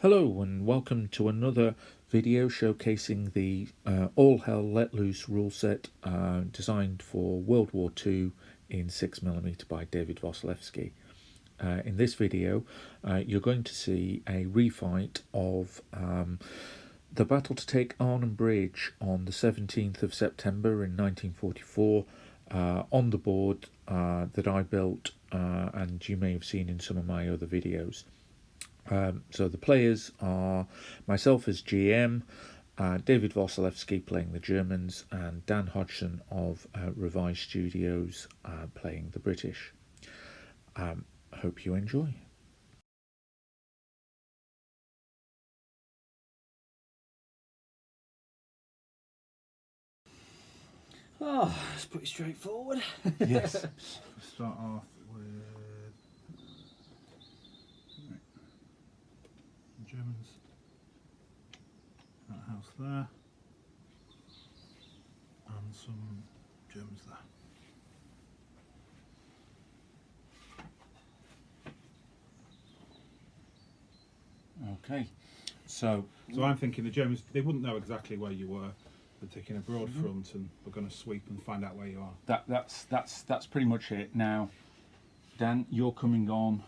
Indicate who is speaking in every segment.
Speaker 1: Hello and welcome to another video showcasing the All Hell Let Loose rule set designed for World War II in 6mm by David Wasilewski. In this video you're going to see a refight of the battle to take Arnhem Bridge on the 17th of September in 1944 on the board that I built and you may have seen in some of my other videos. So the players are myself as GM, David Wasilewski playing the Germans, and Dan Hodgson of Revised Studios playing the British. Hope you enjoy.
Speaker 2: Oh, it's pretty straightforward.
Speaker 1: Yes.
Speaker 3: Start off with Germans. That house there. And some Germans there.
Speaker 1: Okay. So
Speaker 3: I'm thinking the Germans, they wouldn't know exactly where you were. They're taking a broad front and we're going to sweep and find out where you are.
Speaker 4: That's pretty much it. Now, Dan, you're coming on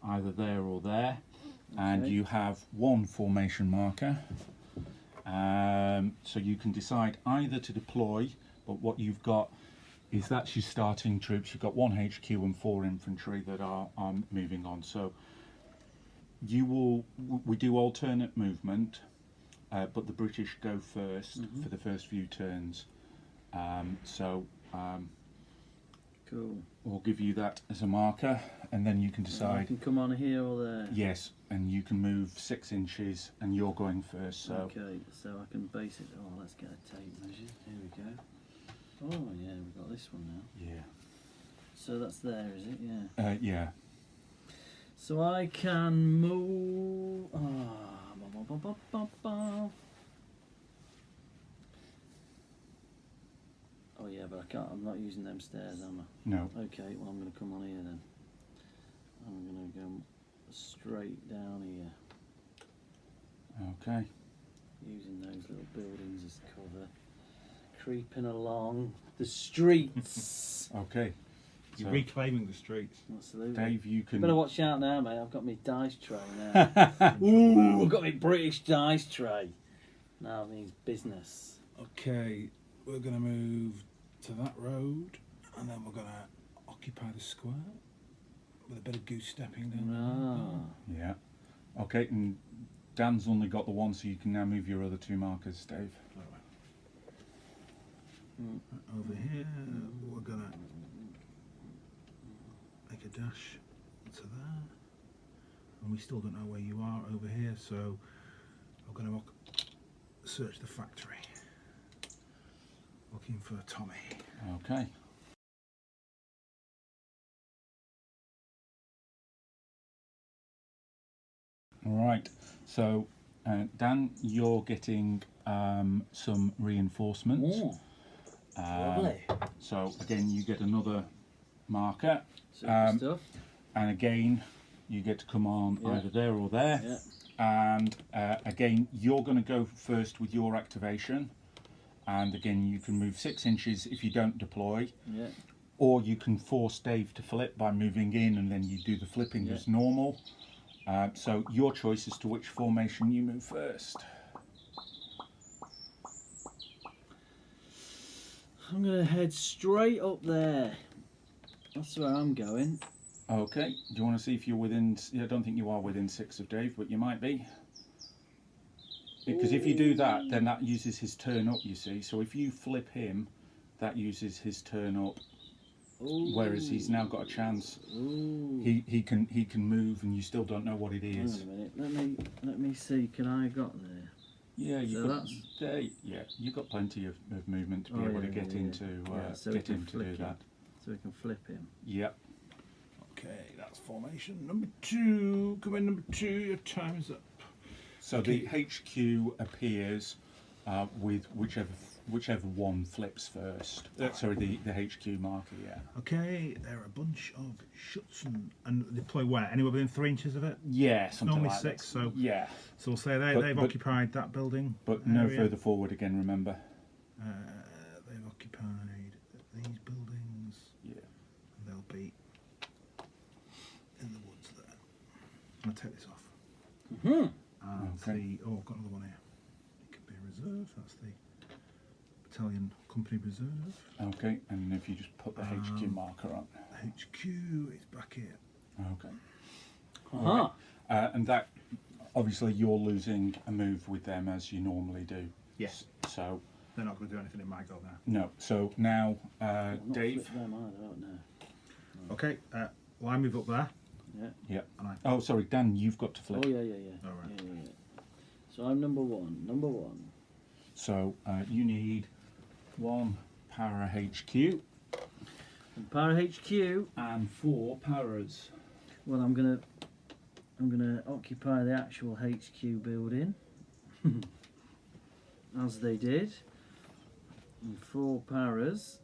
Speaker 4: either there or there, and you have one formation marker. So you can decide either to deploy, but what you've got is that's your starting troops. You've got 1 HQ and 4 infantry that are moving on. So we do alternate movement. But the British go first for the first few turns.
Speaker 2: Cool.
Speaker 4: We'll give you that as a marker, and then you can decide.
Speaker 2: I can come on here or there.
Speaker 4: Yes, and you can move 6 inches, and you're going first. So
Speaker 2: okay, so I can base it. Oh, let's get a tape measure. Here we go. Oh yeah, we've got this one now.
Speaker 4: yeah,
Speaker 2: So that's there, is it? Yeah.
Speaker 4: yeah.
Speaker 2: So I can move. Oh yeah, but I can't. I'm not using them stairs, am I?
Speaker 4: No.
Speaker 2: Okay, well I'm going to come on here then. I'm going to go straight down here,
Speaker 4: Okay.
Speaker 2: using those little buildings as cover, creeping along the streets.
Speaker 4: Okay.
Speaker 3: You're
Speaker 4: So,
Speaker 3: reclaiming the streets.
Speaker 2: Absolutely.
Speaker 4: Dave, you
Speaker 2: You
Speaker 4: can.
Speaker 2: better watch out now, mate. I've got my dice tray now. Ooh, I've got my British dice tray. Now it means business.
Speaker 3: Okay, we're going to move to that road and then we're going to occupy the square with a bit of goose stepping down.
Speaker 2: Ah.
Speaker 4: Yeah. Okay, and Dan's only got the one, so you can now move your other 2 markers, Dave.
Speaker 3: Over here, we're going to make a dash to there, and we still don't know where you are over here, so we're going to search the factory, looking for Tommy.
Speaker 4: Okay. All right. So, Dan, you're getting some reinforcements.
Speaker 2: Ooh, lovely.
Speaker 4: So again, you get another marker,
Speaker 2: Super stuff.
Speaker 4: and again, you get to come on either there or there.
Speaker 2: Yeah.
Speaker 4: And again, you're going to go first with your activation. And again, you can move 6 inches if you don't deploy,
Speaker 2: Yeah.
Speaker 4: or you can force Dave to flip by moving in, and then you do the flipping as normal. So your choice as to which formation you move first.
Speaker 2: I'm going to head straight up there. That's where I'm going.
Speaker 4: Okay, do you want to see if you're within? I don't think you are within 6 of Dave, but you might be. Because if you do that, then that uses his turn up, you see. So if you flip him, that uses his turn up.
Speaker 2: Ooh.
Speaker 4: Whereas he's now got a chance.
Speaker 2: Ooh.
Speaker 4: He can move, and you still don't know what it
Speaker 2: Hang
Speaker 4: is.
Speaker 2: on a minute. Let me see. Can I got there?
Speaker 4: Yeah,
Speaker 2: So
Speaker 4: you've got plenty of movement to be able to get into
Speaker 2: so
Speaker 4: get
Speaker 2: we
Speaker 4: him
Speaker 2: can
Speaker 4: to do
Speaker 2: flick
Speaker 4: that.
Speaker 2: him. So we can flip him.
Speaker 4: Yep.
Speaker 3: Okay, that's formation number 2. Come in, number 2. Your time is up.
Speaker 4: So the HQ appears with whichever whichever one flips first. Sorry, the HQ marker, yeah.
Speaker 3: Okay, there are a bunch of shuts and deploy where? Anywhere within 3 inches of it?
Speaker 4: Yeah, something
Speaker 3: Normally
Speaker 4: like
Speaker 3: 6,
Speaker 4: that.
Speaker 3: so
Speaker 4: Yeah,
Speaker 3: so we'll say they've
Speaker 4: but-
Speaker 3: occupied that building.
Speaker 4: but no
Speaker 3: area.
Speaker 4: further forward again, remember?
Speaker 3: They've occupied these buildings.
Speaker 4: Yeah.
Speaker 3: And they'll be in the woods there. I'll take this off.
Speaker 2: Hmm.
Speaker 3: And
Speaker 4: Okay.
Speaker 3: I've got another one here. It could be a reserve. That's the Battalion Company Reserve.
Speaker 4: Okay, and if you just put the HQ marker on.
Speaker 3: HQ is back here.
Speaker 4: Okay.
Speaker 2: Uh-huh.
Speaker 4: And that, obviously, you're losing a move with them as you normally do.
Speaker 3: Yes.
Speaker 4: So,
Speaker 3: They're not going to do anything in my go now.
Speaker 4: no. So now,
Speaker 2: I'll not
Speaker 4: Dave.
Speaker 2: flip them either, I don't know.
Speaker 3: Okay, well, I move up there.
Speaker 2: Yeah.
Speaker 4: Yeah.
Speaker 3: And I,
Speaker 4: Oh, sorry, Dan, you've got to flip.
Speaker 2: Oh, yeah.
Speaker 3: All right.
Speaker 2: Yeah. So I'm number one. Number one.
Speaker 4: So you need 1 para HQ
Speaker 2: And Para HQ.
Speaker 4: and 4 paras.
Speaker 2: Well, I'm gonna occupy the actual HQ building, as they did, and 4 paras,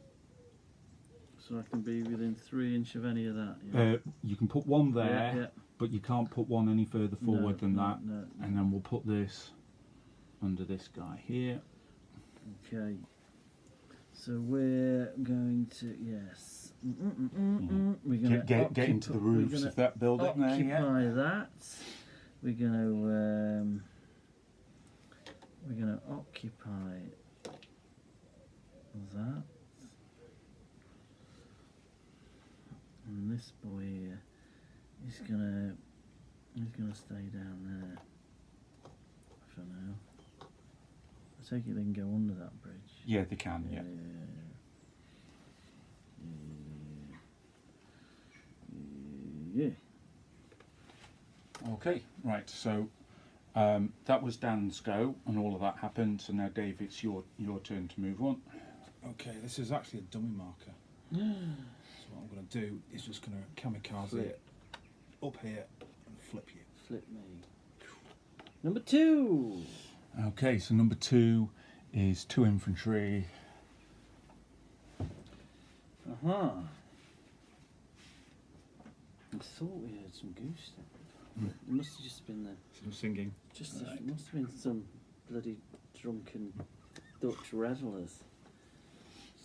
Speaker 2: so I can be within 3 inches of any of that. Yeah.
Speaker 4: You can put one there,
Speaker 2: Yeah.
Speaker 4: but you can't put one any further forward than that.
Speaker 2: No.
Speaker 4: And then we'll put this under this guy here.
Speaker 2: Okay. So we're going to we're going to
Speaker 4: Get into the roofs of that building there.
Speaker 2: occupy
Speaker 4: Yeah.
Speaker 2: that. We're going to occupy that. And this boy here is gonna stay down there for now. I take it they can go under that bridge.
Speaker 4: Yeah, they can. Yeah.
Speaker 2: Yeah.
Speaker 4: Okay. Right. So that was Dan's go, and all of that happened. So now, Dave, it's your turn to move on.
Speaker 3: okay, this is actually a dummy marker. So what I'm going to do is just going to kamikaze
Speaker 2: Flip.
Speaker 3: it up here and flip you.
Speaker 2: Flip me. Number 2.
Speaker 4: Okay. So number 2 is 2 infantry.
Speaker 2: Uh-huh. I thought we heard some goose. It must have just been
Speaker 3: Some singing.
Speaker 2: it must have been some bloody drunken Dutch revellers.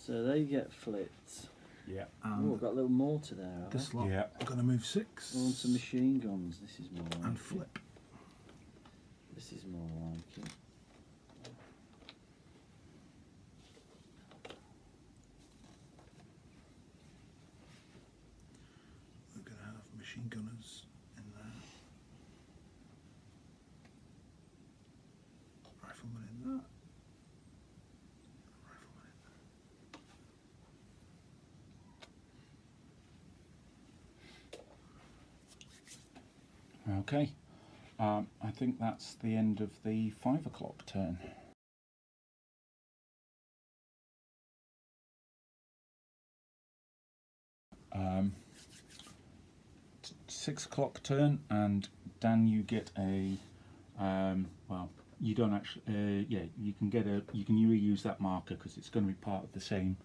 Speaker 2: So they get flipped.
Speaker 4: Yeah.
Speaker 2: Oh, we've got a little mortar there, have
Speaker 3: This
Speaker 2: we?
Speaker 3: lot,
Speaker 4: Yeah.
Speaker 3: I'm going to move 6
Speaker 2: On some machine guns. This is more like
Speaker 3: and
Speaker 2: it.
Speaker 3: flip.
Speaker 2: This is more like it.
Speaker 3: We're going to have machine gunners in there. Rifleman in that. Rifleman in there.
Speaker 4: Okay. I think that's the end of the 5 o'clock turn. 6 o'clock turn, and Dan, you get a well, you don't actually. Yeah, you can get a. You can reuse that marker because it's going to be part of the same.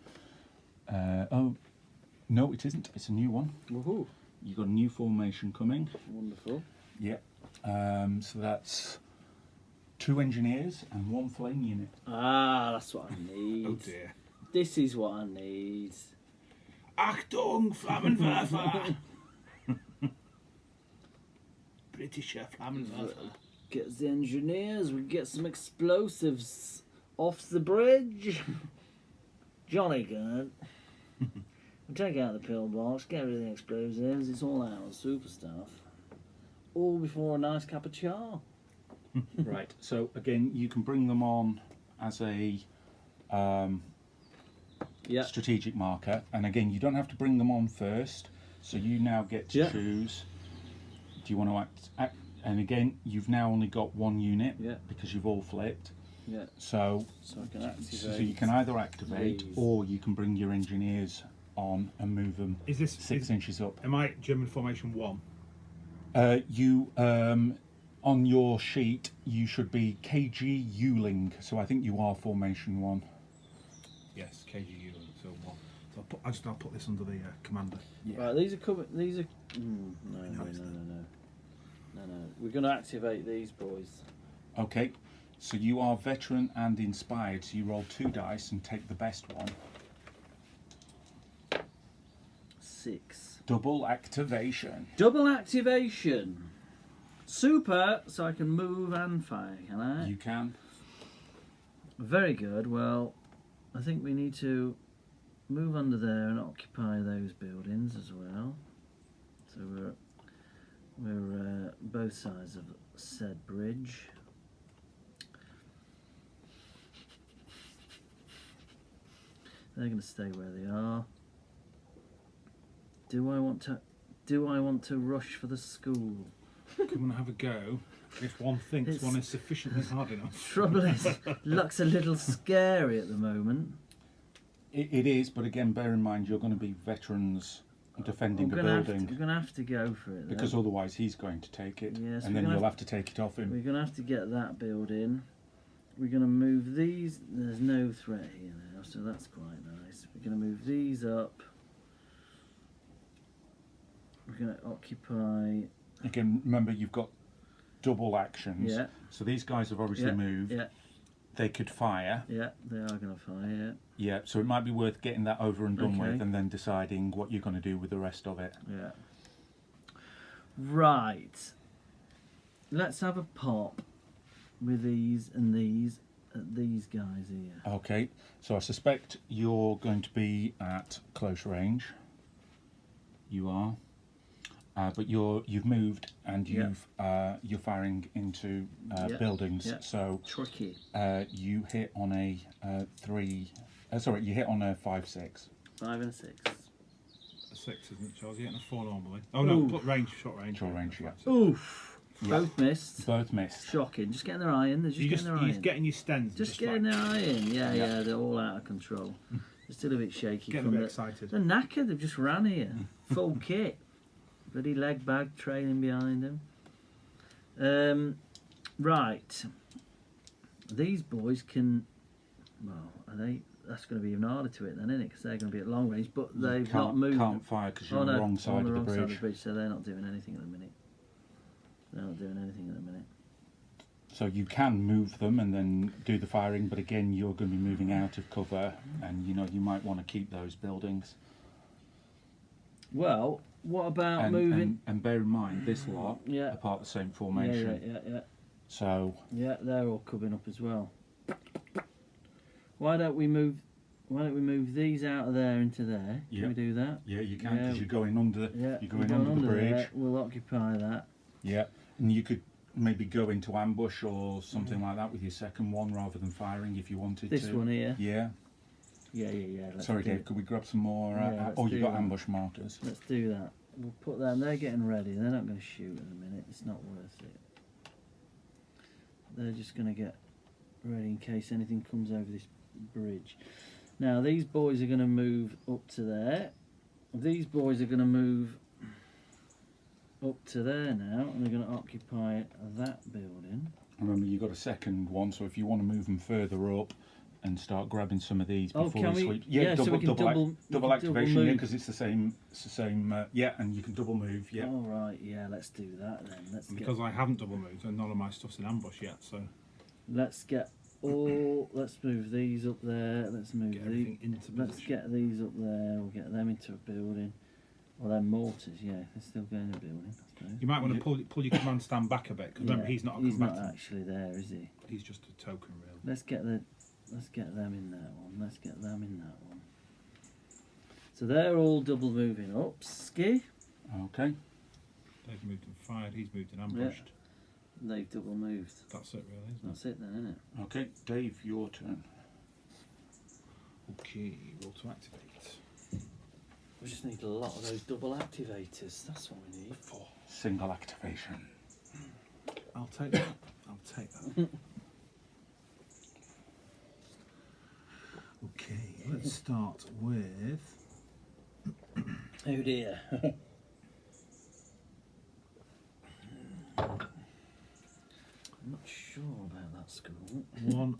Speaker 4: Oh, no, it isn't. It's a new one.
Speaker 2: Woohoo!
Speaker 4: You've got a new formation coming.
Speaker 2: Wonderful.
Speaker 4: Yeah. So that's 2 engineers and 1 flame unit.
Speaker 2: Ah, that's what I need.
Speaker 3: Oh dear.
Speaker 2: This is what I need.
Speaker 3: Achtung, Flammenwerfer! Britischer Flammenwerfer.
Speaker 2: Get the engineers, we get some explosives off the bridge. Jolly good. We take out the pillbox, get rid of the explosives, it's all out, super stuff. All before a nice cup of char.
Speaker 4: Right. So again, you can bring them on as a
Speaker 2: Yeah.
Speaker 4: strategic marker, and again, you don't have to bring them on first. So you now get to
Speaker 2: Yeah.
Speaker 4: choose. Do you want to act? And again, you've now only got 1 unit
Speaker 2: Yeah.
Speaker 4: because you've all flipped.
Speaker 2: Yeah.
Speaker 4: So,
Speaker 2: So I can activate.
Speaker 4: so you can either activate
Speaker 2: these.
Speaker 4: or you can bring your engineers on and move them
Speaker 3: Is this
Speaker 4: 6 inches up.
Speaker 3: Am I German formation 1?
Speaker 4: You on your sheet you should be KG Uling. So I think you are formation 1.
Speaker 3: Yes, KGU. So one. So I'll put this under the commander.
Speaker 4: Yeah.
Speaker 2: Right, these are coming. These are. No. We're going to activate these boys.
Speaker 4: Okay, so you are veteran and inspired, so you roll 2 dice and take the best one.
Speaker 2: 6.
Speaker 4: Double activation.
Speaker 2: Double activation. Super, so I can move and fire, can I?
Speaker 4: You can.
Speaker 2: Very good. Well, I think we need to move under there and occupy those buildings as well. So we're both sides of said bridge. They're going to stay where they are. Do I want to rush for the school?
Speaker 3: Come and have a go. If one thinks
Speaker 2: It's-
Speaker 3: one is sufficiently hard enough.
Speaker 2: Trouble is, looks a little scary at the moment.
Speaker 4: It is, but again, bear in mind you're going to be veterans defending a
Speaker 2: We're
Speaker 4: building,
Speaker 2: going to have to go for it.
Speaker 4: because
Speaker 2: then.
Speaker 4: otherwise he's going to take it,
Speaker 2: Yes,
Speaker 4: and
Speaker 2: we're
Speaker 4: then
Speaker 2: gonna
Speaker 4: you'll
Speaker 2: have-
Speaker 4: have to take it off him.
Speaker 2: We're going to have to get that building. We're going to move these. There's no threat here now, so that's quite nice. We're going to move these up. We're going to occupy.
Speaker 4: Again, remember you've got double actions.
Speaker 2: Yeah.
Speaker 4: So these guys have obviously
Speaker 2: Yeah,
Speaker 4: moved.
Speaker 2: yeah,
Speaker 4: They could fire.
Speaker 2: yeah. They are going to fire.
Speaker 4: Yeah. So it might be worth getting that over and done
Speaker 2: Okay.
Speaker 4: with, and then deciding what you're going to do with the rest of it.
Speaker 2: Yeah. Right. Let's have a pop with these and these these guys here.
Speaker 4: Okay. So I suspect you're going to be at close range. You are. But you've moved and
Speaker 2: Yeah.
Speaker 4: you're firing into
Speaker 2: Yeah.
Speaker 4: buildings.
Speaker 2: Yeah.
Speaker 4: So
Speaker 2: Tricky.
Speaker 4: you hit on a 3. Sorry, you hit on a 5-6.
Speaker 2: 5 and a 6.
Speaker 3: A 6, isn't it, Charles? You're getting a 4 normally. Oh no,
Speaker 2: Ooh.
Speaker 3: put range, short range.
Speaker 4: Short range, yeah.
Speaker 2: Oof.
Speaker 4: Yeah.
Speaker 2: Both missed.
Speaker 4: Both missed.
Speaker 2: Shocking. Just getting their eye in. They're just getting their eye
Speaker 3: You're
Speaker 2: in.
Speaker 3: getting your stens.
Speaker 2: Just
Speaker 3: like,
Speaker 2: getting their eye in. Yeah,
Speaker 4: Yeah.
Speaker 2: yeah. They're all out of control. They're still a bit shaky.
Speaker 3: getting a
Speaker 2: from
Speaker 3: bit
Speaker 2: the,
Speaker 3: excited.
Speaker 2: They're knackered. They've just ran here. Full kit. Bloody leg bag trailing behind them. Right. These boys can. Well, are they? That's going to be even harder to hit then, isn't it? Because they're going to be at long range, but they've not moved.
Speaker 4: Can't fire because you're on the wrong side of the bridge.
Speaker 2: So they're not doing anything at the minute. They're not doing anything at the minute.
Speaker 4: So you can move them and then do the firing, but again, you're going to be moving out of cover, and you might want to keep those buildings.
Speaker 2: Well, what about
Speaker 4: And,
Speaker 2: moving?
Speaker 4: and bear in mind, this lot
Speaker 2: Yeah.
Speaker 4: are part of the same
Speaker 2: Yeah,
Speaker 4: formation.
Speaker 2: yeah.
Speaker 4: So
Speaker 2: Yeah, they're all coming up as well. Why don't we move these out of there into there? Can
Speaker 4: Yeah.
Speaker 2: we do that?
Speaker 4: yeah, you can
Speaker 2: Yeah.
Speaker 4: because you're going under.
Speaker 2: Yeah,
Speaker 4: You're
Speaker 2: we're
Speaker 4: going under the bridge.
Speaker 2: there. We'll occupy that.
Speaker 4: Yeah, and you could maybe go into ambush or something like that with your second one rather than firing if you wanted
Speaker 2: This
Speaker 4: to.
Speaker 2: one here.
Speaker 4: Yeah.
Speaker 2: Yeah.
Speaker 4: Sorry, Dave. Could we grab some more?
Speaker 2: Yeah, let's
Speaker 4: Oh,
Speaker 2: do
Speaker 4: you've got
Speaker 2: that.
Speaker 4: ambush markers.
Speaker 2: Let's do that. We'll put them. They're getting ready. They're not going to shoot in a minute. It's not worth it. They're just going to get ready in case anything comes over this bridge. Now these boys are going to move up to there. These boys are going to move up to there now, and they're going to occupy that building.
Speaker 4: Remember, you've got a second one, so if you want to move them further up and start grabbing some of these
Speaker 2: Oh,
Speaker 4: before
Speaker 2: can
Speaker 4: we
Speaker 2: we?
Speaker 4: sweep.
Speaker 2: Yeah, so we can
Speaker 4: double activation,
Speaker 2: move.
Speaker 4: because it's the same. Yeah, and you can double move. Yeah.
Speaker 2: All right. Yeah. Let's do that then.
Speaker 3: And because I haven't double moved and none of my stuff's in ambush yet, so
Speaker 2: Let's get all. Let's move these up there. Let's move
Speaker 3: get
Speaker 2: these.
Speaker 3: everything into
Speaker 2: Let's
Speaker 3: position.
Speaker 2: get these up there. We'll get them into a building. Well, they're mortars. Yeah, they're still going in a building. I suppose.
Speaker 3: You might want
Speaker 4: Yeah.
Speaker 3: to pull your command stand back a bit because remember
Speaker 2: Yeah,
Speaker 3: he's not a
Speaker 2: He's not
Speaker 3: combatant.
Speaker 2: actually there, is he?
Speaker 3: He's just a token, really.
Speaker 2: Let's get them in that one. Let's get them in that one. So they're all double moving up. Ski.
Speaker 4: Okay.
Speaker 3: They've moved and fired. He's moved and ambushed.
Speaker 2: They've double moved.
Speaker 3: That's it, really, isn't
Speaker 2: That's it then, isn't it?
Speaker 4: Okay, Dave, your turn.
Speaker 3: it? Okay, roll to activate.
Speaker 2: We just need a lot of those double activators. That's what we need.
Speaker 4: Single activation.
Speaker 3: I'll take that. I'll take that. Okay, let's start with.
Speaker 2: Oh dear. I'm not sure about that school.
Speaker 3: 1,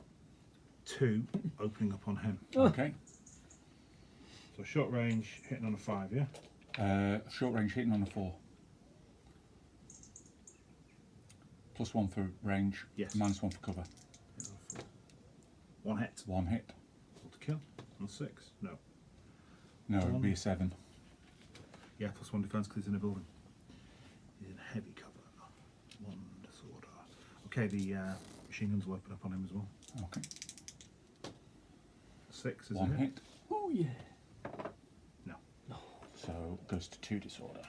Speaker 3: 2, opening up on him.
Speaker 4: Okay.
Speaker 3: So short range hitting on a 5, yeah?
Speaker 4: Short range hitting on a 4. +1 for range,
Speaker 3: Yes.
Speaker 4: -1 for cover.
Speaker 3: Hitting on a 4. 1 hit.
Speaker 4: 1 hit.
Speaker 3: Roll to kill. On a 6. No.
Speaker 4: No, it'd be a 7.
Speaker 3: Yeah, +1 defense because he's in a building. He's in heavy cover. 1 disorder. Okay, the machine guns will open up on him as well.
Speaker 4: Okay.
Speaker 3: 6 is
Speaker 4: 1
Speaker 3: a hit.
Speaker 4: hit.
Speaker 2: Oh yeah.
Speaker 3: No.
Speaker 4: So goes to 2 disorder.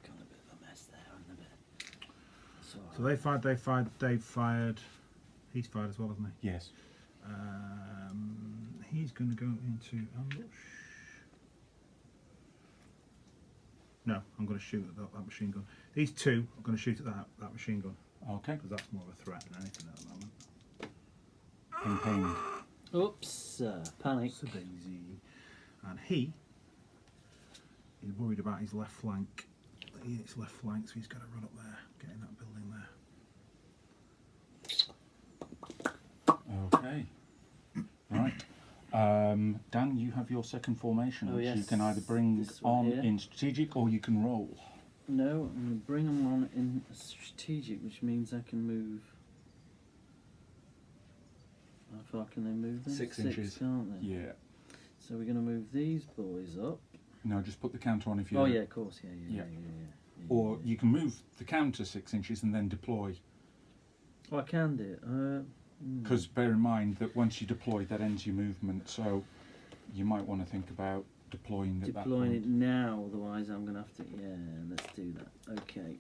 Speaker 2: Kind of a bit of a mess there, isn't it?
Speaker 3: So they fired. They've fired. He's fired as well, hasn't he?
Speaker 4: Yes.
Speaker 3: He's going to go into ambush. No, I'm going to shoot at that machine gun. These two, I'm going to shoot at that machine gun
Speaker 4: Okay.
Speaker 3: because that's more of a threat than anything at the moment.
Speaker 4: Ping ping.
Speaker 2: Oops, panic.
Speaker 3: So Daisy, and he is worried about his left flank. His left flank, so he's got to run up there, get in that building there.
Speaker 4: Okay. Right. Dan, you have your second formation,
Speaker 2: Oh,
Speaker 4: which you
Speaker 2: yes.
Speaker 4: can either bring
Speaker 2: This one
Speaker 4: on
Speaker 2: here.
Speaker 4: in strategic or you can roll.
Speaker 2: No, I'm going to bring them on in strategic, which means I can move. How far can they move then?
Speaker 4: 6 inches.
Speaker 2: Can't they?
Speaker 4: Yeah.
Speaker 2: So we're going to move these boys up.
Speaker 4: No, just put the counter on if you.
Speaker 2: Oh yeah, of course, yeah.
Speaker 4: Yeah.
Speaker 2: Yeah.
Speaker 4: Or you can move the counter 6 inches and then deploy.
Speaker 2: Oh, I can do it.
Speaker 4: Because bear in mind that once you deploy, that ends your movement. So you might want to think about deploying at that
Speaker 2: Deploying
Speaker 4: point.
Speaker 2: it now, otherwise I'm going to have to. Yeah, let's do that. Okay.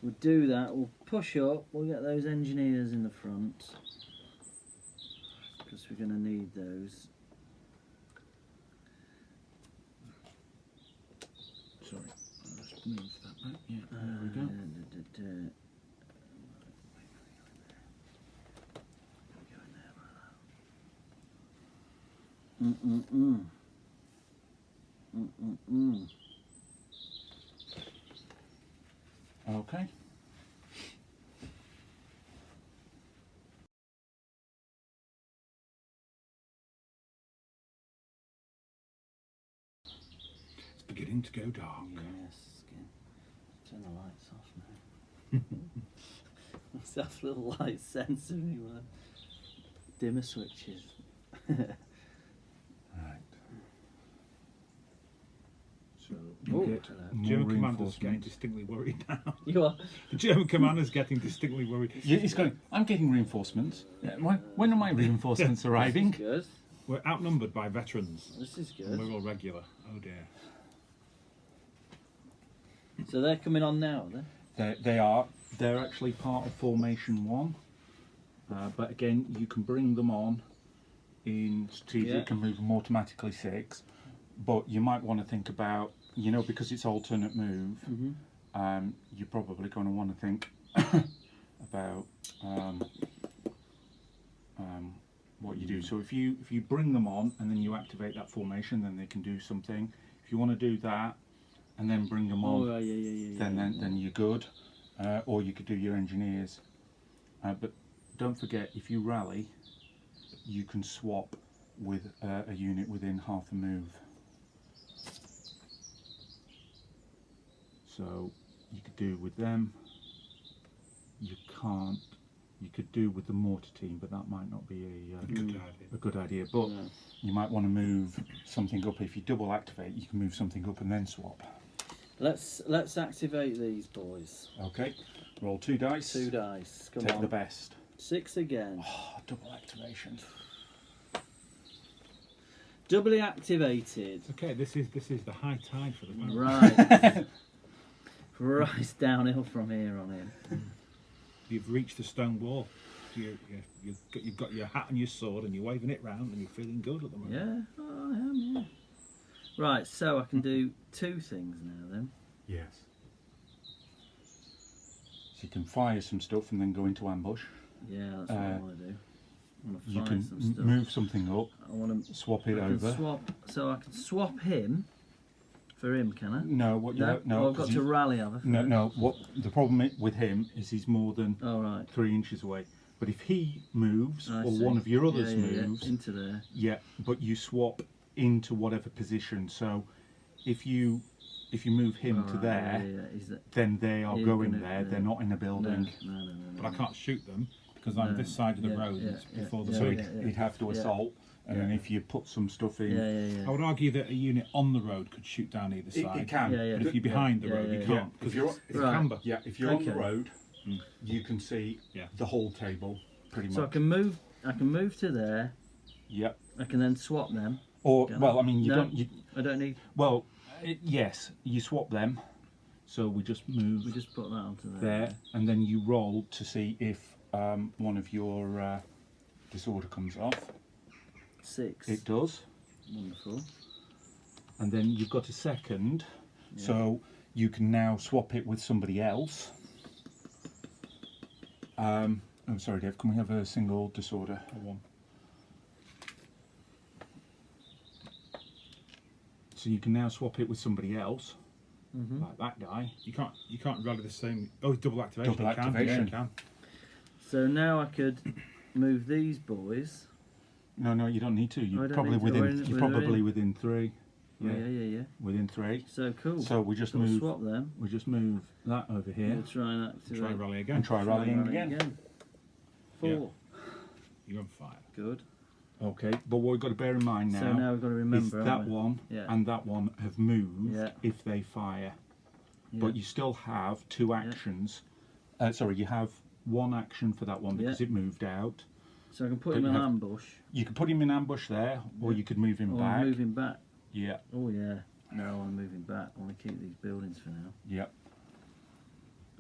Speaker 2: We'll do that. We'll push up. We'll get those engineers in the front. Because we're going to need those.
Speaker 4: Sorry, I'll just move that back. Yeah, there we go. Okay.
Speaker 3: It's beginning to go dark.
Speaker 2: Yes, turn the lights off now. It's that little light sensor anyway. Dimmer switches.
Speaker 4: Right. So you
Speaker 2: Oh,
Speaker 4: get
Speaker 2: hello.
Speaker 4: more
Speaker 3: German commander's getting
Speaker 4: reinforcement.
Speaker 3: distinctly worried now.
Speaker 2: You are.
Speaker 3: The German commander's getting distinctly worried.
Speaker 4: Yeah, he's going. I'm getting reinforcements. Yeah, when are my reinforcements arriving?
Speaker 2: Good.
Speaker 3: We're outnumbered by veterans.
Speaker 2: This is
Speaker 3: And
Speaker 2: good.
Speaker 3: we're all regular. Oh dear.
Speaker 2: So they're coming on now, then?
Speaker 4: They are. They're actually part of Formation 1. But again, you can bring them on in strategic and move them automatically 6. But you might want to think about, because it's alternate move, you're probably going to want to think about what you do. So if you bring them on and then you activate that formation, then they can do something. If you want to do that and then bring them on,
Speaker 2: Oh, yeah.
Speaker 4: then you're good. Or you could do your engineers. But don't forget, if you rally, you can swap with a unit within half a move. So you could do with them. You can't. You could do with the mortar team, but that might not be a good idea. But
Speaker 2: No.
Speaker 4: you might want to move something up. If you double activate, you can move something up and then swap.
Speaker 2: Let's activate these boys.
Speaker 4: Okay. Roll 2 dice.
Speaker 2: 2 dice. Come
Speaker 4: Take
Speaker 2: on.
Speaker 4: the best.
Speaker 2: 6 again.
Speaker 4: Oh, double activation.
Speaker 2: Doubly activated.
Speaker 3: It's okay. This is the high tide for the moment.
Speaker 2: Right. Right downhill from here on in.
Speaker 3: You've reached the stone wall. You've got your hat and your sword, and you're waving it round, and you're feeling good at the moment.
Speaker 2: Yeah, oh, I am, yeah. Right, so I can do 2 things now then.
Speaker 4: Yes. So you can fire some stuff and then go into ambush.
Speaker 2: Yeah, that's what I want to do. I want to
Speaker 4: You
Speaker 2: fire
Speaker 4: can
Speaker 2: some stuff.
Speaker 4: move something up,
Speaker 2: I want to
Speaker 4: swap it
Speaker 2: I can
Speaker 4: over.
Speaker 2: swap. So I can swap him for him, can I?
Speaker 4: No, what you
Speaker 2: No,
Speaker 4: no,
Speaker 2: oh, I've got
Speaker 4: 'cause
Speaker 2: to
Speaker 4: you-
Speaker 2: rally, have I?
Speaker 4: no. What the problem with him is he's more than
Speaker 2: Oh right.
Speaker 4: 3 inches away. But if he moves,
Speaker 2: I
Speaker 4: or
Speaker 2: see.
Speaker 4: one of your others
Speaker 2: Yeah,
Speaker 4: moves,
Speaker 2: into there.
Speaker 4: yeah, but you swap into whatever position. So if you move him to
Speaker 2: Alright,
Speaker 4: there,
Speaker 2: Is that,
Speaker 4: then they are
Speaker 2: You're
Speaker 4: going
Speaker 2: gonna-
Speaker 4: there.
Speaker 2: yeah.
Speaker 4: They're not in a
Speaker 2: no,
Speaker 4: building.
Speaker 2: no.
Speaker 3: But I can't shoot them because I'm
Speaker 2: No.
Speaker 3: this side of the
Speaker 2: Yeah,
Speaker 3: road.
Speaker 2: yeah,
Speaker 3: It's
Speaker 2: yeah,
Speaker 3: before the
Speaker 2: yeah,
Speaker 4: So
Speaker 3: road.
Speaker 4: he'd have to
Speaker 2: yeah.
Speaker 4: assault, and then
Speaker 2: Yeah.
Speaker 4: if you put some stuff in,
Speaker 2: Yeah.
Speaker 3: I would argue that a unit on the road could shoot down either side.
Speaker 4: it can.
Speaker 2: Yeah, yeah.
Speaker 3: But if you're behind the
Speaker 2: Yeah,
Speaker 3: road,
Speaker 2: yeah,
Speaker 3: you
Speaker 2: yeah.
Speaker 3: can't.
Speaker 4: If
Speaker 3: Because
Speaker 4: you're-
Speaker 3: it's
Speaker 2: Right.
Speaker 3: camber.
Speaker 4: Yeah, if you're on the
Speaker 2: Okay.
Speaker 4: road, you can see
Speaker 3: Yeah.
Speaker 4: the whole table pretty much.
Speaker 2: So I can move to there.
Speaker 4: Yep.
Speaker 2: I can then swap them.
Speaker 4: Or
Speaker 2: Can
Speaker 4: well,
Speaker 2: I?
Speaker 4: I mean, you
Speaker 2: No.
Speaker 4: don't.
Speaker 2: I don't need.
Speaker 4: Well, yes, you swap them. So we just move
Speaker 2: We just put that onto
Speaker 4: there, and then you roll to see if one of your disorder comes off.
Speaker 2: 6.
Speaker 4: It does,
Speaker 2: Wonderful.
Speaker 4: and then you've got a second, so you can now swap it with somebody else. Oh, sorry, Dave. Can we have a single disorder?
Speaker 3: One.
Speaker 4: So you can now swap it with somebody else, like that guy.
Speaker 3: You can't rally the same. Oh, double activation.
Speaker 4: Double
Speaker 3: You can,
Speaker 4: activation.
Speaker 3: Yeah, you can.
Speaker 2: So now I could move these boys.
Speaker 4: No, you don't need to.
Speaker 2: I
Speaker 4: You're
Speaker 2: don't
Speaker 4: probably
Speaker 2: need to.
Speaker 4: within.
Speaker 2: We're in-
Speaker 4: You're
Speaker 2: we're
Speaker 4: probably
Speaker 2: in.
Speaker 4: within 3.
Speaker 2: Yeah, yeah.
Speaker 4: Within 3.
Speaker 2: So cool.
Speaker 4: So we just
Speaker 2: So we'll
Speaker 4: move.
Speaker 2: swap them.
Speaker 4: We just move that over here
Speaker 2: We'll try and activate.
Speaker 3: Try rally again.
Speaker 4: and try rallying
Speaker 2: rally
Speaker 4: again.
Speaker 2: 4.
Speaker 3: Yeah. You're on fire.
Speaker 2: Good.
Speaker 4: Okay, but what we've got to bear in mind now,
Speaker 2: So now we've got to
Speaker 4: is
Speaker 2: remember
Speaker 4: that
Speaker 2: haven't we?
Speaker 4: one
Speaker 2: Yeah.
Speaker 4: and that one have moved
Speaker 2: Yeah.
Speaker 4: if they fire.
Speaker 2: Yeah.
Speaker 4: But you still have 2 actions. Sorry, you have 1 action for that one because
Speaker 2: Yeah.
Speaker 4: it moved out.
Speaker 2: So I can put
Speaker 4: But
Speaker 2: him
Speaker 4: you
Speaker 2: in
Speaker 4: have-
Speaker 2: ambush.
Speaker 4: You could put him in ambush there, or
Speaker 2: Yeah.
Speaker 4: you could move him
Speaker 2: Or
Speaker 4: back.
Speaker 2: move him back.
Speaker 4: Yeah,
Speaker 2: Oh yeah. No, I want to move him back. I want to keep these buildings for now.
Speaker 4: yeah.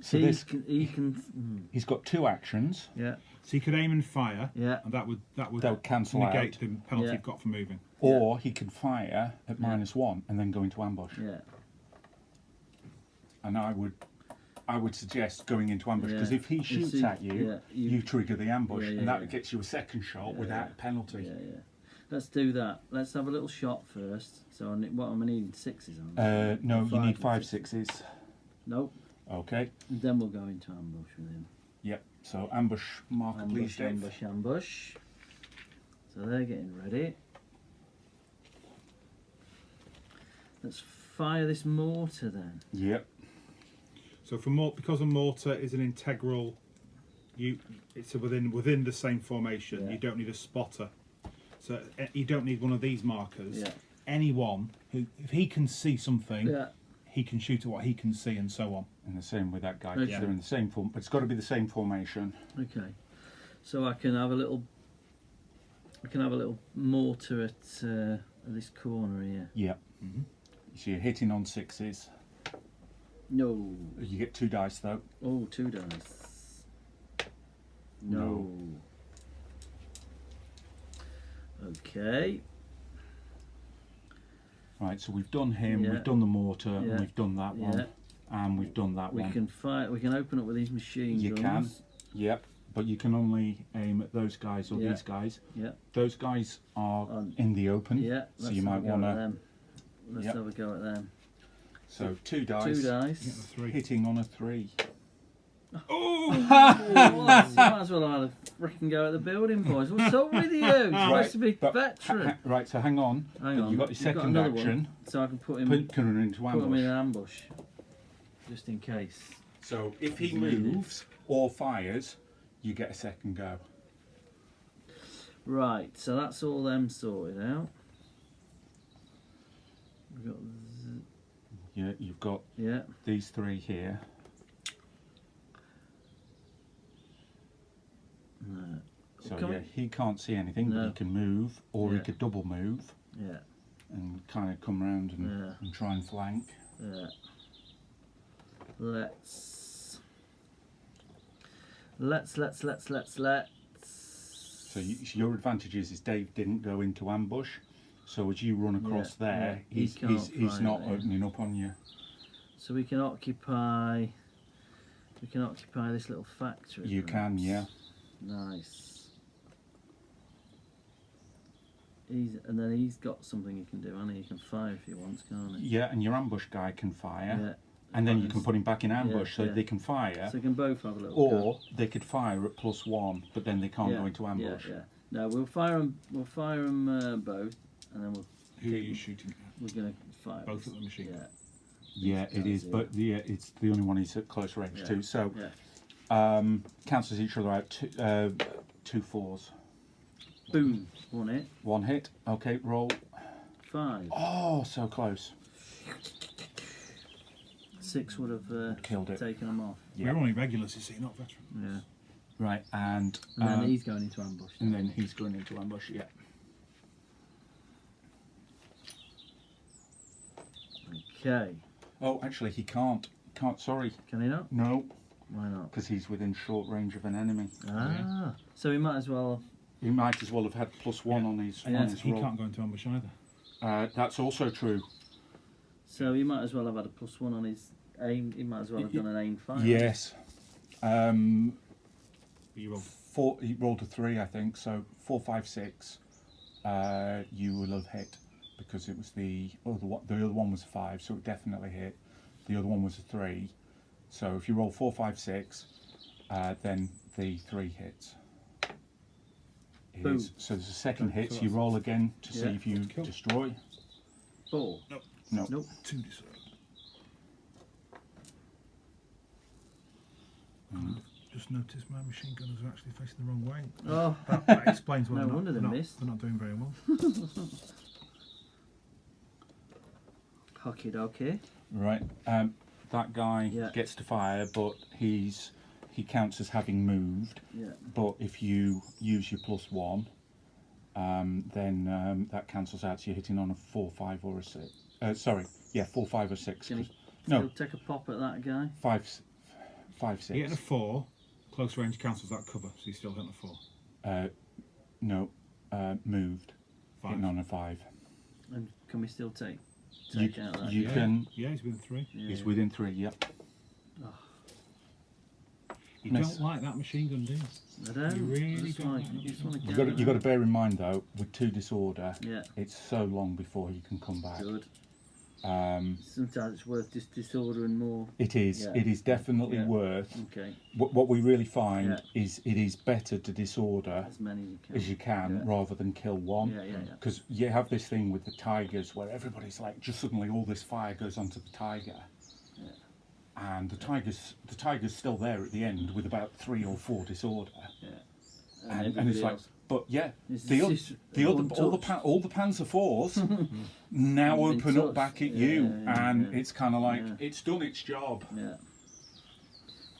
Speaker 4: So
Speaker 2: he
Speaker 4: this,
Speaker 2: he can.
Speaker 4: he's got 2 actions.
Speaker 2: Yeah.
Speaker 3: So you could aim and fire,
Speaker 2: Yeah.
Speaker 3: and that would
Speaker 4: They'll cancel
Speaker 3: negate
Speaker 4: out.
Speaker 3: the penalty
Speaker 2: Yeah.
Speaker 3: you've got for moving.
Speaker 4: Or he can fire at -1 and then go into ambush.
Speaker 2: Yeah.
Speaker 4: And I would suggest going into ambush because
Speaker 2: Yeah.
Speaker 4: if he
Speaker 2: You
Speaker 4: shoots
Speaker 2: see-
Speaker 4: at you,
Speaker 2: yeah,
Speaker 4: you trigger the ambush,
Speaker 2: Yeah,
Speaker 4: and that
Speaker 2: yeah.
Speaker 4: gets you a second shot
Speaker 2: Yeah,
Speaker 4: without
Speaker 2: yeah.
Speaker 4: penalty.
Speaker 2: Yeah. Let's do that. Let's have a little shot first. So what am I needing? 6s on?
Speaker 4: No, you need 5
Speaker 2: 5s.
Speaker 4: 6s.
Speaker 2: Nope.
Speaker 4: Okay.
Speaker 2: And then we'll go into ambush with him.
Speaker 4: Yep. So ambush marker, please,
Speaker 2: Ambush,
Speaker 4: Dave.
Speaker 2: ambush. So they're getting ready. Let's fire this mortar then.
Speaker 4: Yep.
Speaker 3: So because a mortar is an integral, it's within the same formation.
Speaker 2: Yeah.
Speaker 3: You don't need a spotter. So you don't need one of these markers.
Speaker 2: Yeah.
Speaker 3: Anyone who, if he can see something,
Speaker 2: Yeah.
Speaker 3: he can shoot at what he can see, and so on.
Speaker 4: And the same with that guy.
Speaker 2: Okay.
Speaker 4: 'Cause they're in the same form, but it's got to be the same formation.
Speaker 2: Okay. So I can have a little. I can have a little mortar at this corner here.
Speaker 4: Yep. So you're hitting on 6s.
Speaker 2: No.
Speaker 4: You get 2 dice though.
Speaker 2: Oh, 2 dice. No. Okay.
Speaker 4: Right. So we've done him.
Speaker 2: Yeah.
Speaker 4: We've done the mortar.
Speaker 2: Yeah.
Speaker 4: And we've done that one.
Speaker 2: Yeah.
Speaker 4: And we've done that
Speaker 2: We
Speaker 4: one.
Speaker 2: can fire. We can open up with these machine
Speaker 4: You
Speaker 2: guns.
Speaker 4: Yep. But you can only aim at those guys or
Speaker 2: Yeah.
Speaker 4: these guys.
Speaker 2: Yeah.
Speaker 4: Those guys are
Speaker 2: On-
Speaker 4: in the open.
Speaker 2: Yeah.
Speaker 4: So
Speaker 2: let's
Speaker 4: you
Speaker 2: have
Speaker 4: might
Speaker 2: a go
Speaker 4: want
Speaker 2: at
Speaker 4: to.
Speaker 2: them. Let's
Speaker 4: Yep.
Speaker 2: have a go at them.
Speaker 4: So 2 dice.
Speaker 2: 2
Speaker 3: You get the
Speaker 2: dice.
Speaker 3: 3.
Speaker 4: Hitting on a 3.
Speaker 2: Oh, well, you might as well have a freaking go at the building, boys. What's up with you? You're supposed to be
Speaker 4: but
Speaker 2: veteran.
Speaker 4: right, so hang on.
Speaker 2: Hang on.
Speaker 4: You've got your
Speaker 2: You've
Speaker 4: second
Speaker 2: another one,
Speaker 4: action.
Speaker 2: so I can put him,
Speaker 4: Put him into
Speaker 2: put him in
Speaker 4: ambush.
Speaker 2: an ambush, just in case.
Speaker 4: So if he
Speaker 2: He's needed.
Speaker 4: moves or fires, you get a second go.
Speaker 2: Right, so that's all them sorted out. We've got,
Speaker 4: Yeah, you've got
Speaker 2: yeah,
Speaker 4: these 3 here.
Speaker 2: no,
Speaker 4: So
Speaker 2: Can
Speaker 4: yeah,
Speaker 2: we-
Speaker 4: he can't see anything, but
Speaker 2: No.
Speaker 4: he can move, or he
Speaker 2: Yeah.
Speaker 4: could double move
Speaker 2: yeah,
Speaker 4: and kind of come around and,
Speaker 2: Yeah.
Speaker 4: and try and flank.
Speaker 2: yeah. Let's.
Speaker 4: So your advantage is Dave didn't go into ambush. So as you run across
Speaker 2: Yeah,
Speaker 4: there,
Speaker 2: yeah, he
Speaker 4: he's
Speaker 2: can't
Speaker 4: he's not
Speaker 2: fire there.
Speaker 4: opening up on you.
Speaker 2: So we can occupy. We can occupy this little factory.
Speaker 4: You can,
Speaker 2: perhaps.
Speaker 4: yeah.
Speaker 2: Nice. And then he's got something he can do, and he can fire if he wants, can't he?
Speaker 4: Yeah, and your ambush guy can fire.
Speaker 2: Yeah.
Speaker 4: and then you can put him back in ambush, so
Speaker 2: yeah.
Speaker 4: they can fire,
Speaker 2: So they can both have a little
Speaker 4: or they could fire at +1, but then they can't
Speaker 2: yeah,
Speaker 4: go into ambush.
Speaker 2: Yeah, yeah. No, we'll fire them. We'll fire them both, and then
Speaker 3: Who are you shooting at?
Speaker 2: we're gonna fire
Speaker 3: Both at the machine gun?
Speaker 2: Yeah.
Speaker 4: Yeah, it is, but yeah, it's the only one he's at close range
Speaker 2: Yeah.
Speaker 4: to. So
Speaker 2: Yeah.
Speaker 4: cancels each other out. Two 4s.
Speaker 2: Boom. 1 hit.
Speaker 4: 1 hit. Okay, roll.
Speaker 2: 5.
Speaker 4: Oh, so close.
Speaker 2: 6 would have
Speaker 4: Killed it.
Speaker 2: taken them off.
Speaker 3: We're only regulars, you see, not veterans.
Speaker 2: Yeah.
Speaker 4: Right, and
Speaker 2: And then he's going into ambush.
Speaker 4: and then he's going into ambush. Yeah.
Speaker 2: Okay.
Speaker 4: Oh, actually, he can't. Sorry,
Speaker 2: Can he not?
Speaker 4: no,
Speaker 2: Why not?
Speaker 4: because he's within short range of an enemy.
Speaker 2: Ah. So he might as well.
Speaker 4: He might as well have had +1 on his
Speaker 2: Yeah.
Speaker 4: on his
Speaker 3: He
Speaker 4: roll.
Speaker 3: can't go into ambush either.
Speaker 4: That's also true.
Speaker 2: So he might as well have had a +1 on his aim. He might as well have done an aim fire.
Speaker 4: Yes.
Speaker 3: You roll.
Speaker 4: He rolled a 3, I think. So 4, 5, 6. You will have hit because it was the other one. The other one was a 5, so it definitely hit. The other one was a 3. So if you roll 4, 5, 6, then the 3 hits. It
Speaker 2: Boom.
Speaker 4: is. So there's a second
Speaker 3: Okay,
Speaker 4: hit.
Speaker 3: so
Speaker 4: So you
Speaker 3: that's-
Speaker 4: roll again to see
Speaker 2: Yeah.
Speaker 4: if you
Speaker 3: Cool.
Speaker 4: destroy.
Speaker 2: 4.
Speaker 4: No.
Speaker 2: Nope.
Speaker 3: 2 disorder. Just noticed my machine gunners are actually facing the wrong way.
Speaker 2: Oh.
Speaker 3: That explains why
Speaker 2: No
Speaker 3: they're,
Speaker 2: wonder they
Speaker 3: not,
Speaker 2: missed.
Speaker 3: they're not doing very well.
Speaker 2: Hockey dokie.
Speaker 4: Right. That guy
Speaker 2: Yeah.
Speaker 4: gets to fire, but he counts as having moved.
Speaker 2: Yeah.
Speaker 4: But if you use your +1, then that cancels out. So you're hitting on a 4, 5, or a 6. Sorry, yeah, 4, 5, or 6.
Speaker 2: Can he
Speaker 4: No,
Speaker 2: still take a pop at that guy?
Speaker 4: 5, 6.
Speaker 3: He hit a 4, close range cancels that cover, so he's still hitting a 4.
Speaker 4: No, moved.
Speaker 3: 5.
Speaker 4: Hitting on a 5.
Speaker 2: And can we still take
Speaker 4: You,
Speaker 2: out that?
Speaker 4: you
Speaker 3: Yeah.
Speaker 4: can.
Speaker 3: Yeah, he's within 3.
Speaker 2: Yeah.
Speaker 4: He's within 3. Yep.
Speaker 3: You
Speaker 4: Miss.
Speaker 3: don't like that machine gun, do you?
Speaker 2: I don't.
Speaker 3: You really
Speaker 2: I just
Speaker 3: don't
Speaker 2: like,
Speaker 3: like
Speaker 2: you just want to
Speaker 4: You
Speaker 2: get
Speaker 4: got to bear in mind though, with 2 disorder,
Speaker 2: Yeah.
Speaker 4: it's so long before he can come back.
Speaker 2: Good.
Speaker 4: Um,
Speaker 2: Sometimes it's worth just disordering more.
Speaker 4: it is.
Speaker 2: Yeah.
Speaker 4: It is definitely
Speaker 2: Yeah.
Speaker 4: worth.
Speaker 2: Okay.
Speaker 4: What we really find
Speaker 2: Yeah.
Speaker 4: is it is better to disorder
Speaker 2: As many as you can.
Speaker 4: as you can
Speaker 2: Yeah.
Speaker 4: rather than kill one.
Speaker 2: Yeah, yeah, yeah.
Speaker 4: Because you have this thing with the tigers where everybody's like, just suddenly all this fire goes onto the tiger, and the tiger's still there at the end with about 3 or 4 disorder,
Speaker 2: Yeah.
Speaker 4: and it's
Speaker 2: everybody
Speaker 4: like,
Speaker 2: else-
Speaker 4: but yeah,
Speaker 2: It's
Speaker 4: the other,
Speaker 2: just
Speaker 4: the other,
Speaker 2: untouched.
Speaker 4: all the Panzer fours now
Speaker 2: Been
Speaker 4: open up
Speaker 2: touched.
Speaker 4: back at
Speaker 2: Yeah,
Speaker 4: you,
Speaker 2: yeah,
Speaker 4: and
Speaker 2: yeah.
Speaker 4: it's kind of like
Speaker 2: Yeah.
Speaker 4: it's done its job.
Speaker 2: Yeah.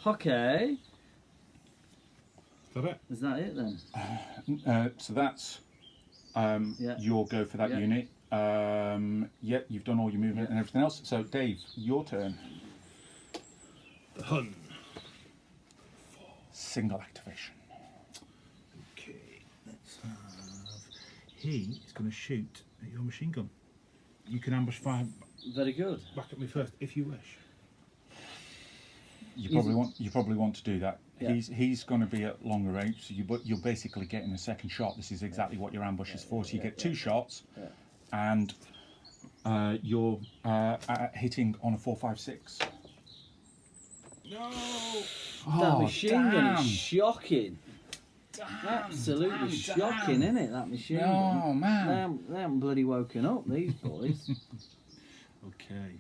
Speaker 2: Okay.
Speaker 3: Is that it?
Speaker 2: Is that it then?
Speaker 4: So that's
Speaker 2: Yeah.
Speaker 4: your go for that
Speaker 2: Yeah.
Speaker 4: unit. Yeah, you've done all your movement and everything else. So Dave, your turn.
Speaker 3: The Hun.
Speaker 4: Single activation.
Speaker 3: Okay, let's have. He is going to shoot at your machine gun. You can ambush fire
Speaker 2: Very good.
Speaker 3: back at me first if you wish.
Speaker 4: You
Speaker 2: Easy.
Speaker 4: probably want to do that.
Speaker 2: Yeah.
Speaker 4: He's going to be at longer range, so you're basically getting a second shot. This is exactly what your ambush is for. So you get 2 shots, and you're hitting on a 4, 5, 6.
Speaker 3: No!
Speaker 2: That machine gun
Speaker 4: damn.
Speaker 2: is shocking. Absolutely shocking, isn't it? That machine gun.
Speaker 4: Oh man!
Speaker 2: They haven't bloody woken up, these boys.
Speaker 3: Okay.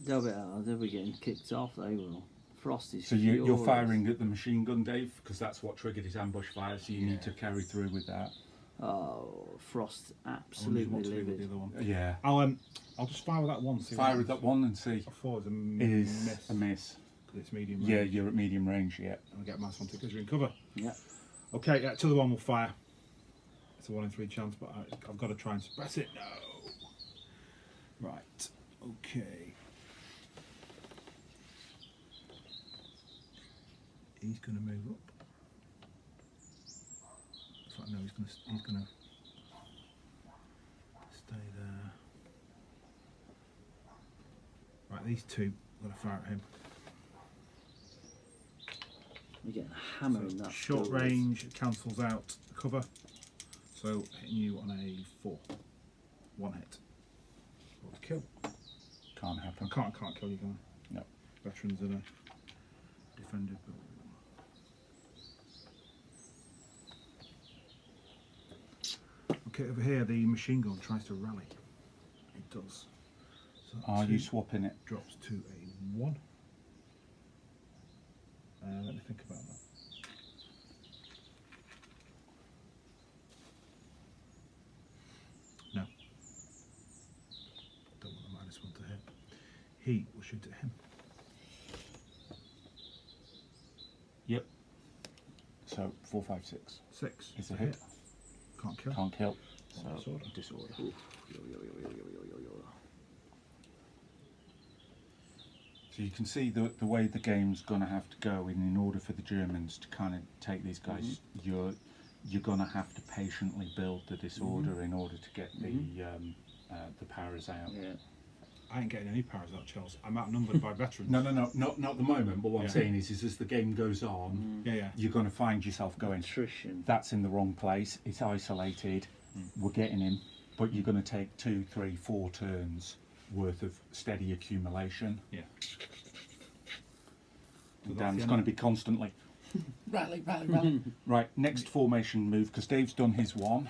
Speaker 2: They'll be getting kicked off, they will. Frost is
Speaker 4: So you're
Speaker 2: furious.
Speaker 4: firing at the machine gun, Dave, because that's what triggered his ambush fire. So you need to carry through with that.
Speaker 2: Oh, Frost
Speaker 3: I wonder
Speaker 2: absolutely
Speaker 3: what to do with the
Speaker 2: livid.
Speaker 3: other one.
Speaker 4: Yeah.
Speaker 3: I'll just fire with that one. See
Speaker 4: Fire with that one and see.
Speaker 3: A 4 is a
Speaker 4: Is
Speaker 3: miss.
Speaker 4: a miss.
Speaker 3: 'Cause it's medium
Speaker 4: Yeah,
Speaker 3: range.
Speaker 4: you're at medium range. Yeah.
Speaker 3: And I get mass one because you're in cover.
Speaker 2: Yeah.
Speaker 3: Okay, yeah, to the one will fire. It's a 1 in 3 chance, but I've got to try and suppress it. No. Right. Okay. He's going to move up. In fact, no, he's going to stay there. Right, these 2, I'm going to fire at him.
Speaker 2: You're getting hammered in that.
Speaker 3: Short
Speaker 2: still is.
Speaker 3: range cancels out cover, so hitting you on a 4. 1 hit. Roll to kill.
Speaker 4: Can't happen.
Speaker 3: I can't kill you, can I?
Speaker 4: No.
Speaker 3: Veterans are defended. Okay, over here the machine gun tries to rally. It does. So
Speaker 4: Are
Speaker 3: two
Speaker 4: you swapping it?
Speaker 3: drops to a 1. Let me think about that. No. Don't want the -1 to hit. He will shoot at him.
Speaker 4: Yep. So 4, 5, 6.
Speaker 3: 6.
Speaker 4: It's a hit.
Speaker 3: Can't kill.
Speaker 4: Can't kill. So
Speaker 3: Disorder.
Speaker 4: disorder. So you can see the way the game's going to have to go in order for the Germans to kind of take these guys. You're going to have to patiently build the disorder in order to get the powers out.
Speaker 2: Yeah.
Speaker 3: I ain't getting any powers out, Charles. I'm outnumbered by veterans.
Speaker 4: No, not at the moment. But what I'm
Speaker 3: Yeah.
Speaker 4: saying is as the game goes on,
Speaker 3: Yeah.
Speaker 4: you're going to find yourself going,
Speaker 2: Attrition.
Speaker 4: that's in the wrong place. It's isolated. We're getting him, but you're going to take 2, 3, 4 turns worth of steady accumulation.
Speaker 3: Yeah.
Speaker 4: And
Speaker 3: So that's
Speaker 4: Dan's
Speaker 3: the
Speaker 4: going to
Speaker 3: end.
Speaker 4: be constantly rally. Right, next formation move because Dave's done his one.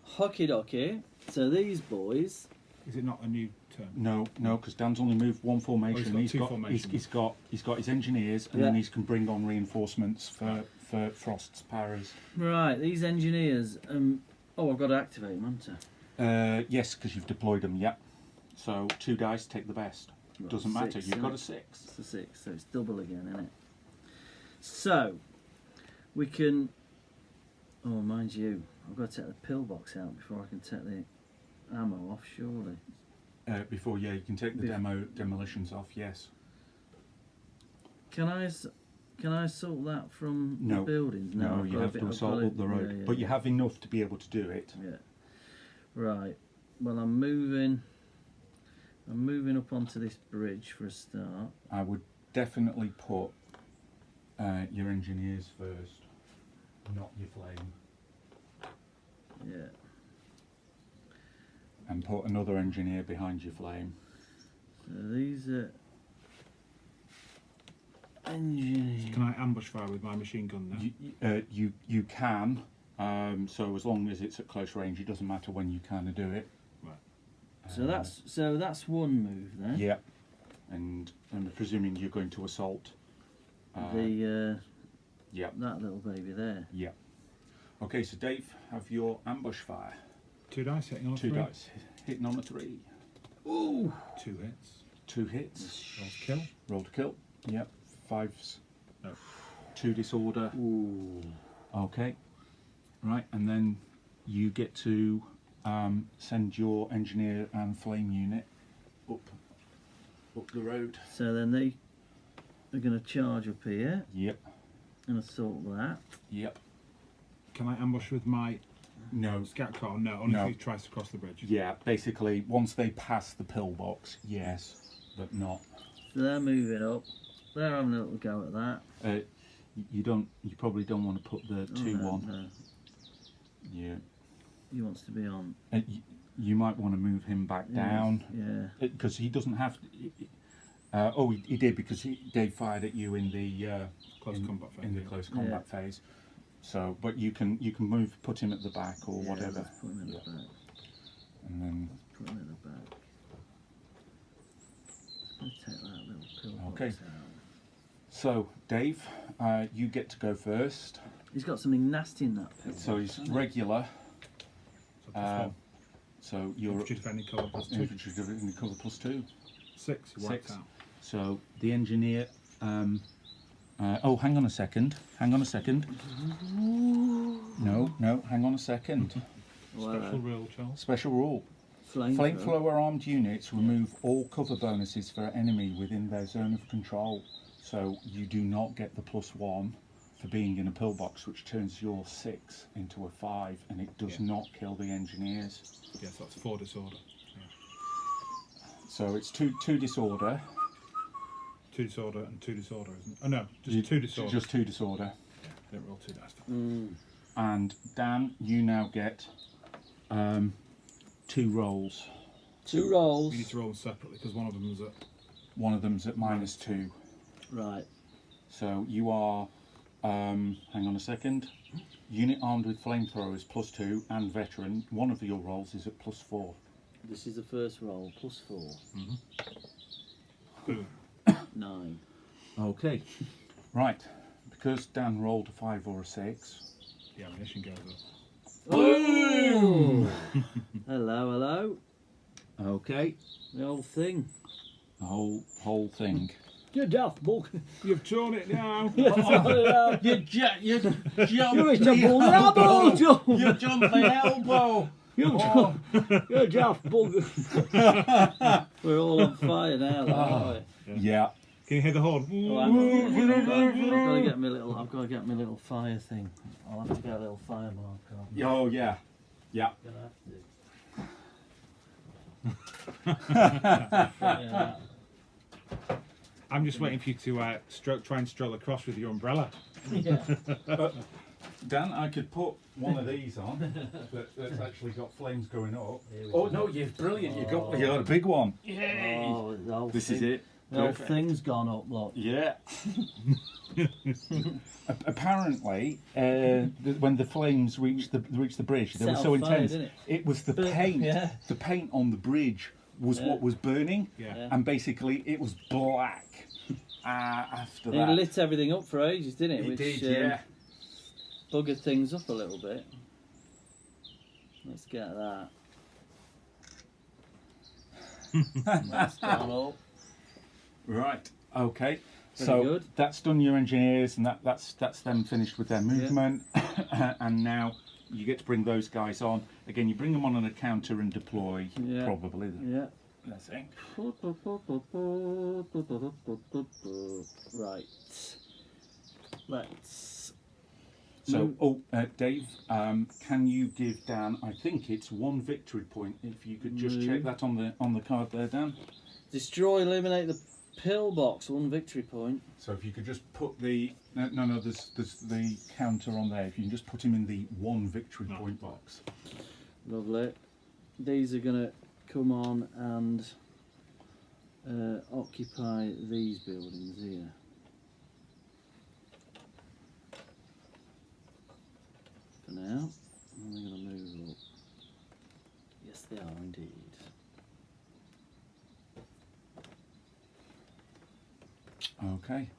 Speaker 2: Hockey docky. So these boys.
Speaker 3: Is it not a new turn?
Speaker 4: No, because Dan's only moved one formation.
Speaker 3: Oh, he's got two formations.
Speaker 4: He's got his engineers, and
Speaker 2: Yeah.
Speaker 4: then he can bring on reinforcements for Frost's powers.
Speaker 2: Right, these engineers. Oh, I've got to activate them, haven't I?
Speaker 4: Yes, because you've deployed them. Yep. So 2 dice, take the best.
Speaker 2: Right,
Speaker 4: Doesn't matter.
Speaker 2: 6,
Speaker 4: You've got
Speaker 2: innit?
Speaker 4: a 6.
Speaker 2: It's a 6, so it's double again, isn't it? So, we can. Oh, mind you, I've got to take the pillbox out before I can take the ammo off, surely.
Speaker 4: Before, you can take the demolitions off. Yes.
Speaker 2: Can I sort that from
Speaker 4: No.
Speaker 2: the buildings?
Speaker 4: No,
Speaker 2: I've
Speaker 4: you
Speaker 2: got a
Speaker 4: have
Speaker 2: bit-
Speaker 4: to
Speaker 2: I've
Speaker 4: assault
Speaker 2: got
Speaker 4: up the road,
Speaker 2: yeah,
Speaker 4: but you have enough to be able to do it.
Speaker 2: Yeah. Right. Well, I'm moving up onto this bridge for a start.
Speaker 4: I would definitely put your engineers first, not your flame,
Speaker 2: Yeah.
Speaker 4: and put another engineer behind your flame.
Speaker 2: So these are engineers.
Speaker 3: Can I ambush fire with my machine gun now?
Speaker 4: You can. So as long as it's at close range, it doesn't matter when you kind of do it.
Speaker 3: Right.
Speaker 2: So that's one move then.
Speaker 4: Yeah. And I'm presuming you're going to assault.
Speaker 2: The
Speaker 4: Yeah.
Speaker 2: that little baby there.
Speaker 4: Yeah. Okay, so Dave, have your ambush fire.
Speaker 3: 2 dice hitting on a
Speaker 4: 2
Speaker 3: 3.
Speaker 4: dice, hitting on a 3.
Speaker 2: Ooh.
Speaker 3: 2 hits.
Speaker 4: 2 hits.
Speaker 3: Roll to kill.
Speaker 4: Roll to kill. Yep. 5s.
Speaker 3: No.
Speaker 4: 2 disorder.
Speaker 2: Ooh.
Speaker 4: Okay. Right, and then you get to send your engineer and flame unit up the road.
Speaker 2: So then they are going to charge up here
Speaker 4: Yep.
Speaker 2: and assault that.
Speaker 4: Yep.
Speaker 3: Can I ambush with my
Speaker 4: No.
Speaker 3: scout car? No, only
Speaker 4: No.
Speaker 3: if he tries to cross the bridge.
Speaker 4: Yeah, basically, once they pass the pillbox, yes, but not.
Speaker 2: So they're moving up. They're having a little go at that.
Speaker 4: You probably don't want to put the 2
Speaker 2: no,
Speaker 4: on.
Speaker 2: No.
Speaker 4: Yeah.
Speaker 2: He wants to be on.
Speaker 4: You might want to move him back down
Speaker 2: Yeah.
Speaker 4: because he doesn't have to. He did because Dave fired at you in the
Speaker 3: Close combat phase.
Speaker 4: in the
Speaker 3: yeah.
Speaker 4: close combat phase. So, but you can put him at the back or
Speaker 2: Yeah,
Speaker 4: whatever,
Speaker 2: let's put him in the back.
Speaker 4: and then
Speaker 2: Put him in the back. Let's take that little pillbox
Speaker 4: Okay.
Speaker 2: out.
Speaker 4: so Dave, you get to go first.
Speaker 2: He's got something nasty in that pillbox.
Speaker 4: So he's
Speaker 2: hasn't he?
Speaker 4: regular.
Speaker 3: So +1.
Speaker 4: So you're
Speaker 3: Infantry defending colour +2.
Speaker 4: infantry in the colour +2.
Speaker 3: 6. You wiped
Speaker 4: 6.
Speaker 3: out.
Speaker 4: So the engineer. Oh, hang on a second. Hang on a second. No, hang on a second.
Speaker 2: Well,
Speaker 3: Special rule, Charles.
Speaker 4: Special rule.
Speaker 2: flamethrower.
Speaker 4: Flamethrower armed units remove all cover bonuses for enemy within their zone of control. So you do not get the +1 for being in a pillbox, which turns your 6 into a 5, and it does
Speaker 3: Yeah.
Speaker 4: not kill the engineers.
Speaker 3: Yes, that's 4 disorder.
Speaker 4: So it's two disorder.
Speaker 3: 2 disorder and 2 disorder, isn't it? Oh no, just 2 disorder.
Speaker 4: Just 2 disorder.
Speaker 3: Yeah, didn't roll 2 dice.
Speaker 4: And Dan, you now get 2 rolls.
Speaker 2: 2 rolls.
Speaker 3: We need to roll them separately because one of them is at.
Speaker 4: One of them's at -2.
Speaker 2: Right.
Speaker 4: So you are, hang on a second, unit armed with flamethrowers +2 and veteran. One of your rolls is at +4.
Speaker 2: This is the first roll. +4.
Speaker 3: Boom.
Speaker 2: 9.
Speaker 4: Okay. Right. Because Dan rolled a 5 or a 6.
Speaker 3: The ammunition goes up.
Speaker 2: Oh! Hello, hello.
Speaker 4: Okay.
Speaker 2: The old thing.
Speaker 4: The whole thing.
Speaker 2: You're daft, bug.
Speaker 3: You've torn it now.
Speaker 4: You jumped
Speaker 2: You're
Speaker 4: the
Speaker 2: elbow.
Speaker 4: You jumped the elbow.
Speaker 2: You're daft, bug. We're all on fire now, aren't we?
Speaker 4: Yeah.
Speaker 3: Can you hear the horn?
Speaker 2: Oh, hang on. I've got to get my little fire thing. I'll have to get a little fire marker.
Speaker 4: Oh yeah. Yeah.
Speaker 2: Gonna have to. Yeah.
Speaker 3: I'm just waiting for you to try and stroll across with your umbrella.
Speaker 2: Yeah.
Speaker 4: Dan, I could put one of these on that's actually got flames going up.
Speaker 2: Here we
Speaker 4: Oh
Speaker 2: go.
Speaker 4: no, you're brilliant! You got a big one.
Speaker 2: Oh, the whole
Speaker 4: This
Speaker 2: thing,
Speaker 4: is it.
Speaker 2: The whole
Speaker 4: Perfect.
Speaker 2: thing's gone up, look.
Speaker 4: Yeah. Apparently, when the flames reached the bridge, they were
Speaker 2: Set
Speaker 4: so
Speaker 2: on fire,
Speaker 4: intense.
Speaker 2: didn't
Speaker 4: It was the
Speaker 2: Burnt-
Speaker 4: paint.
Speaker 2: yeah.
Speaker 4: The paint on the bridge was
Speaker 2: Yeah.
Speaker 4: what was burning,
Speaker 3: Yeah.
Speaker 4: and basically it was black. After
Speaker 2: It
Speaker 4: that,
Speaker 2: lit everything up for ages, didn't it?
Speaker 4: it
Speaker 2: Which
Speaker 4: did. Yeah.
Speaker 2: buggered things up a little bit. Let's get that. That's gone up.
Speaker 4: Right. Okay.
Speaker 2: Very
Speaker 4: So
Speaker 2: good.
Speaker 4: that's done your engineers, and that's them finished with their movement, and now you get to bring those guys on. Again, you bring them on a counter and deploy.
Speaker 2: Yeah.
Speaker 4: Probably.
Speaker 2: Yeah.
Speaker 4: I think.
Speaker 2: Right. Let's.
Speaker 4: So, Dave, can you give Dan? I think it's 1 victory point. If you could just check that on the card there, Dan.
Speaker 2: Destroy, eliminate the pillbox. 1 victory point.
Speaker 4: So if you could just put the there's the counter on there. If you can just put him in the 1 victory point box.
Speaker 2: Lovely. These are gonna come on and occupy these buildings here. For now, and they're going to move up. Yes, they are indeed.
Speaker 4: Okay.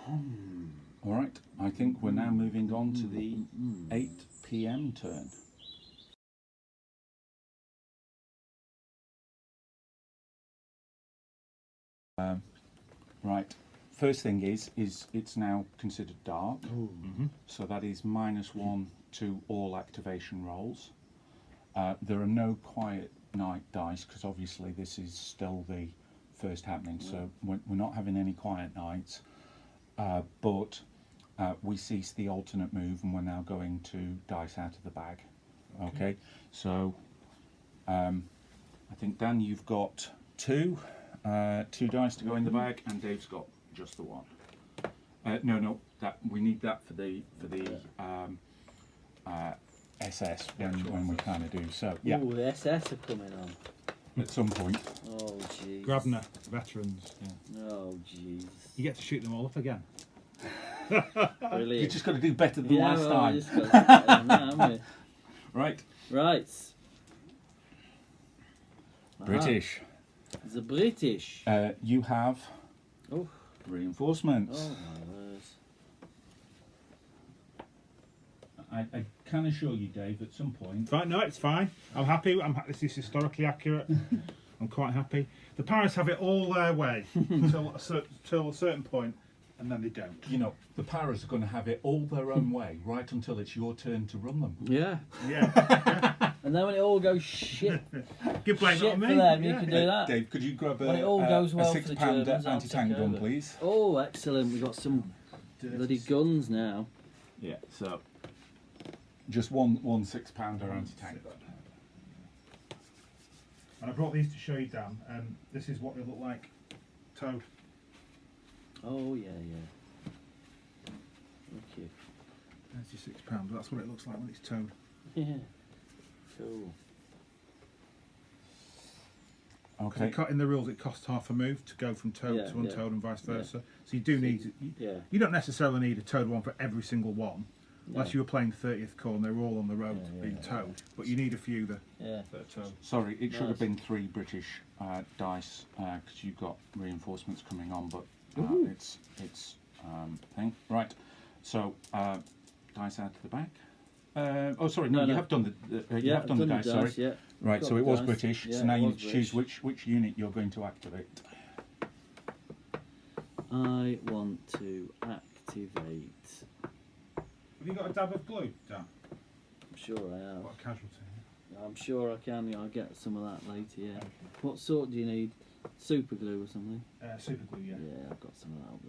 Speaker 4: All right. I think we're now moving on to the 8 p.m. turn. Right. First thing is it's now considered dark. So that is -1 to all activation rolls. There are no quiet night dice because obviously this is still the first happening. So we're not having any quiet nights. But we cease the alternate move and we're now going to dice out of the bag. Okay. So I think Dan, you've got 2 dice to go in the bag, and Dave's got just the 1. No, that we need that for the SS when we kind of do. So yeah,
Speaker 2: Ooh, the SS are coming on.
Speaker 4: at some point.
Speaker 2: Oh, jeez.
Speaker 3: Grabner, veterans.
Speaker 2: Oh, jeez.
Speaker 3: You get to shoot them all up again.
Speaker 2: Brilliant.
Speaker 4: You just got to do better than
Speaker 2: yeah,
Speaker 4: last
Speaker 2: well,
Speaker 4: time.
Speaker 2: we just got to do better than that, haven't we?
Speaker 4: Right,
Speaker 2: Right.
Speaker 4: British.
Speaker 2: The British.
Speaker 4: You have
Speaker 2: Oh.
Speaker 4: reinforcements.
Speaker 2: Oh my words.
Speaker 4: I can assure you, Dave, at some point.
Speaker 3: Fine, no, it's fine. I'm happy. This is historically accurate. I'm quite happy. The Paras have it all their way till a certain point, and then they don't.
Speaker 4: You know, the Paras are going to have it all their own way right until it's your turn to run them.
Speaker 2: Yeah.
Speaker 3: Yeah.
Speaker 2: And then when it all goes shit,
Speaker 3: Give blame
Speaker 2: shit
Speaker 3: on
Speaker 2: for
Speaker 3: me.
Speaker 2: them, you
Speaker 3: Yeah.
Speaker 2: can do that.
Speaker 4: Dave, could you grab
Speaker 2: When it all goes well
Speaker 4: a
Speaker 2: for the
Speaker 4: 6-pounder
Speaker 2: Germans, I'll
Speaker 4: anti-tank
Speaker 2: take
Speaker 4: gun,
Speaker 2: over.
Speaker 4: please?
Speaker 2: Oh, excellent. We've got some bloody guns now.
Speaker 4: Yeah, so just one 6-pounder anti-tank gun.
Speaker 3: And I brought these to show you, Dan. This is what they look like towed.
Speaker 2: Oh, yeah, yeah. Thank you.
Speaker 3: That's your £6. That's what it looks like when it's towed.
Speaker 2: Yeah. Cool.
Speaker 4: Okay.
Speaker 3: In the rules, it costs half a move to go from towed to untowed and vice versa. So you do need. You don't necessarily need a towed one for every single one, unless you were playing 30th core and they were all on the road being towed. But you need a few that are towed.
Speaker 4: Sorry, it should have been 3 British dice because you've got reinforcements coming on, but it's thing. Right. So dice out to the back. Oh, sorry, no, you have done the you have done the dice. Sorry.
Speaker 2: Yeah.
Speaker 4: Right, so it was
Speaker 2: dice.
Speaker 4: British.
Speaker 2: Yeah,
Speaker 4: so now
Speaker 2: it
Speaker 4: you
Speaker 2: was
Speaker 4: choose
Speaker 2: British.
Speaker 4: which unit you're going to activate.
Speaker 2: I want to activate.
Speaker 3: Have you got a dab of glue, Dan?
Speaker 2: I'm sure I have.
Speaker 3: What a casualty.
Speaker 2: I'm sure I can. I'll get some of that later. Yeah. What sort do you need? Super glue or something?
Speaker 3: Super glue, yeah.
Speaker 2: Yeah, I've got some of that up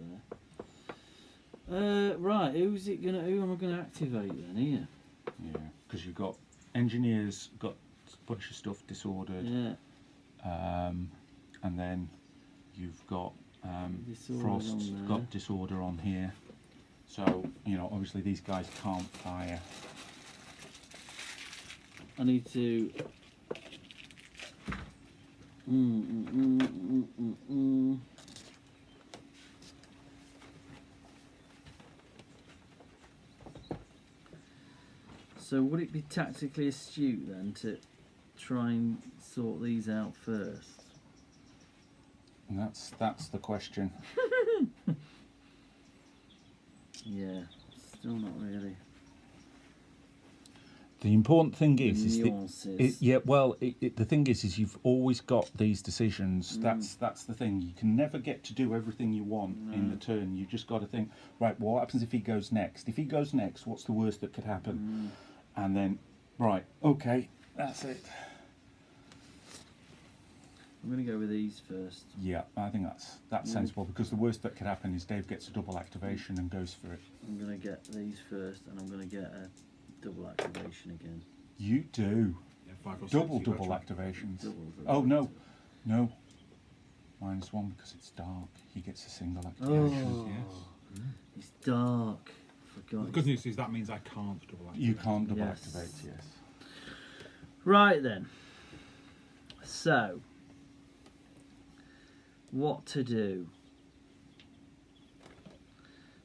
Speaker 2: there. Right, who am I gonna activate then here?
Speaker 4: Yeah, because you've got engineers, got a bunch of stuff disordered,
Speaker 2: Yeah.
Speaker 4: and then you've got
Speaker 2: Disordered
Speaker 4: Frost
Speaker 2: on there.
Speaker 4: got disorder on here. So obviously these guys can't fire.
Speaker 2: I need to. So would it be tactically astute then to try and sort these out first?
Speaker 4: And that's the question.
Speaker 2: Yeah, still not really.
Speaker 4: The important thing is
Speaker 2: Nuances.
Speaker 4: the thing is you've always got these decisions. That's the thing. You can never get to do everything you want in the turn. You just got to think, right, what happens if he goes next? If he goes next, what's the worst that could happen? And then, right, okay, that's it.
Speaker 2: I'm going to go with these first.
Speaker 4: Yeah, I think that's sensible because the worst that could happen is Dave gets a double activation and goes for it.
Speaker 2: I'm going to get these first, and I'm going to get a double activation again.
Speaker 4: You do.
Speaker 3: Yeah, 5 or 6.
Speaker 4: Double activations.
Speaker 2: Double.
Speaker 4: Oh, no. -1 because it's dark. He gets a single activation.
Speaker 3: Yes.
Speaker 2: It's dark. Forgot.
Speaker 3: The good news is that means I can't double activate.
Speaker 4: You can't double
Speaker 2: Yes.
Speaker 4: activate, yes.
Speaker 2: Right then. So, what to do?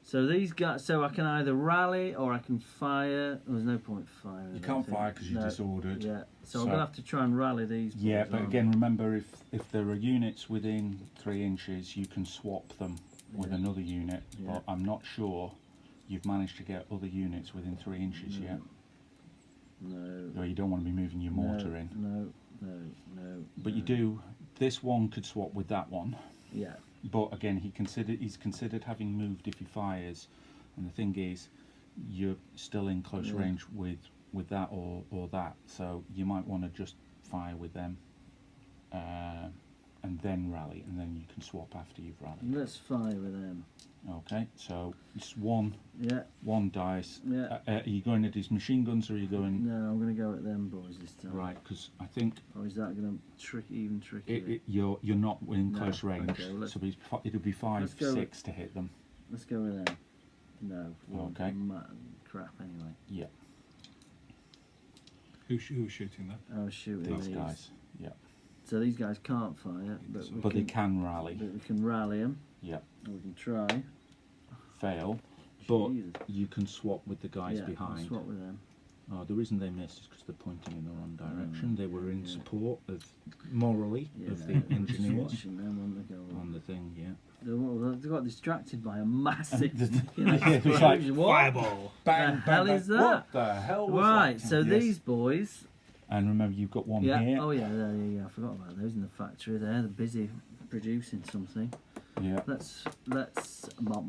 Speaker 2: So these guys. So I can either rally or I can fire. There's no point firing.
Speaker 4: You can't fire because you're disordered.
Speaker 2: Yeah. So I'm gonna have to try and rally these.
Speaker 4: Yeah,
Speaker 2: boys,
Speaker 4: but
Speaker 2: aren't
Speaker 4: again, remember if there are units within 3 inches, you can swap them with another unit.
Speaker 2: Yeah.
Speaker 4: But I'm not sure you've managed to get other units within 3 inches yet.
Speaker 2: No.
Speaker 4: Or you don't want to be moving your mortar in.
Speaker 2: No.
Speaker 4: But you do. This one could swap with that one.
Speaker 2: Yeah.
Speaker 4: But again, he's considered having moved if he fires, and the thing is, you're still in close range with that or that, so you might want to just fire with them, and then rally, and then you can swap after you've rallied.
Speaker 2: Let's fire with them.
Speaker 4: Okay, so it's one
Speaker 2: Yeah.
Speaker 4: dice.
Speaker 2: Yeah.
Speaker 4: Are you going at his machine guns, or are you going
Speaker 2: No, I'm going to go at them boys this time.
Speaker 4: right? Because I think
Speaker 2: Or is that going to even trickier?
Speaker 4: you're not in
Speaker 2: No,
Speaker 4: close range,
Speaker 2: okay, well,
Speaker 4: so it'll be 5,
Speaker 2: let's go
Speaker 4: 6 to hit them.
Speaker 2: Let's go with them. No.
Speaker 4: Okay.
Speaker 2: Crap. Anyway.
Speaker 4: Yeah,
Speaker 3: Who's shooting that?
Speaker 2: I was shooting
Speaker 4: these guys. Yeah,
Speaker 2: So these guys can't fire,
Speaker 4: but they can rally.
Speaker 2: But we can rally them.
Speaker 4: Yeah,
Speaker 2: And we can try.
Speaker 4: fail, but
Speaker 2: Jesus.
Speaker 4: you can swap with the guys
Speaker 2: Yeah, I'll
Speaker 4: behind.
Speaker 2: swap with them.
Speaker 4: Oh, the reason they missed is because they're pointing in the wrong direction. They were in support of morally of the
Speaker 2: just
Speaker 4: engineers
Speaker 2: watching them on the go.
Speaker 4: on the thing. Yeah,
Speaker 2: They got distracted by a massive.
Speaker 4: Yeah, it was like,
Speaker 2: explosion. What?
Speaker 3: Fireball.
Speaker 4: bang,
Speaker 2: The hell
Speaker 4: bang,
Speaker 2: is
Speaker 4: bang.
Speaker 2: that?
Speaker 4: What the hell was
Speaker 2: Right,
Speaker 4: that?
Speaker 2: so
Speaker 4: Yes.
Speaker 2: these boys.
Speaker 4: And remember, you've got one
Speaker 2: Yeah.
Speaker 4: here.
Speaker 2: Oh yeah, I forgot about those in the factory there. They're busy producing something.
Speaker 4: Yeah.
Speaker 2: Let's mop.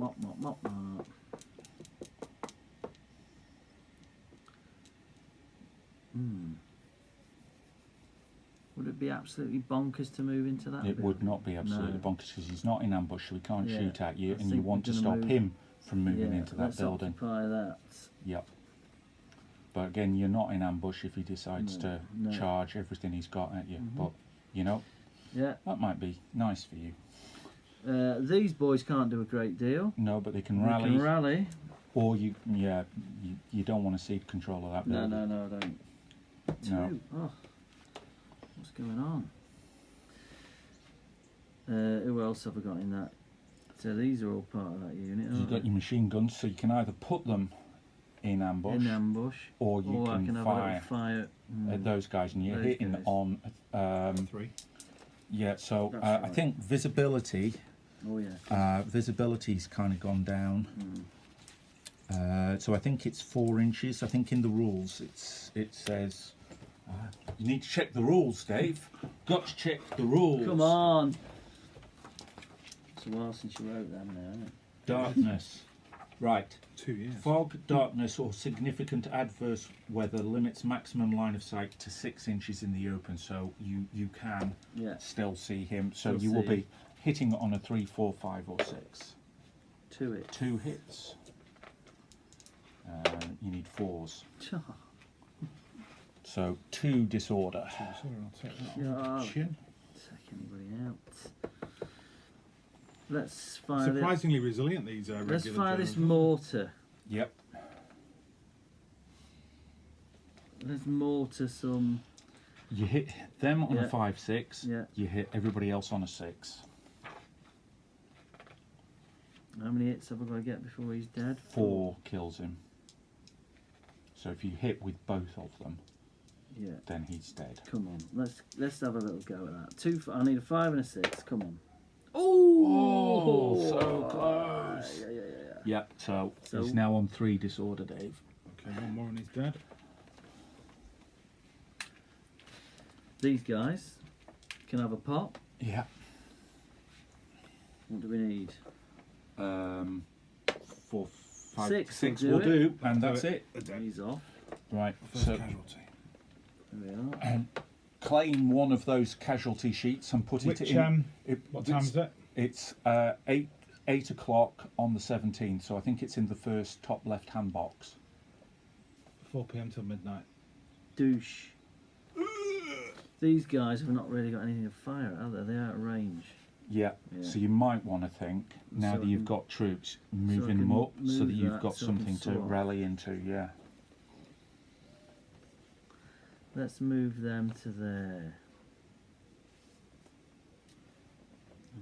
Speaker 2: Would it be absolutely bonkers to move into that?
Speaker 4: It
Speaker 2: bit?
Speaker 4: would not be absolutely
Speaker 2: No.
Speaker 4: bonkers because he's not in ambush, so he can't
Speaker 2: Yeah,
Speaker 4: shoot at you,
Speaker 2: I
Speaker 4: and you
Speaker 2: think
Speaker 4: want to
Speaker 2: we're
Speaker 4: stop
Speaker 2: gonna move-
Speaker 4: him from moving
Speaker 2: Yeah,
Speaker 4: into that
Speaker 2: let's
Speaker 4: building.
Speaker 2: occupy that.
Speaker 4: Yep. But again, you're not in ambush if he decides to
Speaker 2: no.
Speaker 4: charge everything he's got at you. But
Speaker 2: Yeah.
Speaker 4: that might be nice for you.
Speaker 2: These boys can't do a great deal.
Speaker 4: No, but they can
Speaker 2: They
Speaker 4: rally,
Speaker 2: can rally.
Speaker 4: or you don't want to cede control of that
Speaker 2: No,
Speaker 4: building.
Speaker 2: I don't.
Speaker 4: No.
Speaker 2: Two. Oh, what's going on? Who else have I got in that? So these are all part of that unit.
Speaker 4: You've got your machine guns, so you can either put them in ambush, or you
Speaker 2: I can have a
Speaker 4: fire,
Speaker 2: little fire
Speaker 4: at those guys, and you're
Speaker 2: those
Speaker 4: hitting
Speaker 2: guys.
Speaker 4: on
Speaker 3: 3.
Speaker 4: yeah. So
Speaker 2: That's
Speaker 4: I
Speaker 2: right.
Speaker 4: think visibility.
Speaker 2: Oh yeah.
Speaker 4: Visibility's kind of gone down. So I think it's 4 inches. I think in the rules it says you need to check the rules, Dave. Got to check the rules.
Speaker 2: Come on. It's a while since you wrote them now, isn't it?
Speaker 4: Darkness. Right.
Speaker 3: 2 years.
Speaker 4: Fog, darkness, or significant adverse weather limits maximum line of sight to 6 inches in the open. So you can
Speaker 2: Yeah.
Speaker 4: still see him. So
Speaker 2: Still
Speaker 4: you will
Speaker 2: see.
Speaker 4: be hitting on a 3, 4, 5, or 6.
Speaker 2: 2 it.
Speaker 4: 2 hits. You need 4s. So 2 disorder.
Speaker 3: Sorry, I'll take that
Speaker 2: Yeah.
Speaker 3: on. Chin.
Speaker 2: Take anybody out. Let's fire this.
Speaker 3: Surprisingly resilient, these regular
Speaker 2: Let's fire this
Speaker 3: Germans.
Speaker 2: mortar.
Speaker 4: Yep.
Speaker 2: Let's mortar some.
Speaker 4: You hit them on
Speaker 2: Yeah.
Speaker 4: a 5, 6.
Speaker 2: Yeah.
Speaker 4: You hit everybody else on a 6.
Speaker 2: How many hits have I got to get before he's dead?
Speaker 4: 4 kills him. So if you hit with both of them,
Speaker 2: Yeah.
Speaker 4: then he's dead.
Speaker 2: Come on. Let's have a little go at that. 2. I need a 5 and a 6. Come on.
Speaker 4: Oh, so close.
Speaker 2: Yeah.
Speaker 4: Yep. So
Speaker 2: So-
Speaker 4: he's now on 3 disorder, Dave.
Speaker 3: Okay, 1 more and he's dead.
Speaker 2: These guys can have a pop.
Speaker 4: Yeah.
Speaker 2: What do we need?
Speaker 4: 4, 5,
Speaker 2: 6
Speaker 4: 6
Speaker 2: will
Speaker 4: will
Speaker 2: do
Speaker 4: do, and that's it.
Speaker 2: He's off.
Speaker 4: Right.
Speaker 3: First
Speaker 4: So
Speaker 3: casualty.
Speaker 2: There we are.
Speaker 4: claim one of those casualty sheets and put
Speaker 3: Which,
Speaker 4: it in.
Speaker 3: what time is it?
Speaker 4: It's 8 o'clock on the 17th, so I think it's in the first top left-hand box.
Speaker 3: 4 p.m. till midnight.
Speaker 2: Douche. These guys have not really got anything to fire at, have they? They're out of range.
Speaker 4: Yeah.
Speaker 2: Yeah.
Speaker 4: So you might want to think, now
Speaker 2: So
Speaker 4: that
Speaker 2: I
Speaker 4: you've
Speaker 2: can-
Speaker 4: got troops,
Speaker 2: I
Speaker 4: moving
Speaker 2: can
Speaker 4: them up so
Speaker 2: move
Speaker 4: that you've
Speaker 2: that
Speaker 4: got
Speaker 2: so I can
Speaker 4: something to
Speaker 2: swap.
Speaker 4: rally into. Yeah.
Speaker 2: Let's move them to there.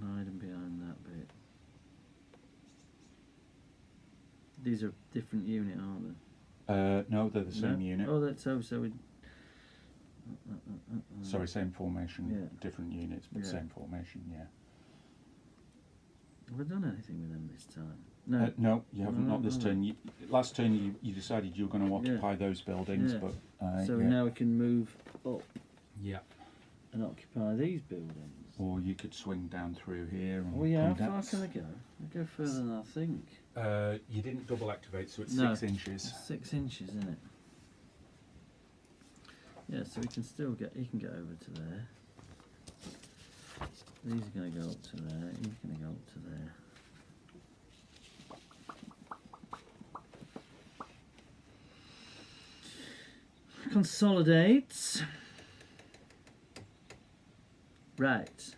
Speaker 2: And hide them behind that bit. These are different unit, aren't they?
Speaker 4: No, they're the same
Speaker 2: No?
Speaker 4: unit.
Speaker 2: Oh, that's so we.
Speaker 4: Sorry, same formation,
Speaker 2: Yeah.
Speaker 4: different units, but
Speaker 2: Yeah.
Speaker 4: same formation. Yeah.
Speaker 2: Have I done anything with them this time? No.
Speaker 4: No, you haven't.
Speaker 2: No,
Speaker 4: Not this
Speaker 2: no.
Speaker 4: turn. Last turn, you decided you were going to occupy those buildings,
Speaker 2: Yeah.
Speaker 4: but
Speaker 2: So
Speaker 4: yeah.
Speaker 2: now we can move up
Speaker 4: Yeah.
Speaker 2: and occupy these buildings.
Speaker 4: Or you could swing down through here. And
Speaker 2: Oh yeah, how
Speaker 4: come down.
Speaker 2: far can I go? I go further than I think.
Speaker 4: You didn't double activate, so it's
Speaker 2: No.
Speaker 4: 6 inches.
Speaker 2: 6 inches, isn't it? Yeah, so we can still get. He can get over to there. These are going to go up to there. He's going to go up to there. Consolidate. Right.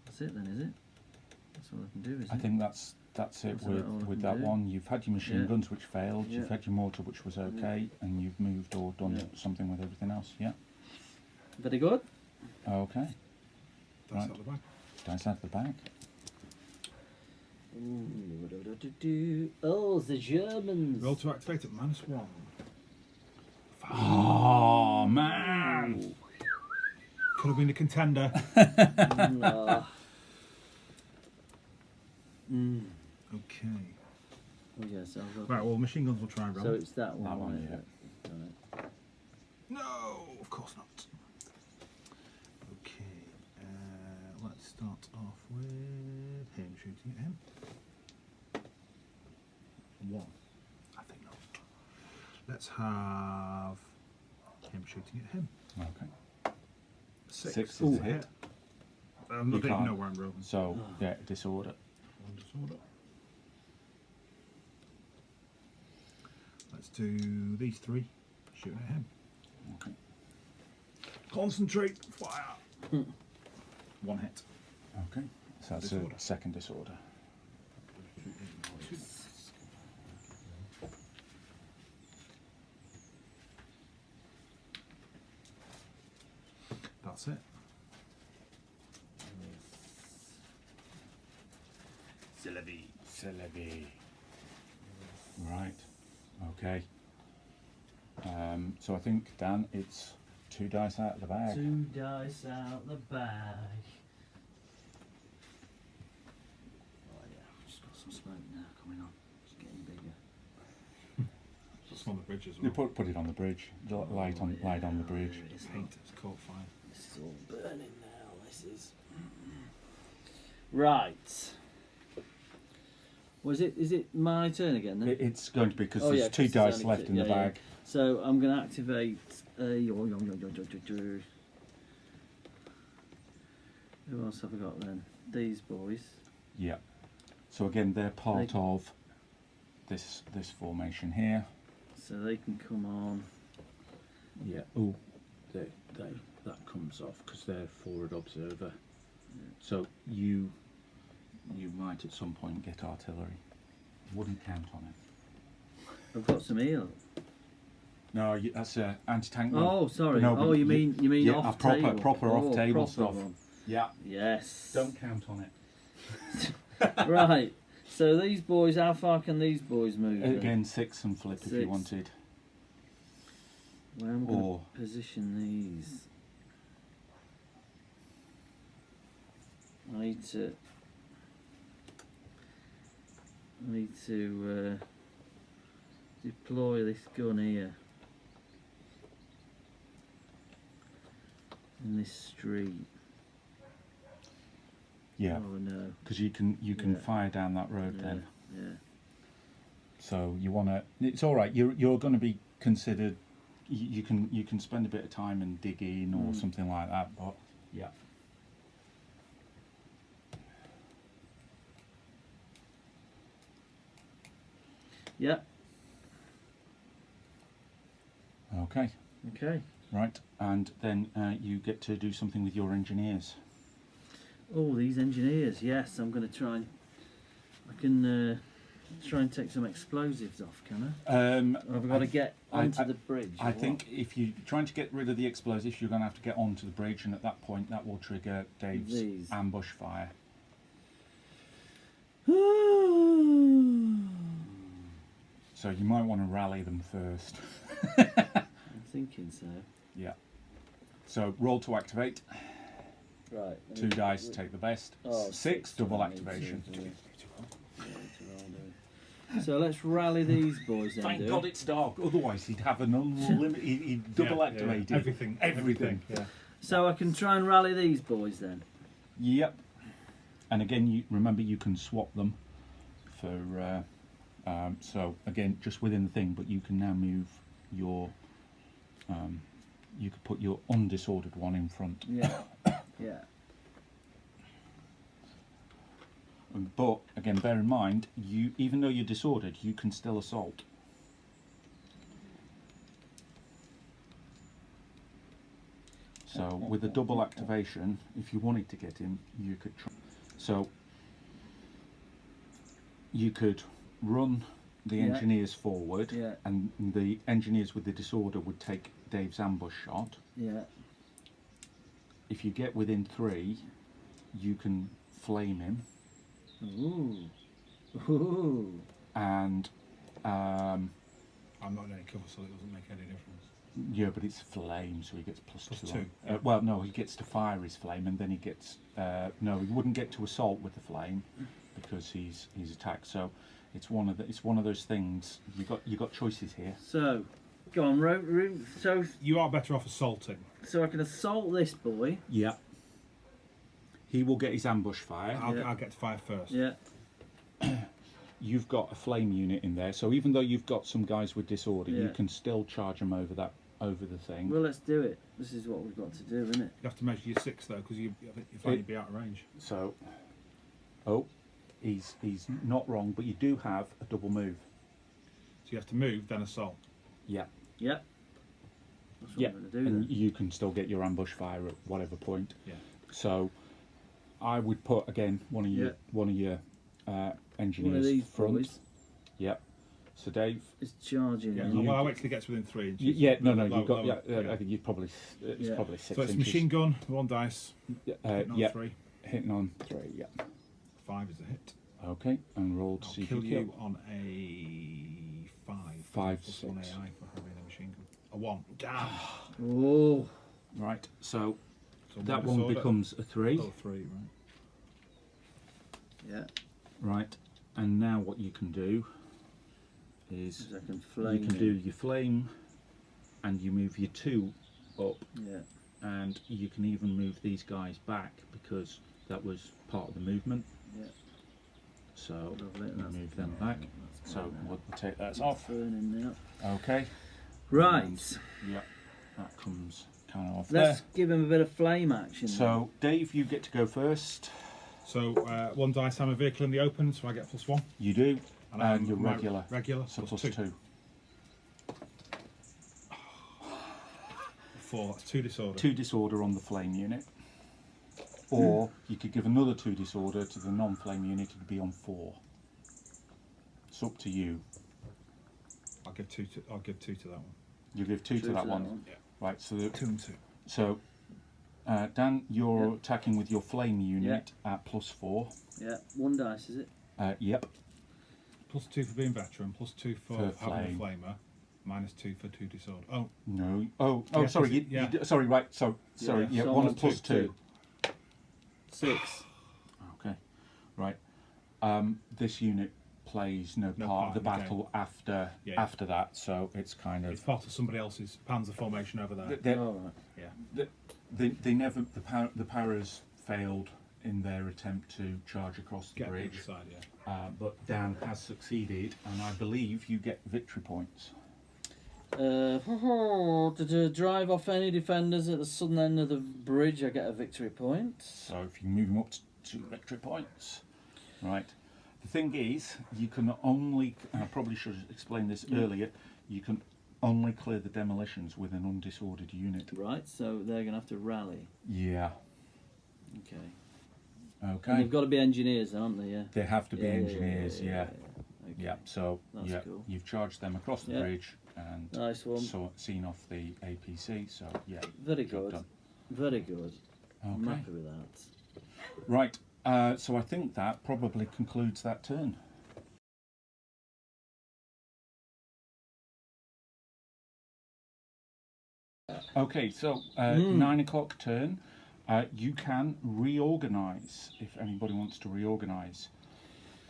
Speaker 2: That's it then, is it? That's all I can do, is
Speaker 4: I
Speaker 2: it?
Speaker 4: think that's it
Speaker 2: That's all I
Speaker 4: with
Speaker 2: can
Speaker 4: that
Speaker 2: do.
Speaker 4: one. You've had your machine
Speaker 2: Yeah.
Speaker 4: guns, which failed.
Speaker 2: Yeah.
Speaker 4: You've had your mortar, which was okay, and you've moved or done
Speaker 2: Yeah.
Speaker 4: something with everything else. Yeah.
Speaker 2: Very good.
Speaker 4: Okay.
Speaker 3: That's
Speaker 4: Right.
Speaker 3: out the back.
Speaker 4: Dice out of the bag.
Speaker 2: Oh, the Germans.
Speaker 3: Roll to activate at -1.
Speaker 4: Oh man!
Speaker 3: Could have been a contender. Okay.
Speaker 2: Oh yes, I'll go.
Speaker 3: Right, well, machine guns will try and roll.
Speaker 2: So it's that one.
Speaker 4: That one,
Speaker 2: right?
Speaker 4: yeah.
Speaker 2: Right.
Speaker 3: No, of course not. Okay, let's start off with him shooting at him. 1. I think not. Let's have him shooting at him.
Speaker 4: Okay.
Speaker 3: 6.
Speaker 4: 6
Speaker 3: Ooh,
Speaker 4: is a hit.
Speaker 3: I
Speaker 4: You
Speaker 3: don't even
Speaker 4: can't.
Speaker 3: know where I'm rolling.
Speaker 4: So yeah, disorder.
Speaker 3: 1 disorder. Let's do these 3 shooting at him.
Speaker 4: Okay.
Speaker 3: Concentrate, fire. 1 hit.
Speaker 4: Okay. So that's
Speaker 3: Disorder.
Speaker 4: a second disorder.
Speaker 3: That's it.
Speaker 4: Celebi. Right. Okay. So I think, Dan, it's 2 dice out of the bag.
Speaker 2: 2 dice out the bag. Oh yeah, just got some smoke now coming on. It's getting bigger.
Speaker 3: It's on the bridge as
Speaker 4: You
Speaker 3: well.
Speaker 4: put it on the bridge. Light on the bridge.
Speaker 2: It's
Speaker 3: Paint, it's caught fire.
Speaker 2: This is all burning now. This is right. Was it? Is it my turn again then?
Speaker 4: It's going to be because
Speaker 2: Oh,
Speaker 4: there's
Speaker 2: yeah,
Speaker 4: 2
Speaker 2: 'cause there's
Speaker 4: dice
Speaker 2: only
Speaker 4: left
Speaker 2: two-
Speaker 4: in the
Speaker 2: yeah, yeah.
Speaker 4: bag.
Speaker 2: So I'm going to activate. Who else have I got then? These boys.
Speaker 4: Yeah. So again, they're part of this formation here.
Speaker 2: So they can come on.
Speaker 1: Yeah. Oh, that comes off because they're forward observer.
Speaker 4: So you might at some point get artillery. Wouldn't count on it.
Speaker 2: I've got some eel.
Speaker 4: No, that's a anti-tank.
Speaker 2: Oh, sorry.
Speaker 4: No,
Speaker 2: oh,
Speaker 4: but
Speaker 2: you mean
Speaker 4: yeah,
Speaker 2: off
Speaker 4: a proper
Speaker 2: table?
Speaker 4: proper off table
Speaker 2: proper
Speaker 4: stuff.
Speaker 2: one.
Speaker 4: Yeah.
Speaker 2: Yes.
Speaker 4: Don't count on it.
Speaker 2: Right. So these boys, how far can these boys move? then?
Speaker 4: Again, 6 and flip if you
Speaker 2: 6.
Speaker 4: wanted.
Speaker 2: Where am I going
Speaker 4: Or
Speaker 2: to position these? I need to deploy this gun here in this street.
Speaker 4: yeah,
Speaker 2: Oh no.
Speaker 4: because you can
Speaker 2: Yeah.
Speaker 4: fire down that road
Speaker 2: Yeah.
Speaker 4: then.
Speaker 2: Yeah.
Speaker 4: So you want to. It's all right. You're going to be considered. You can spend a bit of time and dig in or something like that. But yeah.
Speaker 2: Yeah.
Speaker 4: Okay.
Speaker 2: Okay.
Speaker 4: Right, and then you get to do something with your engineers.
Speaker 2: Oh, these engineers. Yes, I'm going to try and. I can try and take some explosives off. Can I? Or have I got to get onto the bridge?
Speaker 4: I
Speaker 2: or
Speaker 4: think if you're trying to get rid of the explosives, you're going to have to get onto the bridge, and at that point, that will trigger Dave's
Speaker 2: These.
Speaker 4: ambush fire.
Speaker 2: what?
Speaker 4: So you might want to rally them first.
Speaker 2: I'm thinking so.
Speaker 4: Yeah. So roll to activate.
Speaker 2: Right.
Speaker 4: 2 dice, take the best.
Speaker 2: Oh,
Speaker 4: 6 double
Speaker 2: I need
Speaker 4: activation.
Speaker 2: to- So let's rally these boys then.
Speaker 4: Thank
Speaker 2: do
Speaker 4: God
Speaker 2: we?
Speaker 4: it's dark. Otherwise, he'd have an unlimited. He'd double activate
Speaker 3: Everything.
Speaker 4: Everything.
Speaker 3: Yeah.
Speaker 2: So I can try and rally these boys then.
Speaker 4: Yep. And again, you remember you can swap them for. So again, just within the thing, but you can now move your. You could put your undisordered one in front.
Speaker 2: Yeah. Yeah.
Speaker 4: But again, bear in mind, you even though you're disordered, you can still assault. So with a double activation, if you wanted to get him, you could try. So you could run the
Speaker 2: Yeah.
Speaker 4: engineers forward,
Speaker 2: Yeah.
Speaker 4: and the engineers with the disorder would take Dave's ambush shot.
Speaker 2: Yeah.
Speaker 4: If you get within 3, you can flame him.
Speaker 2: Ooh. Ooh.
Speaker 4: And
Speaker 3: I'm not in any cover, so it doesn't make any difference.
Speaker 4: yeah, but it's flame, so he gets plus
Speaker 3: Plus
Speaker 4: 2.
Speaker 3: 2,
Speaker 4: on-
Speaker 3: yeah.
Speaker 4: Well, no, he gets to fire his flame, and then he gets no, he wouldn't get to assault with the flame because he's attacked. So it's one of those things. You got choices here.
Speaker 2: So, go on, so
Speaker 3: You are better off assaulting.
Speaker 2: I can assault this boy.
Speaker 4: Yeah. He will get his ambush fire.
Speaker 3: I'll get to fire first.
Speaker 2: Yeah.
Speaker 4: You've got a flame unit in there, so even though you've got some guys with disorder, you
Speaker 2: Yeah.
Speaker 4: can still charge them over the thing.
Speaker 2: Well, let's do it. This is what we've got to do, isn't it?
Speaker 3: You have to measure your 6 though, because you find you'd be out of range.
Speaker 4: So, he's not wrong, but you do have a double move.
Speaker 3: So you have to move, then assault.
Speaker 4: Yeah.
Speaker 2: Yeah. That's what
Speaker 4: Yeah,
Speaker 2: I'm going to do
Speaker 4: and
Speaker 2: then.
Speaker 4: you can still get your ambush fire at whatever point.
Speaker 3: Yeah.
Speaker 4: So, I would put again one of your engineers
Speaker 2: One of these
Speaker 4: front.
Speaker 2: boys
Speaker 4: Yep. So Dave.
Speaker 2: is charging.
Speaker 3: Yeah.
Speaker 2: me.
Speaker 3: Well, I'll wait till it gets within 3 inches.
Speaker 4: You've got.
Speaker 3: Lower,
Speaker 4: Yeah, I think you probably. It's
Speaker 2: Yeah.
Speaker 4: probably 6
Speaker 3: So it's
Speaker 4: inches.
Speaker 3: machine gun, 1 dice, hitting on
Speaker 4: Yeah.
Speaker 3: 3.
Speaker 4: Hitting on 3. Yeah.
Speaker 3: 5 is a hit.
Speaker 4: Okay, and roll to
Speaker 3: I'll
Speaker 4: see if
Speaker 3: kill
Speaker 4: you
Speaker 3: you on a 5.
Speaker 4: 5
Speaker 3: plus
Speaker 4: to
Speaker 3: 1 AI
Speaker 4: 6.
Speaker 3: for having a machine gun. A 1. Damn.
Speaker 2: Oh.
Speaker 4: Right, so
Speaker 3: So
Speaker 4: that
Speaker 3: one
Speaker 4: one
Speaker 3: disorder.
Speaker 4: becomes a 3.
Speaker 3: Oh, 3, right.
Speaker 2: Yeah.
Speaker 4: Right, and now what you can do is
Speaker 2: I can
Speaker 4: you
Speaker 2: flame
Speaker 4: can do your flame, and you move your 2 up,
Speaker 2: Yeah.
Speaker 4: and you can even move these guys back because that was part of the movement.
Speaker 2: Yeah.
Speaker 4: So
Speaker 2: Lovely,
Speaker 4: you
Speaker 2: that's-
Speaker 4: move them back.
Speaker 2: That's
Speaker 4: So
Speaker 2: fine now.
Speaker 4: we'll take that off.
Speaker 2: Burning now.
Speaker 4: Okay.
Speaker 2: Right.
Speaker 4: Yep, that comes kind of off
Speaker 2: Let's
Speaker 4: there.
Speaker 2: give him a bit of flame action.
Speaker 4: So Dave, you get to go first.
Speaker 3: So 1 dice, I'm a vehicle in the open, so I get +1.
Speaker 4: You do,
Speaker 3: And
Speaker 4: and you're
Speaker 3: my
Speaker 4: regular.
Speaker 3: Regular,
Speaker 4: So
Speaker 3: plus
Speaker 4: plus
Speaker 3: 2.
Speaker 4: 2.
Speaker 3: 4, that's 2 disorder.
Speaker 4: 2 disorder on the flame unit. Or you could give another 2 disorder to the non-flame unit, it would be on 4. It's up to you.
Speaker 3: I'll give 2 to that one.
Speaker 4: You give 2 to that one.
Speaker 3: Yeah.
Speaker 4: Right, so
Speaker 3: 2 and 2.
Speaker 4: so Dan, you're attacking with your flame unit at +4.
Speaker 2: Yeah. 1 dice, is it?
Speaker 4: Yep.
Speaker 3: +2 for being veteran, +2 for
Speaker 4: For
Speaker 3: having
Speaker 4: flame.
Speaker 3: a flamer, -2 for 2 disorder. Oh,
Speaker 4: No. Oh,
Speaker 3: Yeah,
Speaker 4: sorry.
Speaker 3: is it- yeah.
Speaker 4: Sorry. Right. So sorry.
Speaker 2: Yeah,
Speaker 4: Yeah.
Speaker 2: so
Speaker 4: 1
Speaker 2: on
Speaker 4: plus 2.
Speaker 2: 6.
Speaker 4: Okay. Right. This unit plays no
Speaker 3: No
Speaker 4: part of the
Speaker 3: part in the
Speaker 4: battle after
Speaker 3: Yeah.
Speaker 4: after that, so it's kind
Speaker 3: it's
Speaker 4: of
Speaker 3: part of somebody else's Panzer formation over there.
Speaker 4: they,
Speaker 2: Oh, right.
Speaker 3: Yeah.
Speaker 4: they never the Paras failed in their attempt to charge across the
Speaker 3: Get the
Speaker 4: bridge,
Speaker 3: other side, yeah.
Speaker 4: but Dan has succeeded, and I believe you get victory points.
Speaker 2: To drive off any defenders at the southern end of the bridge, I get a victory point.
Speaker 4: So if you move them up to 2 victory points, right. The thing is, you can only, and I probably should have explained this earlier, you can only clear the demolitions with an undisordered unit.
Speaker 2: Right, so they're going to have to rally.
Speaker 4: Yeah.
Speaker 2: Okay.
Speaker 4: Okay.
Speaker 2: And they've got to be engineers, aren't they? Yeah.
Speaker 4: They have to be engineers, yeah.
Speaker 2: Okay.
Speaker 4: Yeah, so
Speaker 2: That's cool.
Speaker 4: you've charged them across the
Speaker 2: Yeah.
Speaker 4: bridge and
Speaker 2: Nice one.
Speaker 4: seen off the APC, so yeah.
Speaker 2: Very
Speaker 4: job
Speaker 2: good.
Speaker 4: done.
Speaker 2: Very good. I'm
Speaker 4: Okay.
Speaker 2: happy with that.
Speaker 4: Right, so I think that probably concludes that turn. Okay, so 9 o'clock turn. You can reorganise if anybody wants to reorganise.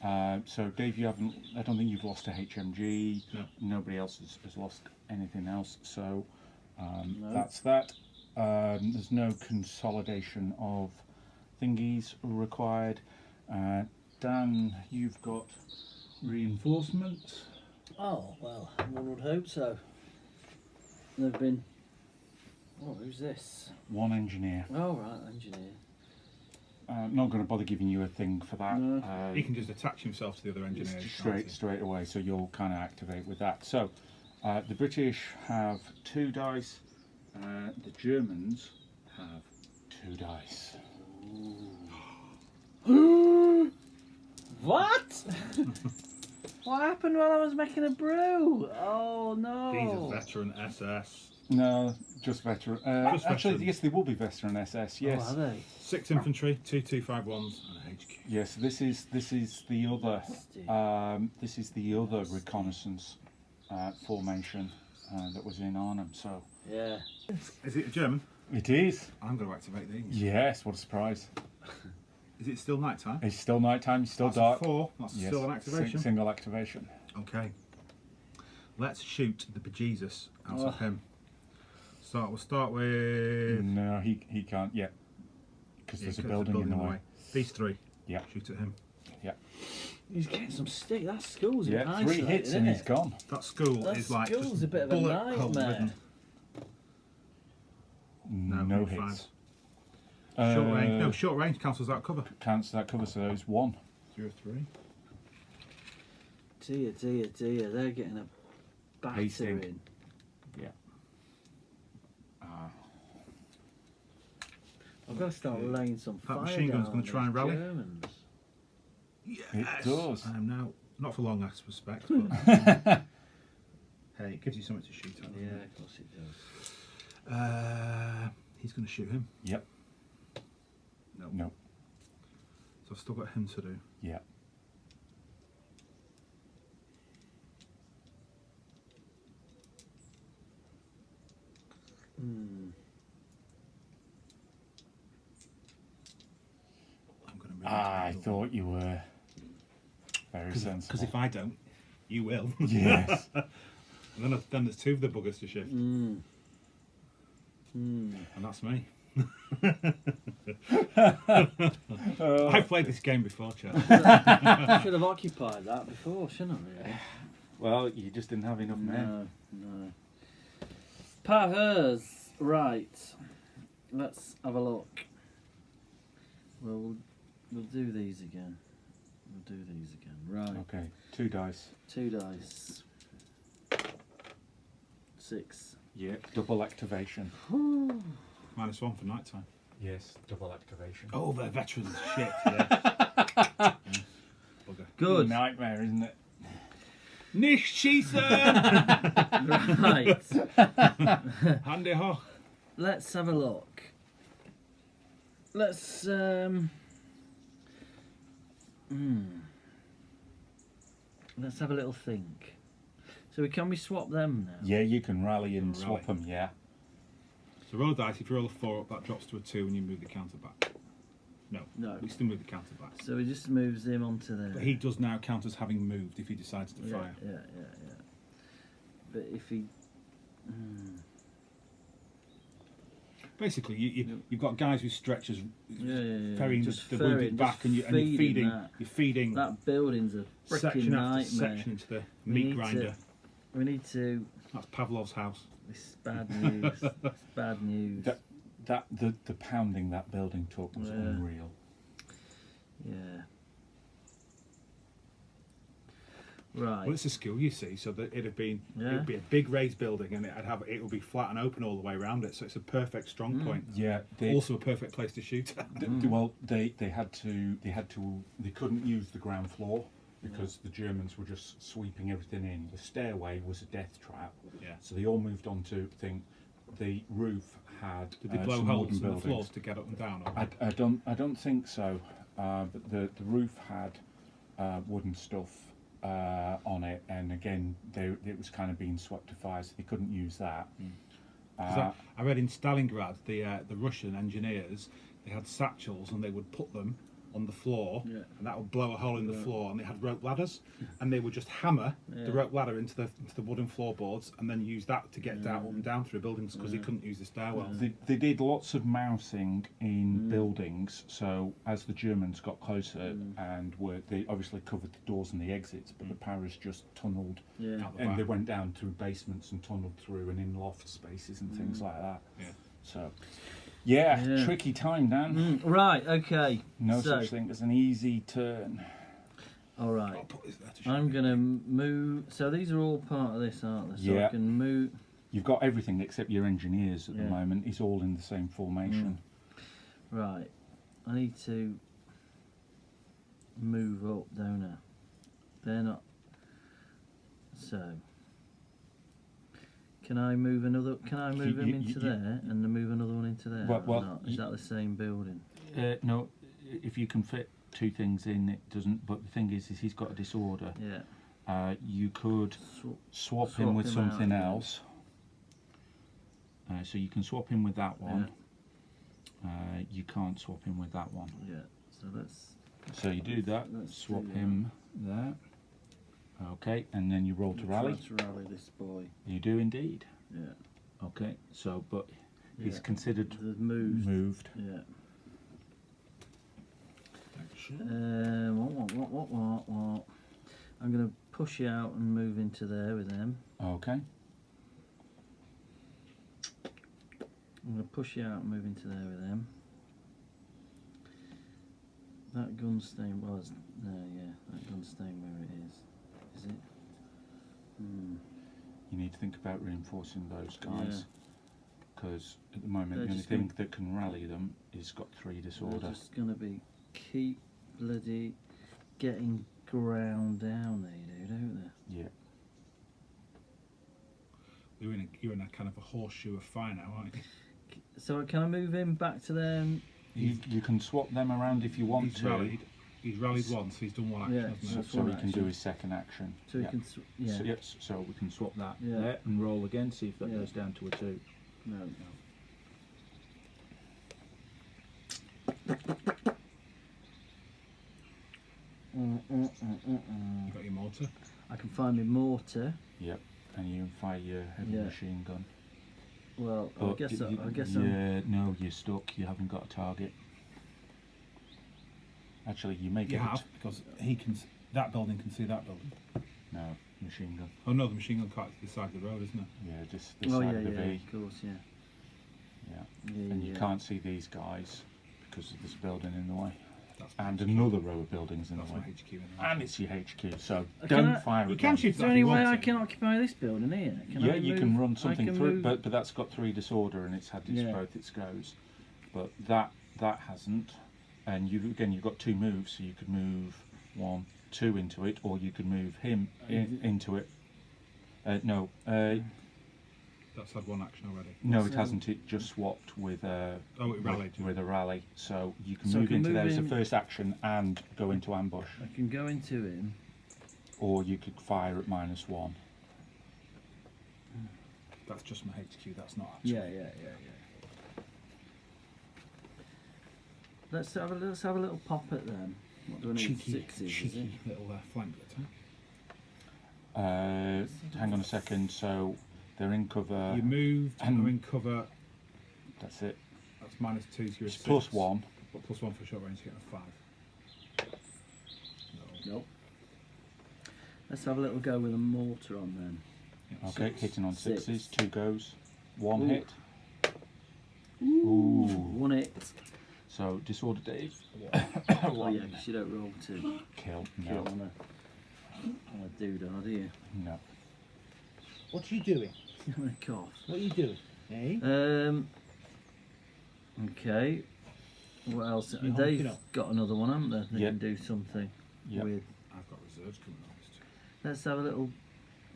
Speaker 4: So Dave, you haven't. I don't think you've lost a HMG.
Speaker 3: No.
Speaker 4: Nobody else has lost anything else. So
Speaker 2: No.
Speaker 4: that's that. There's no consolidation of thingies required. Dan, you've got reinforcements.
Speaker 2: Oh, well, one would hope so. They've been... Oh, who's this?
Speaker 4: 1 engineer.
Speaker 2: Oh, right, engineer.
Speaker 4: I'm not going to bother giving you a thing for that.
Speaker 2: No.
Speaker 3: He can just attach himself to the other engineers.
Speaker 4: straight away, so you'll kind of activate with that. So the British have 2 dice. The Germans have 2 dice.
Speaker 2: What? What happened while I was making a brew? Oh, no.
Speaker 3: These are veteran SS.
Speaker 4: No, just veteran.
Speaker 3: Just
Speaker 4: Actually,
Speaker 3: veteran.
Speaker 4: yes, they will be veteran SS. Yes.
Speaker 2: Oh, are they?
Speaker 3: 6 infantry, 2 251s, and an HQ.
Speaker 4: Yes. This is the other. This is the other reconnaissance formation that was in Arnhem. So
Speaker 2: Yeah.
Speaker 3: Is it a German?
Speaker 4: it is.
Speaker 3: I'm going to activate these.
Speaker 4: Yes. What a surprise!
Speaker 3: Is it still night time?
Speaker 4: It's still nighttime. It's still
Speaker 3: That's a
Speaker 4: dark.
Speaker 3: 4. That's
Speaker 4: Yes.
Speaker 3: still an activation.
Speaker 4: Single activation.
Speaker 3: Okay. Let's shoot the bejesus out of him. So we'll start with...
Speaker 4: No, he can't yet because there's a building in the way.
Speaker 3: These 3.
Speaker 4: Yeah.
Speaker 3: Shoot at him.
Speaker 4: Yeah.
Speaker 2: He's getting some stick. That school's a bit
Speaker 4: Yeah. 3
Speaker 2: isolated,
Speaker 4: hits and
Speaker 2: isn't
Speaker 4: he's
Speaker 2: it?
Speaker 4: gone.
Speaker 3: That school
Speaker 2: That
Speaker 3: is like
Speaker 2: school's
Speaker 3: just
Speaker 2: a bit of a
Speaker 3: bullet hole
Speaker 2: nightmare.
Speaker 3: ridden.
Speaker 4: No
Speaker 3: fine.
Speaker 4: hits.
Speaker 3: Short range. No, short range cancels out cover.
Speaker 4: Cancel that cover, so there's 1.
Speaker 3: 0 3.
Speaker 2: Dear, dear, dear. They're getting a
Speaker 4: Hasting.
Speaker 2: battering.
Speaker 4: Yeah.
Speaker 2: I've got to start laying some
Speaker 3: That
Speaker 2: fire
Speaker 3: machine gun's
Speaker 2: down
Speaker 3: gonna
Speaker 2: on
Speaker 3: try and
Speaker 2: these
Speaker 3: rally.
Speaker 2: Germans.
Speaker 3: Yes.
Speaker 4: It does.
Speaker 3: I am now not for long, I suspect, but hey, it gives you something to shoot at.
Speaker 2: Yeah,
Speaker 3: doesn't
Speaker 2: of course it does.
Speaker 3: it? He's going to shoot him.
Speaker 4: Yep.
Speaker 3: No.
Speaker 4: No.
Speaker 3: So I've still got him to do.
Speaker 4: Yeah.
Speaker 3: I'm going to move.
Speaker 4: I thought you were very sensible.
Speaker 3: Because if I don't, you will.
Speaker 4: Yes.
Speaker 3: And then there's 2 of the buggers to shift. And that's me. I've played this game before, Chad.
Speaker 2: I should have occupied that before, shouldn't I? Really?
Speaker 4: Well, you just didn't have enough men.
Speaker 2: No. Powers. Right. Let's have a look. We'll do these again. Right.
Speaker 4: Okay, 2 dice.
Speaker 2: 2 dice. 6.
Speaker 4: Yeah, double activation.
Speaker 3: -1 for night time.
Speaker 4: Yes, double activation.
Speaker 3: Oh, they're veterans. Shit, yeah. Bugger.
Speaker 2: Good.
Speaker 4: Nightmare, isn't it?
Speaker 3: Nicht schießen!
Speaker 2: Right.
Speaker 3: Handy hoch.
Speaker 2: Let's have a look. Let's let's have a little think. So can we swap them now?
Speaker 4: Yeah, you can rally and swap them, yeah.
Speaker 3: So roll a dice, if you roll a 4 up, that drops to a 2 and you move the counter back. No, we still move the counter back.
Speaker 2: So he just moves him onto there.
Speaker 3: But he does now count as having moved if he decides to fire.
Speaker 2: Yeah. But if he...
Speaker 3: Basically, you've got guys with stretchers ferrying
Speaker 2: Just
Speaker 3: the wounded back, and you're feeding
Speaker 2: that building's a freaking
Speaker 3: section after
Speaker 2: nightmare.
Speaker 3: section into the meat grinder.
Speaker 2: We need to...
Speaker 3: That's Pavlov's house.
Speaker 2: This is bad news. It's bad news.
Speaker 4: The pounding that building took was unreal.
Speaker 2: Yeah. Right.
Speaker 3: Well, it's a skill, you see. So that it'd be a big raised building, and it would be flat and open all the way around it. So it's a perfect strong point.
Speaker 4: Yeah.
Speaker 3: Also a perfect place to shoot.
Speaker 4: Well, they couldn't use the ground floor because the Germans were just sweeping everything in. The stairway was a death trap.
Speaker 3: Yeah.
Speaker 4: So they all moved on to the roof had.
Speaker 3: Did they blow
Speaker 4: some
Speaker 3: holes
Speaker 4: wooden
Speaker 3: in the floors to get up and down? Or?
Speaker 4: I don't think so. But the roof had wooden stuff on it, and again, it was kind of being swept to fire, so they couldn't use that.
Speaker 3: I read in Stalingrad, the Russian engineers, they had satchels and they would put them on the floor, and that would blow a hole in the floor, and they had rope ladders, and they would just hammer the rope ladder into the wooden floorboards, and then use that to get down up and down through buildings because they couldn't use the stairwells.
Speaker 4: They did lots of mousing in buildings, so as the Germans got closer and they obviously covered the doors and the exits, but the Paras just tunnelled, and they went down through basements and tunnelled through and in loft spaces and things like that.
Speaker 3: Yeah.
Speaker 4: So. Yeah, tricky time, Dan.
Speaker 2: Right, okay.
Speaker 4: No such thing as an easy turn.
Speaker 2: All right. I'm going to move... So these are all part of this, aren't they? So I can move...
Speaker 4: You've got everything except your engineers at the moment. It's all in the same formation.
Speaker 2: Right. I need to move up, don't I? They're not... So... Can I move another? Can I move them into there and then move another one into there?
Speaker 4: Well,
Speaker 2: is that the same building?
Speaker 4: No, if you can fit 2 things in, it doesn't. But the thing is he's got a disorder.
Speaker 2: Yeah.
Speaker 4: You could swap him with something else. So you can swap him with that one. You can't swap him with that one.
Speaker 2: Yeah. So let's.
Speaker 4: So you do that. Swap him there. Okay, and then you roll to rally.
Speaker 2: Let's rally this boy.
Speaker 4: You do indeed.
Speaker 2: Yeah.
Speaker 4: Okay, so but he's considered
Speaker 2: moved. Yeah. What? I'm going to push you out and move into there with them.
Speaker 4: Okay.
Speaker 2: I'm going to push you out and move into there with them. That gun stain was... No, yeah, that gun stain where it is. Is it?
Speaker 4: You need to think about reinforcing those guys. Because at the moment, the only thing that can rally them is got 3 disorder.
Speaker 2: They're just going to be keep bloody getting ground down, they do, don't they?
Speaker 4: Yeah.
Speaker 3: You're in a kind of a horseshoe of fire now, aren't you?
Speaker 2: So can I move him back to them?
Speaker 4: You can swap them around if you want to.
Speaker 3: He's rallied once, he's done one action, hasn't he?
Speaker 4: So he can do his second action.
Speaker 2: So he can,
Speaker 4: So we can swap that there and roll again, see if that goes down to a 2.
Speaker 2: No.
Speaker 3: You got your mortar.
Speaker 2: I can find my mortar.
Speaker 4: Yep. And you can fire your heavy machine gun.
Speaker 2: Well, I
Speaker 4: But
Speaker 2: guess
Speaker 4: yeah, no, you're stuck. You haven't got a target. Actually, you may
Speaker 3: You
Speaker 4: get
Speaker 3: have, because he can. That building can see that building.
Speaker 4: No, machine gun.
Speaker 3: Oh no, the machine gun cart's this side of the road, isn't it?
Speaker 4: Yeah, just this side of the V.
Speaker 2: Of course, yeah.
Speaker 4: Yeah. And you can't see these guys because of this building in the way.
Speaker 3: That's
Speaker 4: And
Speaker 3: HQ.
Speaker 4: another row of buildings in
Speaker 3: That's
Speaker 4: the
Speaker 3: my
Speaker 4: way.
Speaker 3: HQ in there.
Speaker 4: And it's your HQ, so
Speaker 2: Can
Speaker 4: don't
Speaker 2: I-
Speaker 4: fire
Speaker 3: You
Speaker 4: it.
Speaker 3: can
Speaker 4: down.
Speaker 3: shoot
Speaker 2: Is there
Speaker 3: that if
Speaker 2: any
Speaker 3: you
Speaker 2: way
Speaker 3: want
Speaker 2: I
Speaker 3: to.
Speaker 2: can occupy this building here? Can
Speaker 4: Yeah,
Speaker 2: I
Speaker 4: you
Speaker 2: move-
Speaker 4: can run
Speaker 2: I
Speaker 4: something
Speaker 2: can
Speaker 4: through,
Speaker 2: move-
Speaker 4: but that's got 3 disorder and it's had both its goes. But that hasn't. And you've got 2 moves, so you could move 1, 2 into it, or you could move him into it. No,
Speaker 3: That's had one action already.
Speaker 4: no,
Speaker 2: So-
Speaker 4: it hasn't. It just swapped with
Speaker 3: Oh, it rallied.
Speaker 4: with a rally. So you can
Speaker 2: So I
Speaker 4: move
Speaker 2: can
Speaker 4: into
Speaker 2: move
Speaker 4: there as a
Speaker 2: in-
Speaker 4: first action and go into ambush,
Speaker 2: I can go into him.
Speaker 4: or you could fire at -1.
Speaker 3: That's just my HQ. That's not actually.
Speaker 2: Yeah. Let's have a little pop at them. What do I need?
Speaker 3: Cheeky,
Speaker 2: 6s, is it?
Speaker 3: cheeky little flank attack.
Speaker 4: Hang on a second. So they're in cover.
Speaker 3: You moved and
Speaker 4: and-
Speaker 3: are in cover.
Speaker 4: That's it.
Speaker 3: That's -2 to your
Speaker 4: It's
Speaker 3: 6.
Speaker 4: +1.
Speaker 3: But +1 for short range, you get a 5. No.
Speaker 2: Nope. Let's have a little go with a mortar on them.
Speaker 3: Yeah,
Speaker 4: Okay,
Speaker 3: 6.
Speaker 4: hitting on
Speaker 2: 6.
Speaker 4: 6s. 2 goes. 1
Speaker 2: Ooh.
Speaker 4: hit.
Speaker 2: Ooh.
Speaker 4: Ooh.
Speaker 2: 1 hit.
Speaker 4: So disorder, Dave.
Speaker 2: Oh yeah, because you don't roll to
Speaker 4: Kill.
Speaker 2: kill
Speaker 4: No.
Speaker 2: on a doodah, do you?
Speaker 4: No.
Speaker 5: What are you doing?
Speaker 2: I'm gonna cough.
Speaker 5: What are you doing? Eh?
Speaker 2: Okay. What else?
Speaker 5: You
Speaker 2: They've
Speaker 5: honking up?
Speaker 2: got another one, haven't they? They
Speaker 4: Yeah.
Speaker 2: can do something
Speaker 4: Yeah.
Speaker 2: with.
Speaker 3: I've got reserves coming on this too.
Speaker 2: Let's have a little.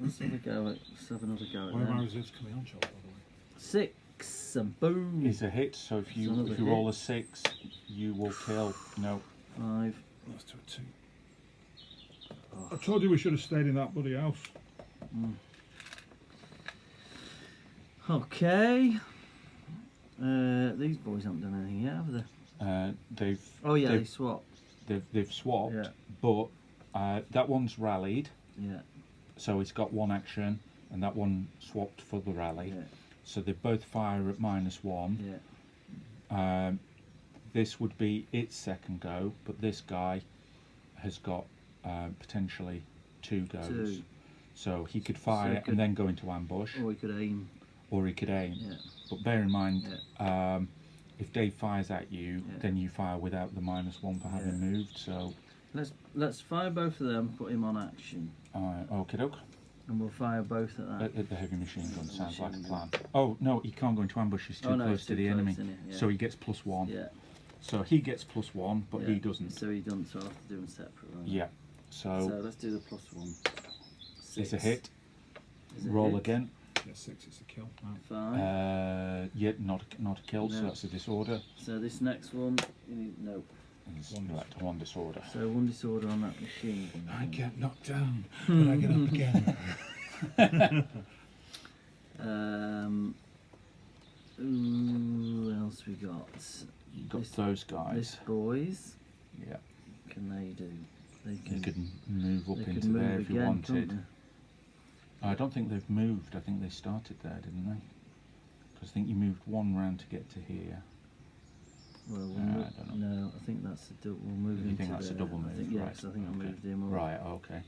Speaker 2: Let's have a go at. Let's have another go at
Speaker 3: Where are my
Speaker 2: them.
Speaker 3: reserves coming on, Charles, by the way?
Speaker 2: 6 and boom.
Speaker 4: Is a hit. So if
Speaker 2: It's
Speaker 4: you
Speaker 2: another
Speaker 4: roll
Speaker 2: hit.
Speaker 4: a 6, you will kill. No.
Speaker 2: 5.
Speaker 3: That's to a 2.
Speaker 2: Oh.
Speaker 3: I told you we should have stayed in that bloody house.
Speaker 2: Okay. These boys haven't done anything yet, have they?
Speaker 4: They've.
Speaker 2: Oh yeah, they
Speaker 4: They've,
Speaker 2: swapped.
Speaker 4: they've swapped,
Speaker 2: Yeah.
Speaker 4: but that one's rallied,
Speaker 2: Yeah.
Speaker 4: so it's got 1 action, and that one swapped for the rally.
Speaker 2: Yeah.
Speaker 4: So they both fire at -1.
Speaker 2: Yeah.
Speaker 4: This would be its second go, but this guy has got potentially 2 goes.
Speaker 2: 2.
Speaker 4: So he could fire
Speaker 2: he could-
Speaker 4: and then go into ambush,
Speaker 2: Or we could aim.
Speaker 4: or he could aim.
Speaker 2: Yeah.
Speaker 4: But bear in mind, if Dave fires at you,
Speaker 2: Yeah.
Speaker 4: then you fire without the -1 for having
Speaker 2: Yeah.
Speaker 4: moved. So,
Speaker 2: Let's fire both of them. Put him on action,
Speaker 4: okie doke.
Speaker 2: and we'll fire both at that.
Speaker 4: At the heavy machine gun sounds like a
Speaker 2: Machine
Speaker 4: plan.
Speaker 2: gun.
Speaker 4: Oh no, he can't go into ambush. He's too
Speaker 2: Oh, no,
Speaker 4: close
Speaker 2: he's
Speaker 4: to
Speaker 2: too
Speaker 4: the
Speaker 2: close,
Speaker 4: enemy,
Speaker 2: isn't he? Yeah.
Speaker 4: so he gets +1.
Speaker 2: Yeah.
Speaker 4: So he gets +1, but he
Speaker 2: Yeah.
Speaker 4: doesn't.
Speaker 2: So he doesn't. So I'll have to do them separate. Right?
Speaker 4: Yeah.
Speaker 2: So
Speaker 4: So
Speaker 2: let's do the +1.
Speaker 4: it's a hit.
Speaker 2: Is it
Speaker 4: Roll
Speaker 2: hit?
Speaker 4: again.
Speaker 3: Yeah, 6 is a kill. Right.
Speaker 2: 5.
Speaker 4: Yeah, not a kill. So
Speaker 2: No.
Speaker 4: that's a disorder.
Speaker 2: So this next one, you need, no.
Speaker 4: It's
Speaker 3: One
Speaker 4: like 1 disorder.
Speaker 2: So 1 disorder on that machine gun.
Speaker 3: I get knocked down, but I get up again.
Speaker 2: Who else we got?
Speaker 4: You got
Speaker 2: This-
Speaker 4: those guys.
Speaker 2: This boys.
Speaker 4: Yeah.
Speaker 2: Can they do? They
Speaker 4: You
Speaker 2: can.
Speaker 4: could move up
Speaker 2: They could
Speaker 4: into
Speaker 2: move
Speaker 4: there if you
Speaker 2: again, can't
Speaker 4: wanted. I don't think they've moved. I think they started there, didn't they? Because I think you moved 1 round to get to here.
Speaker 2: they? Well,
Speaker 4: I don't know.
Speaker 2: no, I think that's a double. We'll move
Speaker 4: You
Speaker 2: into
Speaker 4: think that's a
Speaker 2: there.
Speaker 4: double
Speaker 2: I
Speaker 4: move,
Speaker 2: think, yeah,
Speaker 4: right,
Speaker 2: 'cause I think
Speaker 4: okay.
Speaker 2: I moved him up.
Speaker 4: Right. Okay.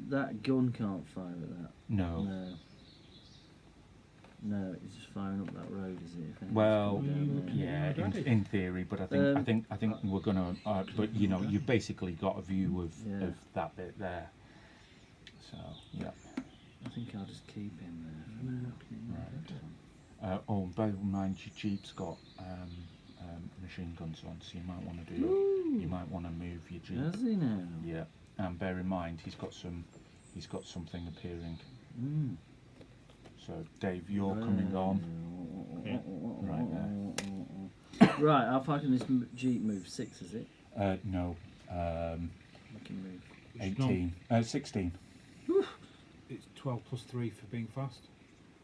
Speaker 2: That gun can't fire at that.
Speaker 4: No.
Speaker 2: No. No, it's just firing up that road, is it? If anything's
Speaker 4: Well,
Speaker 2: coming down there.
Speaker 4: yeah,
Speaker 3: Already?
Speaker 4: in theory, but I think
Speaker 2: Um,
Speaker 4: I think we're gonna. But you know, you've basically got a view of
Speaker 2: Yeah.
Speaker 4: that bit there. So yeah.
Speaker 2: I think I'll just keep him there for now.
Speaker 4: Right. Oh, bear in mind your Jeep's got machine guns on, so you might want to do. You might want to move your Jeep.
Speaker 2: Does he now?
Speaker 4: Yeah, and bear in mind he's got something appearing.
Speaker 2: Mm.
Speaker 4: So Dave, you're coming on.
Speaker 3: Yeah.
Speaker 4: Right
Speaker 2: Right, how far can this Jeep move? 6, is it?
Speaker 4: No,
Speaker 2: We can move.
Speaker 4: 18, 16.
Speaker 3: It's 12 plus 3 for being fast.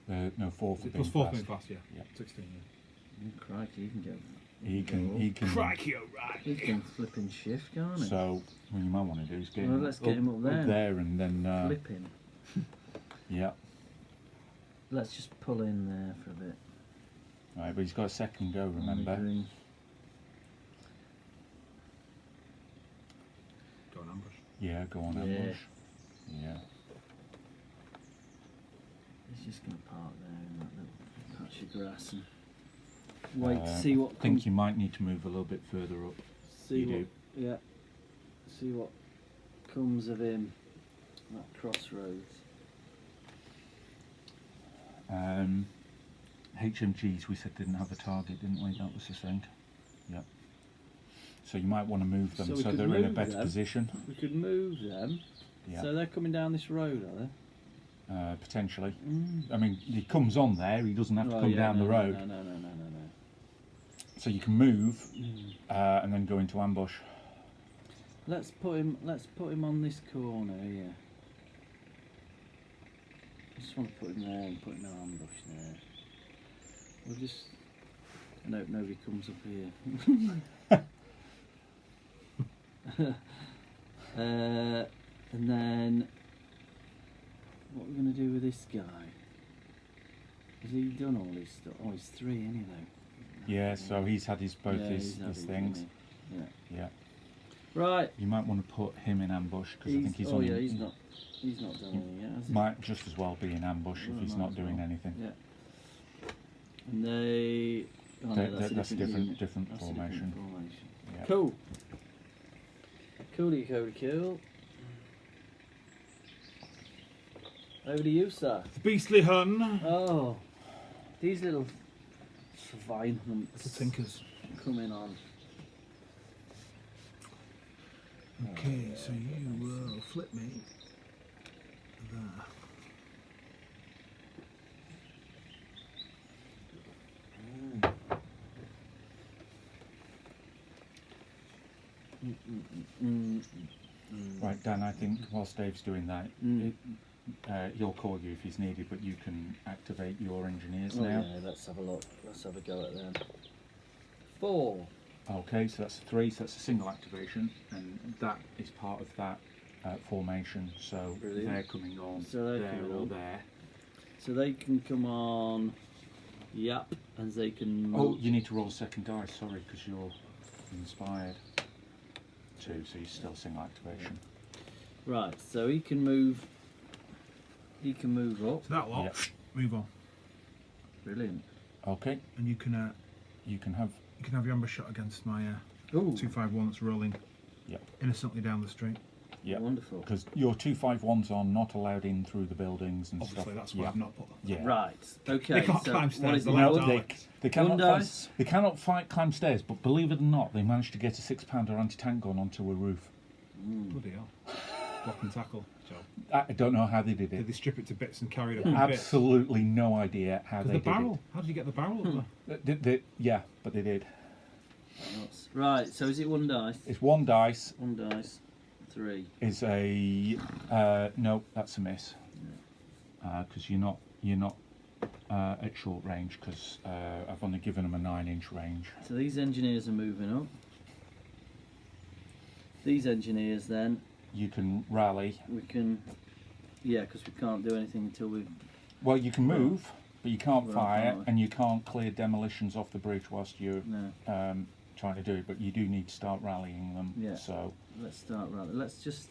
Speaker 4: No, 4 for being
Speaker 3: Plus 4 for
Speaker 4: fast.
Speaker 3: being fast, yeah.
Speaker 4: Yeah.
Speaker 3: 16, yeah.
Speaker 2: Crikey, you can go.
Speaker 4: He can.
Speaker 3: Crikey, alright.
Speaker 2: He can flip and shift, can't he?
Speaker 4: So what you might want to do is get
Speaker 2: Well,
Speaker 4: him
Speaker 2: let's get him up there.
Speaker 4: and then
Speaker 2: Flipping.
Speaker 4: yeah.
Speaker 2: Let's just pull in there for a bit.
Speaker 4: Right, but he's got a second go. Remember.
Speaker 3: Go on ambush.
Speaker 4: Yeah, go on
Speaker 2: Yeah.
Speaker 4: ambush. Yeah.
Speaker 2: He's just going to park there in that little patch of grass and wait to see what
Speaker 4: I think
Speaker 2: comes.
Speaker 4: you might need to move a little bit further up.
Speaker 2: See
Speaker 4: you
Speaker 2: what,
Speaker 4: do.
Speaker 2: yeah. See what comes of him. That crossroads.
Speaker 4: HMGs we said didn't have a target, didn't we? That was the thing. Yep. So you might want to move them
Speaker 2: So we
Speaker 4: so
Speaker 2: could
Speaker 4: they're in a
Speaker 2: move
Speaker 4: better
Speaker 2: them.
Speaker 4: position.
Speaker 2: We could move them.
Speaker 4: Yeah.
Speaker 2: So they're coming down this road, are they?
Speaker 4: Potentially. I mean, he comes on there. He doesn't have to come down the road.
Speaker 2: No.
Speaker 4: So you can move and then go into ambush.
Speaker 2: Let's put him on this corner here. I just want to put him there and put him in ambush there. We'll just. I hope nobody comes up here. And then, what are we going to do with this guy? Has he done all this stuff? Oh, he's 3 anyway.
Speaker 4: Yeah, so he's had both
Speaker 2: he's
Speaker 4: his
Speaker 2: had his,
Speaker 4: things.
Speaker 2: hasn't he? Yeah.
Speaker 4: Yeah.
Speaker 2: Right.
Speaker 4: You might want to put him in ambush because I think he's
Speaker 2: oh
Speaker 4: on.
Speaker 2: yeah, he's not done anything yet, has he?
Speaker 4: Might just as well be in ambush
Speaker 2: Well,
Speaker 4: if he's
Speaker 2: might
Speaker 4: not
Speaker 2: as
Speaker 4: doing
Speaker 2: well.
Speaker 4: anything.
Speaker 2: Yeah. And they. Oh, no,
Speaker 4: That's a
Speaker 2: unit.
Speaker 4: different
Speaker 2: That's
Speaker 4: formation.
Speaker 2: A different formation.
Speaker 4: Yeah.
Speaker 2: Cool. Cool. Over to you, sir.
Speaker 3: The beastly Hun.
Speaker 2: Oh, these little swine
Speaker 3: The tinkers.
Speaker 2: coming on.
Speaker 3: Okay, so you will flip me there.
Speaker 4: Right, Dan, I think whilst Dave's doing that, he'll call you if he's needed, but you can activate your engineers
Speaker 2: Oh,
Speaker 4: now.
Speaker 2: yeah, let's have a look. Let's have a go at them. 4.
Speaker 4: Okay, so that's 3, so that's a single activation, and that is part of that formation, so
Speaker 2: Brilliant.
Speaker 4: they're coming on
Speaker 2: So they're
Speaker 4: there
Speaker 2: coming
Speaker 4: or
Speaker 2: on.
Speaker 4: there.
Speaker 2: So they can come on. Yep, and they can.
Speaker 4: Oh, you need to roll a second dice, sorry, because you're inspired. 2, so you're still single activation.
Speaker 2: Right, so he can move. He can move up.
Speaker 3: So that lot,
Speaker 4: Yep.
Speaker 3: move on,
Speaker 4: Okay,
Speaker 3: and you can
Speaker 4: have.
Speaker 3: your ambush shot against my
Speaker 2: Ooh,
Speaker 3: 251 that's rolling
Speaker 4: Yep.
Speaker 3: innocently down the street.
Speaker 4: Yeah,
Speaker 2: wonderful.
Speaker 4: because your 251s are not allowed in through the buildings and
Speaker 3: Obviously,
Speaker 4: stuff.
Speaker 3: that's why I've not put them.
Speaker 4: Yeah.
Speaker 2: Right, okay.
Speaker 3: They can't
Speaker 2: so
Speaker 3: climb
Speaker 2: what
Speaker 3: stairs,
Speaker 2: is
Speaker 3: they're
Speaker 2: it?
Speaker 3: allowed
Speaker 4: No,
Speaker 3: to
Speaker 2: One-
Speaker 4: they cannot
Speaker 2: One
Speaker 4: fight.
Speaker 2: dice?
Speaker 4: They cannot climb stairs, but believe it or not, they managed to get a 6-pounder anti-tank gun onto a roof.
Speaker 3: Bloody hell. Block and tackle job.
Speaker 4: I don't know how they did
Speaker 3: Did
Speaker 4: it.
Speaker 3: they strip it to bits and carry it up in bits?
Speaker 4: Absolutely no idea how
Speaker 3: Because
Speaker 4: they
Speaker 3: the
Speaker 4: did
Speaker 3: barrel. How did you get the barrel up there?
Speaker 4: yeah, but they did.
Speaker 2: Right, so is it 1 dice?
Speaker 4: It's 1 dice.
Speaker 2: 1 dice. 3.
Speaker 4: Is a no, that's a miss. Because you're not at short range. Because I've only given them a 9-inch range.
Speaker 2: So these engineers are moving up. These engineers then,
Speaker 4: You can rally.
Speaker 2: we can. Yeah, because we can't do anything until we.
Speaker 4: Well, you can move, but you can't
Speaker 2: Right,
Speaker 4: fire,
Speaker 2: can't we?
Speaker 4: and you can't clear demolitions off the bridge whilst you're
Speaker 2: No.
Speaker 4: trying to do it. But you do need to start rallying them.
Speaker 2: Yeah.
Speaker 4: So
Speaker 2: Let's start rally. Let's just.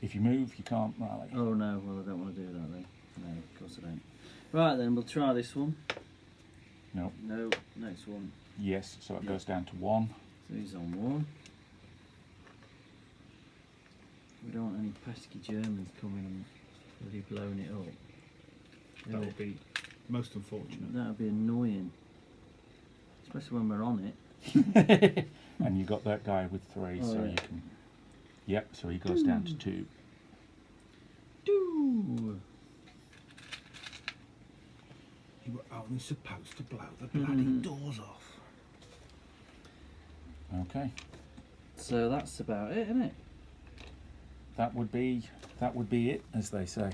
Speaker 4: if you move, you can't rally.
Speaker 2: Oh no! Well, I don't want to do that then. No, of course I don't. Right then, we'll try this one.
Speaker 4: No.
Speaker 2: No. Next one.
Speaker 4: Yes. So it
Speaker 2: Yeah.
Speaker 4: goes down to 1.
Speaker 2: So he's on 1. We don't want any pesky Germans coming and really blowing it up.
Speaker 3: That would be most unfortunate.
Speaker 2: That would be annoying, especially when we're on it.
Speaker 4: And you got that guy with 3,
Speaker 2: Oh,
Speaker 4: so
Speaker 2: yeah.
Speaker 4: you can. Yep. So he goes down to 2.
Speaker 2: Doo.
Speaker 3: You were only supposed to blow the bloody doors off.
Speaker 4: Okay.
Speaker 2: So that's about it, isn't it?
Speaker 4: that would be it, as they say.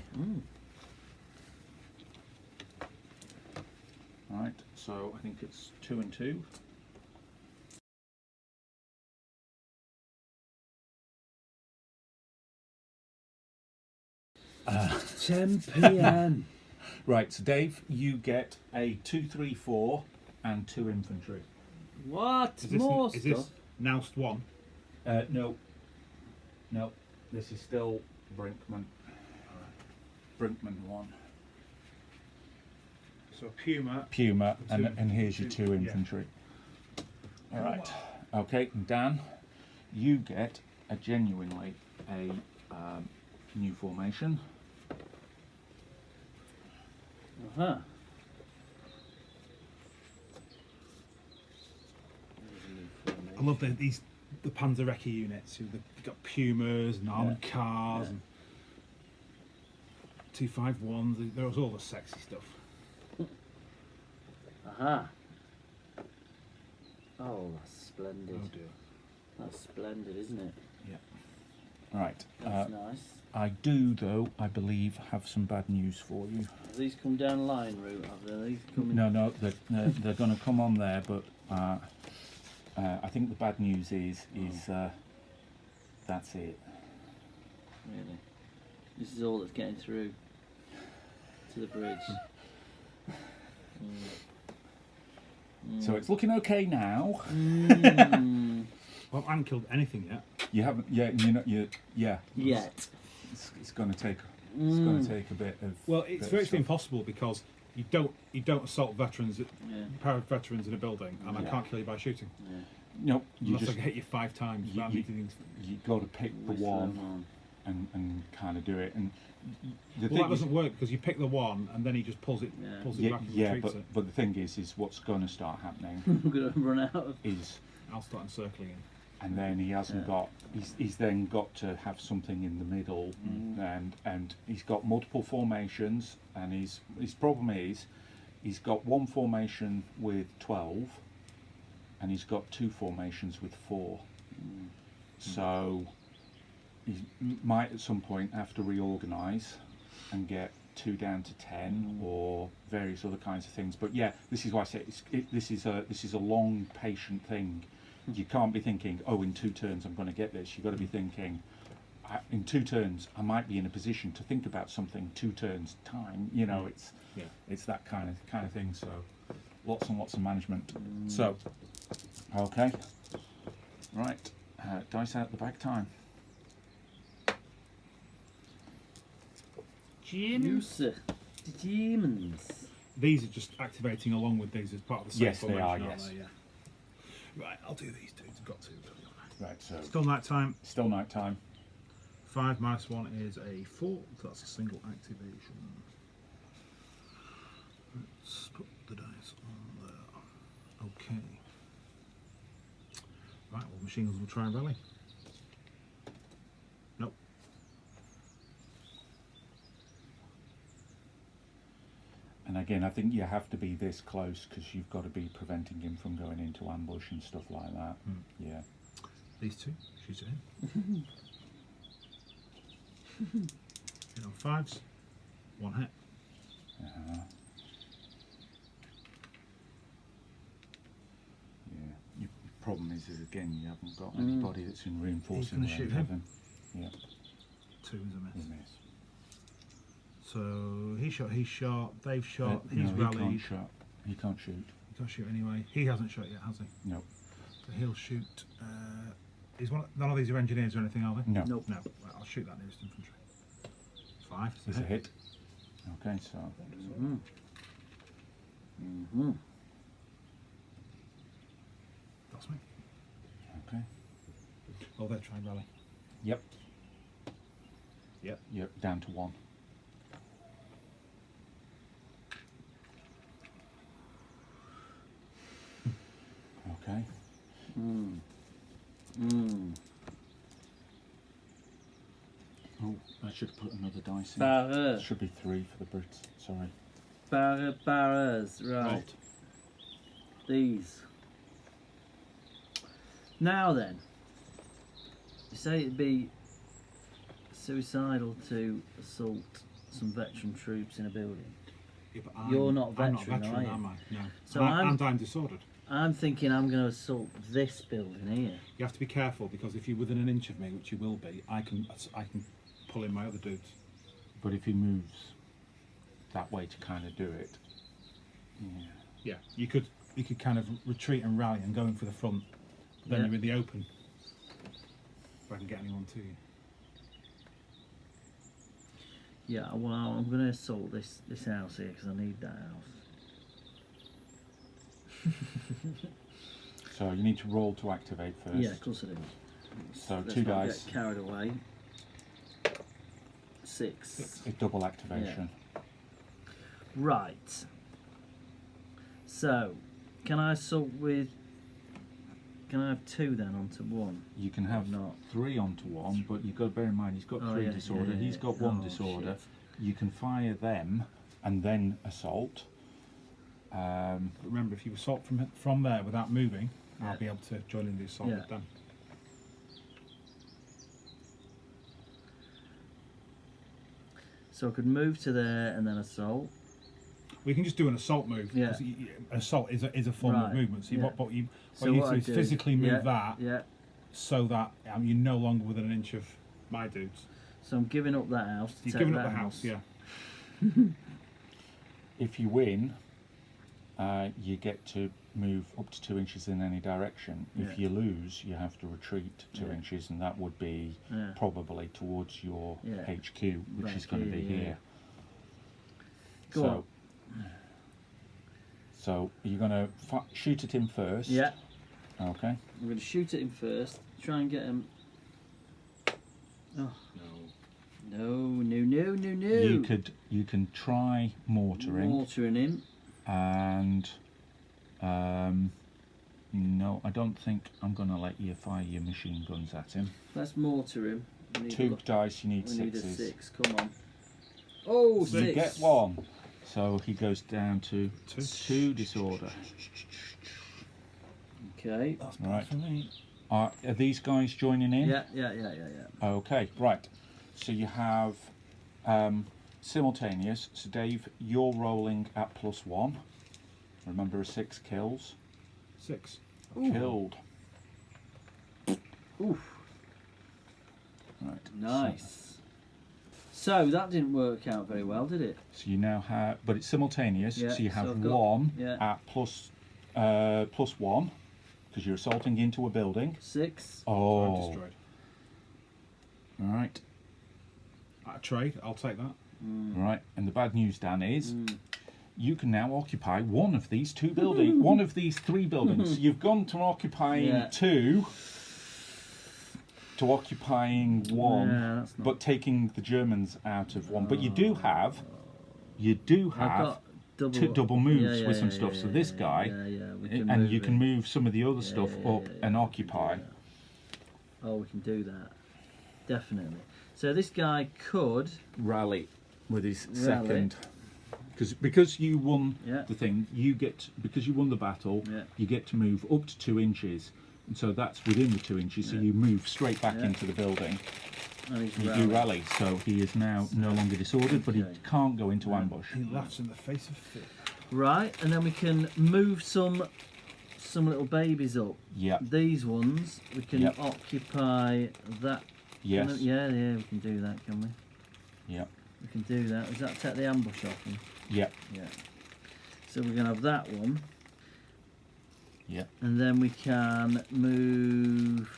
Speaker 4: Right, so I think it's 2 and 2.
Speaker 2: 10 p.m.
Speaker 4: Right, so Dave, you get a 2, 3, 4 and 2 infantry.
Speaker 2: What?
Speaker 3: Is this,
Speaker 2: More
Speaker 3: is
Speaker 2: stuff?
Speaker 3: this Noust 1?
Speaker 4: No, this is still Brinkman. Brinkman 1.
Speaker 3: So Puma.
Speaker 4: And here's your 2 infantry.
Speaker 3: Yeah.
Speaker 4: All right. Okay, and Dan, you get a genuinely a new formation.
Speaker 2: Uh-huh.
Speaker 3: I love the Panzerrecke units. You've got Pumas and armoured cars and 251s. There was all the sexy stuff.
Speaker 2: Aha. Oh, that's splendid.
Speaker 3: Oh dear.
Speaker 2: That's splendid, isn't it?
Speaker 4: Yeah. Right.
Speaker 2: That's nice.
Speaker 4: I do, though, I believe, have some bad news for you.
Speaker 2: Have these come down line route? Have they? These coming?
Speaker 4: No, they're going to come on there, but I think the bad news is that's it.
Speaker 2: Really? This is all that's getting through to the bridge.
Speaker 4: So it's looking okay now.
Speaker 3: Well, I haven't killed anything yet.
Speaker 4: You haven't, yeah.
Speaker 2: Yet.
Speaker 4: It's going to take. It's going to take a bit of.
Speaker 3: Well, it's virtually impossible because you don't assault veterans, powered veterans in a building, and I can't kill you by shooting.
Speaker 2: Yeah.
Speaker 4: No, you
Speaker 3: Unless
Speaker 4: just
Speaker 3: I can hit you 5 times.
Speaker 4: you got to pick the one and kind of do it. And the
Speaker 3: Well, that doesn't work because you pick the one and then he just pulls it back and retreats it.
Speaker 4: But the thing is what's going to start happening
Speaker 2: We're going to run out of.
Speaker 4: is,
Speaker 3: I'll start encircling him.
Speaker 4: and then he hasn't got. He's then got to have something in the middle, and he's got multiple formations. And his problem is, he's got one formation with 12, and he's got 2 formations with 4. So he might at some point have to reorganise and get 2 down to 10 or various other kinds of things. But yeah, this is why I say this is a long, patient thing. You can't be thinking, oh, in 2 turns I'm going to get this. You've got to be thinking, in 2 turns I might be in a position to think about something 2 turns time. You know, it's that kind of thing. So lots and lots of management. So okay, right, dice out the bag time.
Speaker 2: Use demons.
Speaker 3: These are just activating along with these as part of the same
Speaker 4: Yes, they
Speaker 3: formation,
Speaker 4: are,
Speaker 3: aren't
Speaker 4: yes.
Speaker 3: they? Yeah. Right, I'll do these 2. I've got 2.
Speaker 4: Right, so
Speaker 3: Still night time.
Speaker 4: still night time.
Speaker 3: 5 minus 1 is a 4, so that's a single activation. Let's put the dice on there. Okay. Right, well, machine guns will try and rally. Nope.
Speaker 4: And again, I think you have to be this close because you've got to be preventing him from going into ambush and stuff like that. Yeah.
Speaker 3: These 2, shoot it in. Hit on 5s, 1 hit.
Speaker 4: Yeah. Your problem is again, you haven't got anybody that's in reinforcing
Speaker 3: He's gonna shoot
Speaker 4: range of
Speaker 3: him.
Speaker 4: Yeah.
Speaker 3: 2 is a miss.
Speaker 4: You miss.
Speaker 3: So he's shot, they've shot, he's
Speaker 4: no,
Speaker 3: rallied.
Speaker 4: He can't shoot.
Speaker 3: He can't shoot anyway. He hasn't shot yet, has he?
Speaker 4: No.
Speaker 3: So he'll shoot. None of these are engineers or anything, are they?
Speaker 4: No.
Speaker 2: Nope.
Speaker 3: No. Right, I'll shoot that nearest infantry. 5.
Speaker 4: It's a hit. Okay, so
Speaker 3: That's me.
Speaker 4: okay.
Speaker 3: Oh, they're trying rally.
Speaker 4: Yep.
Speaker 3: Yep.
Speaker 4: Yep. Down to 1. Okay. Oh, I should have put another dice in.
Speaker 2: Barre.
Speaker 4: Should be 3 for the Brits. Sorry.
Speaker 2: Barres, right.
Speaker 3: Alt.
Speaker 2: These. Now then, you say it'd be suicidal to assault some veteran troops in a building.
Speaker 3: Yeah, but
Speaker 2: You're not
Speaker 3: I'm
Speaker 2: veteran,
Speaker 3: not
Speaker 2: are
Speaker 3: veteran,
Speaker 2: you?
Speaker 3: am I? No.
Speaker 2: So
Speaker 3: and I'm disordered.
Speaker 2: I'm thinking I'm going to assault this building here.
Speaker 3: You have to be careful because if you're within an inch of me, which you will be, I can pull in my other dudes.
Speaker 4: But if he moves that way to kind of do it,
Speaker 3: Yeah, you could kind of retreat and rally and go in for the front. But then
Speaker 2: Yeah.
Speaker 3: you're in the open. If I can get anyone to you.
Speaker 2: Yeah, well, I'm going to assault this house here because I need that house.
Speaker 4: so you need to roll to activate first.
Speaker 2: Yeah, of course I do.
Speaker 4: So
Speaker 2: Let's
Speaker 4: 2
Speaker 2: not
Speaker 4: dice.
Speaker 2: get carried away. 6.
Speaker 4: It's double activation.
Speaker 2: Right. So, can I assault with? Can I have 2 then onto 1?
Speaker 4: You can have
Speaker 2: not
Speaker 4: 3 onto 1, but you've got to bear in mind he's got 3 disorder. He's got 1 disorder.
Speaker 2: Shit.
Speaker 4: You can fire them and then assault.
Speaker 3: But remember, if you assault from there without moving, I'll be able to join in the assault with them.
Speaker 2: So I could move to there and then assault.
Speaker 3: We can just do an assault move.
Speaker 2: Yeah.
Speaker 3: 'Cause assault is a form of
Speaker 2: Right,
Speaker 3: movement. So
Speaker 2: yeah.
Speaker 3: what you
Speaker 2: So
Speaker 3: need
Speaker 2: what
Speaker 3: to
Speaker 2: I
Speaker 3: do is
Speaker 2: do-
Speaker 3: physically move that
Speaker 2: Yeah.
Speaker 3: so that you're no longer within an inch of my dudes.
Speaker 2: So I'm giving up that house. To
Speaker 3: You've
Speaker 2: take
Speaker 3: given
Speaker 2: that
Speaker 3: up the house, yeah.
Speaker 4: If you win, you get to move up to 2 inches in any direction.
Speaker 2: Yeah.
Speaker 4: If you lose, you have to retreat 2
Speaker 2: Yeah.
Speaker 4: inches, and that would be
Speaker 2: Yeah.
Speaker 4: probably towards your
Speaker 2: Yeah.
Speaker 4: HQ, which
Speaker 2: Back
Speaker 4: is going to be
Speaker 2: here, yeah.
Speaker 4: here.
Speaker 2: Go on.
Speaker 4: So you're going to shoot at him first.
Speaker 2: Yeah.
Speaker 4: Okay.
Speaker 2: I'm going to shoot at him first. Try and get him. Oh. No.
Speaker 4: You can try mortaring.
Speaker 2: Mortaring him.
Speaker 4: And no, I don't think I'm going to let you fire your machine guns at him.
Speaker 2: Let's mortar him.
Speaker 4: 2 dice, you need
Speaker 2: We need a
Speaker 4: 6s.
Speaker 2: 6. Come on. Oh,
Speaker 4: You
Speaker 2: 6.
Speaker 4: get 1. So he goes down to 2 disorder.
Speaker 2: Okay.
Speaker 3: That's
Speaker 4: Right.
Speaker 3: for me.
Speaker 4: Are these guys joining in?
Speaker 2: Yeah.
Speaker 4: Okay, right. So you have simultaneous. So Dave, you're rolling at +1. Remember, a 6 kills.
Speaker 3: 6.
Speaker 4: Killed.
Speaker 2: Oof.
Speaker 4: Right.
Speaker 2: Nice. So that didn't work out very well, did it?
Speaker 4: So you now have, but it's simultaneous.
Speaker 2: Yeah,
Speaker 4: So you
Speaker 2: so
Speaker 4: have
Speaker 2: I've got-
Speaker 4: 1
Speaker 2: yeah.
Speaker 4: at +1 because you're assaulting into a building.
Speaker 2: 6.
Speaker 4: Oh,
Speaker 3: Destroyed.
Speaker 4: all right,
Speaker 3: At a trade, I'll take that.
Speaker 4: right. And the bad news, Dan, is you can now occupy one of these 2 buildings, one of these 3 buildings. You've gone to occupying
Speaker 2: Yeah.
Speaker 4: 2 to occupying 1,
Speaker 2: Yeah, that's not.
Speaker 4: but taking the Germans out of 1. But you do have
Speaker 2: I've got
Speaker 4: double moves with some stuff. So this guy,
Speaker 2: we can
Speaker 4: and
Speaker 2: move
Speaker 4: you
Speaker 2: it.
Speaker 4: can move some of the other stuff up and
Speaker 2: we can
Speaker 4: occupy.
Speaker 2: do that. Oh, we can do that. Definitely. So this guy could.
Speaker 4: Rally with his
Speaker 2: Rally.
Speaker 4: second, because you won
Speaker 2: Yeah.
Speaker 4: the thing. Because you won the battle.
Speaker 2: Yeah.
Speaker 4: You get to move up to 2 inches, and so that's within the 2 inches. So you move straight back
Speaker 2: Yeah.
Speaker 4: into the building.
Speaker 2: And he's
Speaker 4: You
Speaker 2: rallied.
Speaker 4: do rally, so he is now no longer disordered, but he
Speaker 2: Okay.
Speaker 4: can't go into ambush.
Speaker 3: He laughs in the face of fear.
Speaker 2: Right, and then we can move some little babies up.
Speaker 4: Yeah.
Speaker 2: These ones we can
Speaker 4: Yep.
Speaker 2: occupy that.
Speaker 4: Yes.
Speaker 2: Yeah, we can do that, can we?
Speaker 4: Yeah.
Speaker 2: We can do that. Does that take the ambush off him?
Speaker 4: Yeah.
Speaker 2: Yeah. So we're gonna have that one.
Speaker 4: Yeah.
Speaker 2: And then we can move.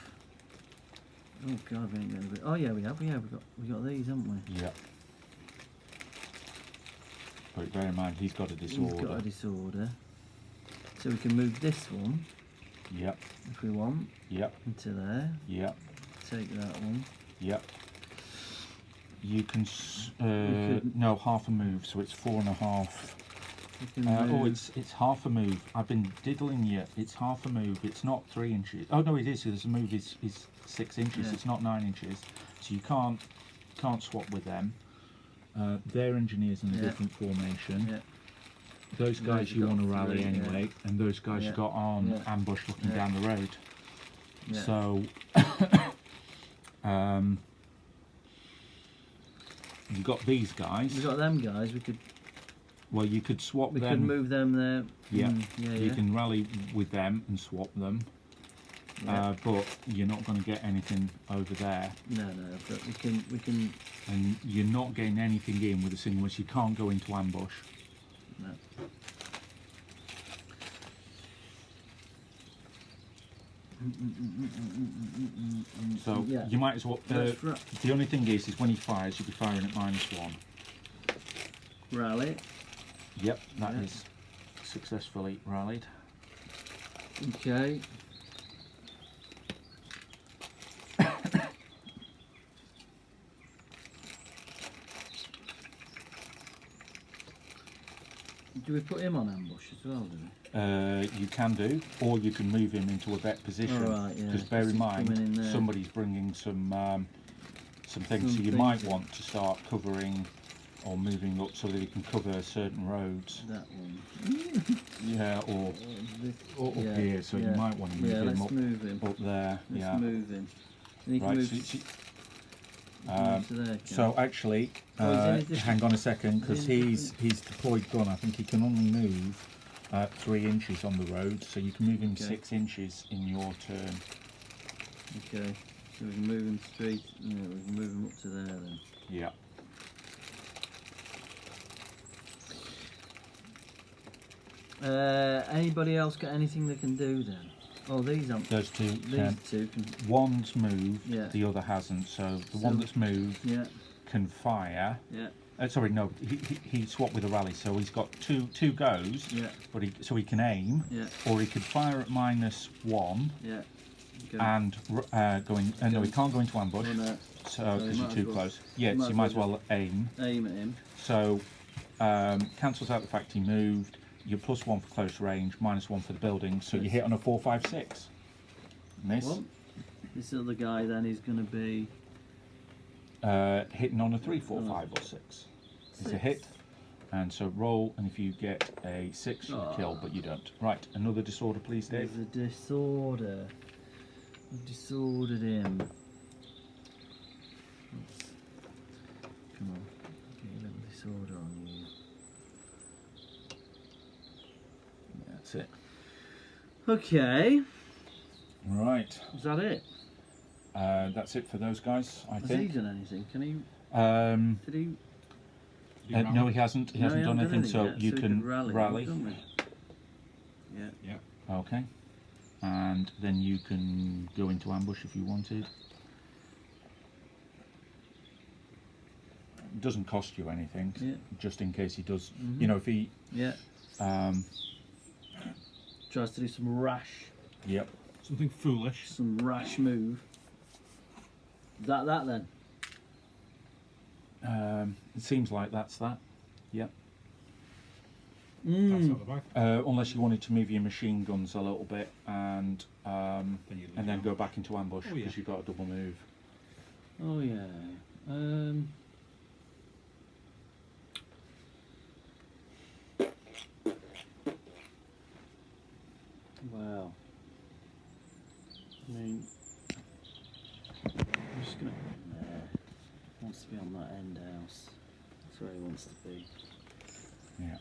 Speaker 2: Oh God, we ain't gonna be. Oh yeah, we have. We got these, haven't we?
Speaker 4: Yeah. But bear in mind, he's got a disorder.
Speaker 2: He's got a disorder. So we can move this one
Speaker 4: Yep.
Speaker 2: if we want
Speaker 4: Yep.
Speaker 2: into there.
Speaker 4: Yep.
Speaker 2: Take that one.
Speaker 4: Yep. You can
Speaker 2: could-
Speaker 4: no, half a move, so it's 4.5.
Speaker 2: We can
Speaker 4: Oh,
Speaker 2: move.
Speaker 4: it's half a move. I've been diddling you. It's half a move. It's not 3 inches. Oh no, it is. There's a move is 6 inches.
Speaker 2: Yeah.
Speaker 4: It's not 9 inches. So you can't swap with them. They're engineers in a
Speaker 2: Yeah.
Speaker 4: different formation.
Speaker 2: Yeah.
Speaker 4: Those
Speaker 2: Those
Speaker 4: guys
Speaker 2: you
Speaker 4: you
Speaker 2: got
Speaker 4: want to rally
Speaker 2: 3, yeah.
Speaker 4: anyway, and those guys
Speaker 2: Yeah.
Speaker 4: you got on
Speaker 2: Yeah.
Speaker 4: ambush looking
Speaker 2: Yeah.
Speaker 4: down the road.
Speaker 2: Yeah.
Speaker 4: So you got these guys.
Speaker 2: We got them guys. We could.
Speaker 4: Well, you could swap
Speaker 2: We
Speaker 4: them.
Speaker 2: could move them there.
Speaker 4: Yeah.
Speaker 2: Yeah.
Speaker 4: You can rally with them and swap them.
Speaker 2: Yeah.
Speaker 4: But you're not going to get anything over there.
Speaker 2: No, but we can.
Speaker 4: And you're not getting anything in with a single one. You can't go into ambush.
Speaker 2: No.
Speaker 4: So
Speaker 2: Yeah.
Speaker 4: you might as well.
Speaker 2: Let's
Speaker 4: The only thing is when he fires, you'll be firing at -1.
Speaker 2: rally.
Speaker 4: Yep, that
Speaker 2: Yeah.
Speaker 4: is successfully rallied.
Speaker 2: Okay. Do we put him on ambush as well, do we?
Speaker 4: You can do, or you can move him into a better position.
Speaker 2: Alright, yeah.
Speaker 4: Because bear in
Speaker 2: He's coming in
Speaker 4: mind,
Speaker 2: there.
Speaker 4: somebody's bringing some things, so you
Speaker 2: Some
Speaker 4: might
Speaker 2: things in.
Speaker 4: want to start covering or moving up so that you can cover certain roads.
Speaker 2: That one.
Speaker 4: Yeah, or up
Speaker 2: Yeah,
Speaker 4: here, so you
Speaker 2: yeah.
Speaker 4: might want to move
Speaker 2: Yeah,
Speaker 4: him
Speaker 2: let's
Speaker 4: up,
Speaker 2: move him.
Speaker 4: up there.
Speaker 2: Let's
Speaker 4: Yeah.
Speaker 2: move him. And he can
Speaker 4: Right.
Speaker 2: move,
Speaker 4: So,
Speaker 2: to there, can
Speaker 4: so actually,
Speaker 2: Oh, he's in a different-
Speaker 4: hang on a second, because
Speaker 2: he's in a
Speaker 4: he's deployed gun. I think he can only move 3 inches on the road, so you can move him
Speaker 2: Okay.
Speaker 4: 6 inches in your turn.
Speaker 2: Okay. So we can move him straight. Yeah, we can move him up to there then.
Speaker 4: Yeah.
Speaker 2: Anybody else got anything they can do then? Oh, these aren't.
Speaker 4: Those two
Speaker 2: These
Speaker 4: can.
Speaker 2: two can.
Speaker 4: One's moved,
Speaker 2: Yeah.
Speaker 4: the other hasn't. So the
Speaker 2: So-
Speaker 4: one that's moved
Speaker 2: Yeah.
Speaker 4: can fire.
Speaker 2: Yeah.
Speaker 4: Sorry, no, he swapped with a rally, so he's got two goes.
Speaker 2: Yeah.
Speaker 4: But he can aim,
Speaker 2: Yeah.
Speaker 4: or he could fire at -1
Speaker 2: Yeah. Okay.
Speaker 4: and going. No, he can't go into ambush.
Speaker 2: Oh, no.
Speaker 4: So
Speaker 2: you
Speaker 4: because
Speaker 2: might
Speaker 4: you're
Speaker 2: as
Speaker 4: too
Speaker 2: well-
Speaker 4: close. Yeah, so you might as well aim.
Speaker 2: Aim at him.
Speaker 4: So cancels out the fact he moved. You're +1 for close range, -1 for the building. So you hit on a 4, 5, 6. Miss.
Speaker 2: Well, this other guy then is going to be.
Speaker 4: Hitting on a 3, 4, 5, or 6. It's a
Speaker 2: 6.
Speaker 4: hit. And so roll, and if you get a 6, you kill, but you don't. Right, another disorder, please, Dave.
Speaker 2: There's a disorder. I've disordered him. Come on, get a little disorder on you.
Speaker 4: That's it.
Speaker 2: Okay,
Speaker 4: Right,
Speaker 2: is that it?
Speaker 4: that's it for those guys, I
Speaker 2: Has
Speaker 4: think.
Speaker 2: he done anything? Can he? Did he?
Speaker 4: No, he hasn't. He
Speaker 2: No,
Speaker 4: hasn't done anything, so
Speaker 2: yet,
Speaker 4: you
Speaker 2: he
Speaker 4: can
Speaker 2: could rally.
Speaker 4: rally.
Speaker 2: Can't we? Yeah.
Speaker 3: Yeah.
Speaker 4: Okay. And then you can go into ambush if you wanted. It doesn't cost you anything,
Speaker 2: Yeah.
Speaker 4: just in case he does.
Speaker 2: Mhm.
Speaker 4: You know, if he.
Speaker 2: Yeah. Tries to do some rash
Speaker 4: Yep.
Speaker 3: Something foolish.
Speaker 2: move. Is that then?
Speaker 4: It seems like that's that. Yep.
Speaker 3: That's
Speaker 2: Mm.
Speaker 3: out the bag.
Speaker 4: Unless you wanted to move your machine guns a little bit and
Speaker 3: Then you lose
Speaker 4: then
Speaker 3: out.
Speaker 4: go back into ambush
Speaker 3: Oh,
Speaker 4: because
Speaker 3: yeah.
Speaker 4: you've got a double move.
Speaker 2: Oh yeah. Wow. I mean, I'm just gonna. Nah. He wants to be on that end house. That's where he wants to be.
Speaker 4: Yeah.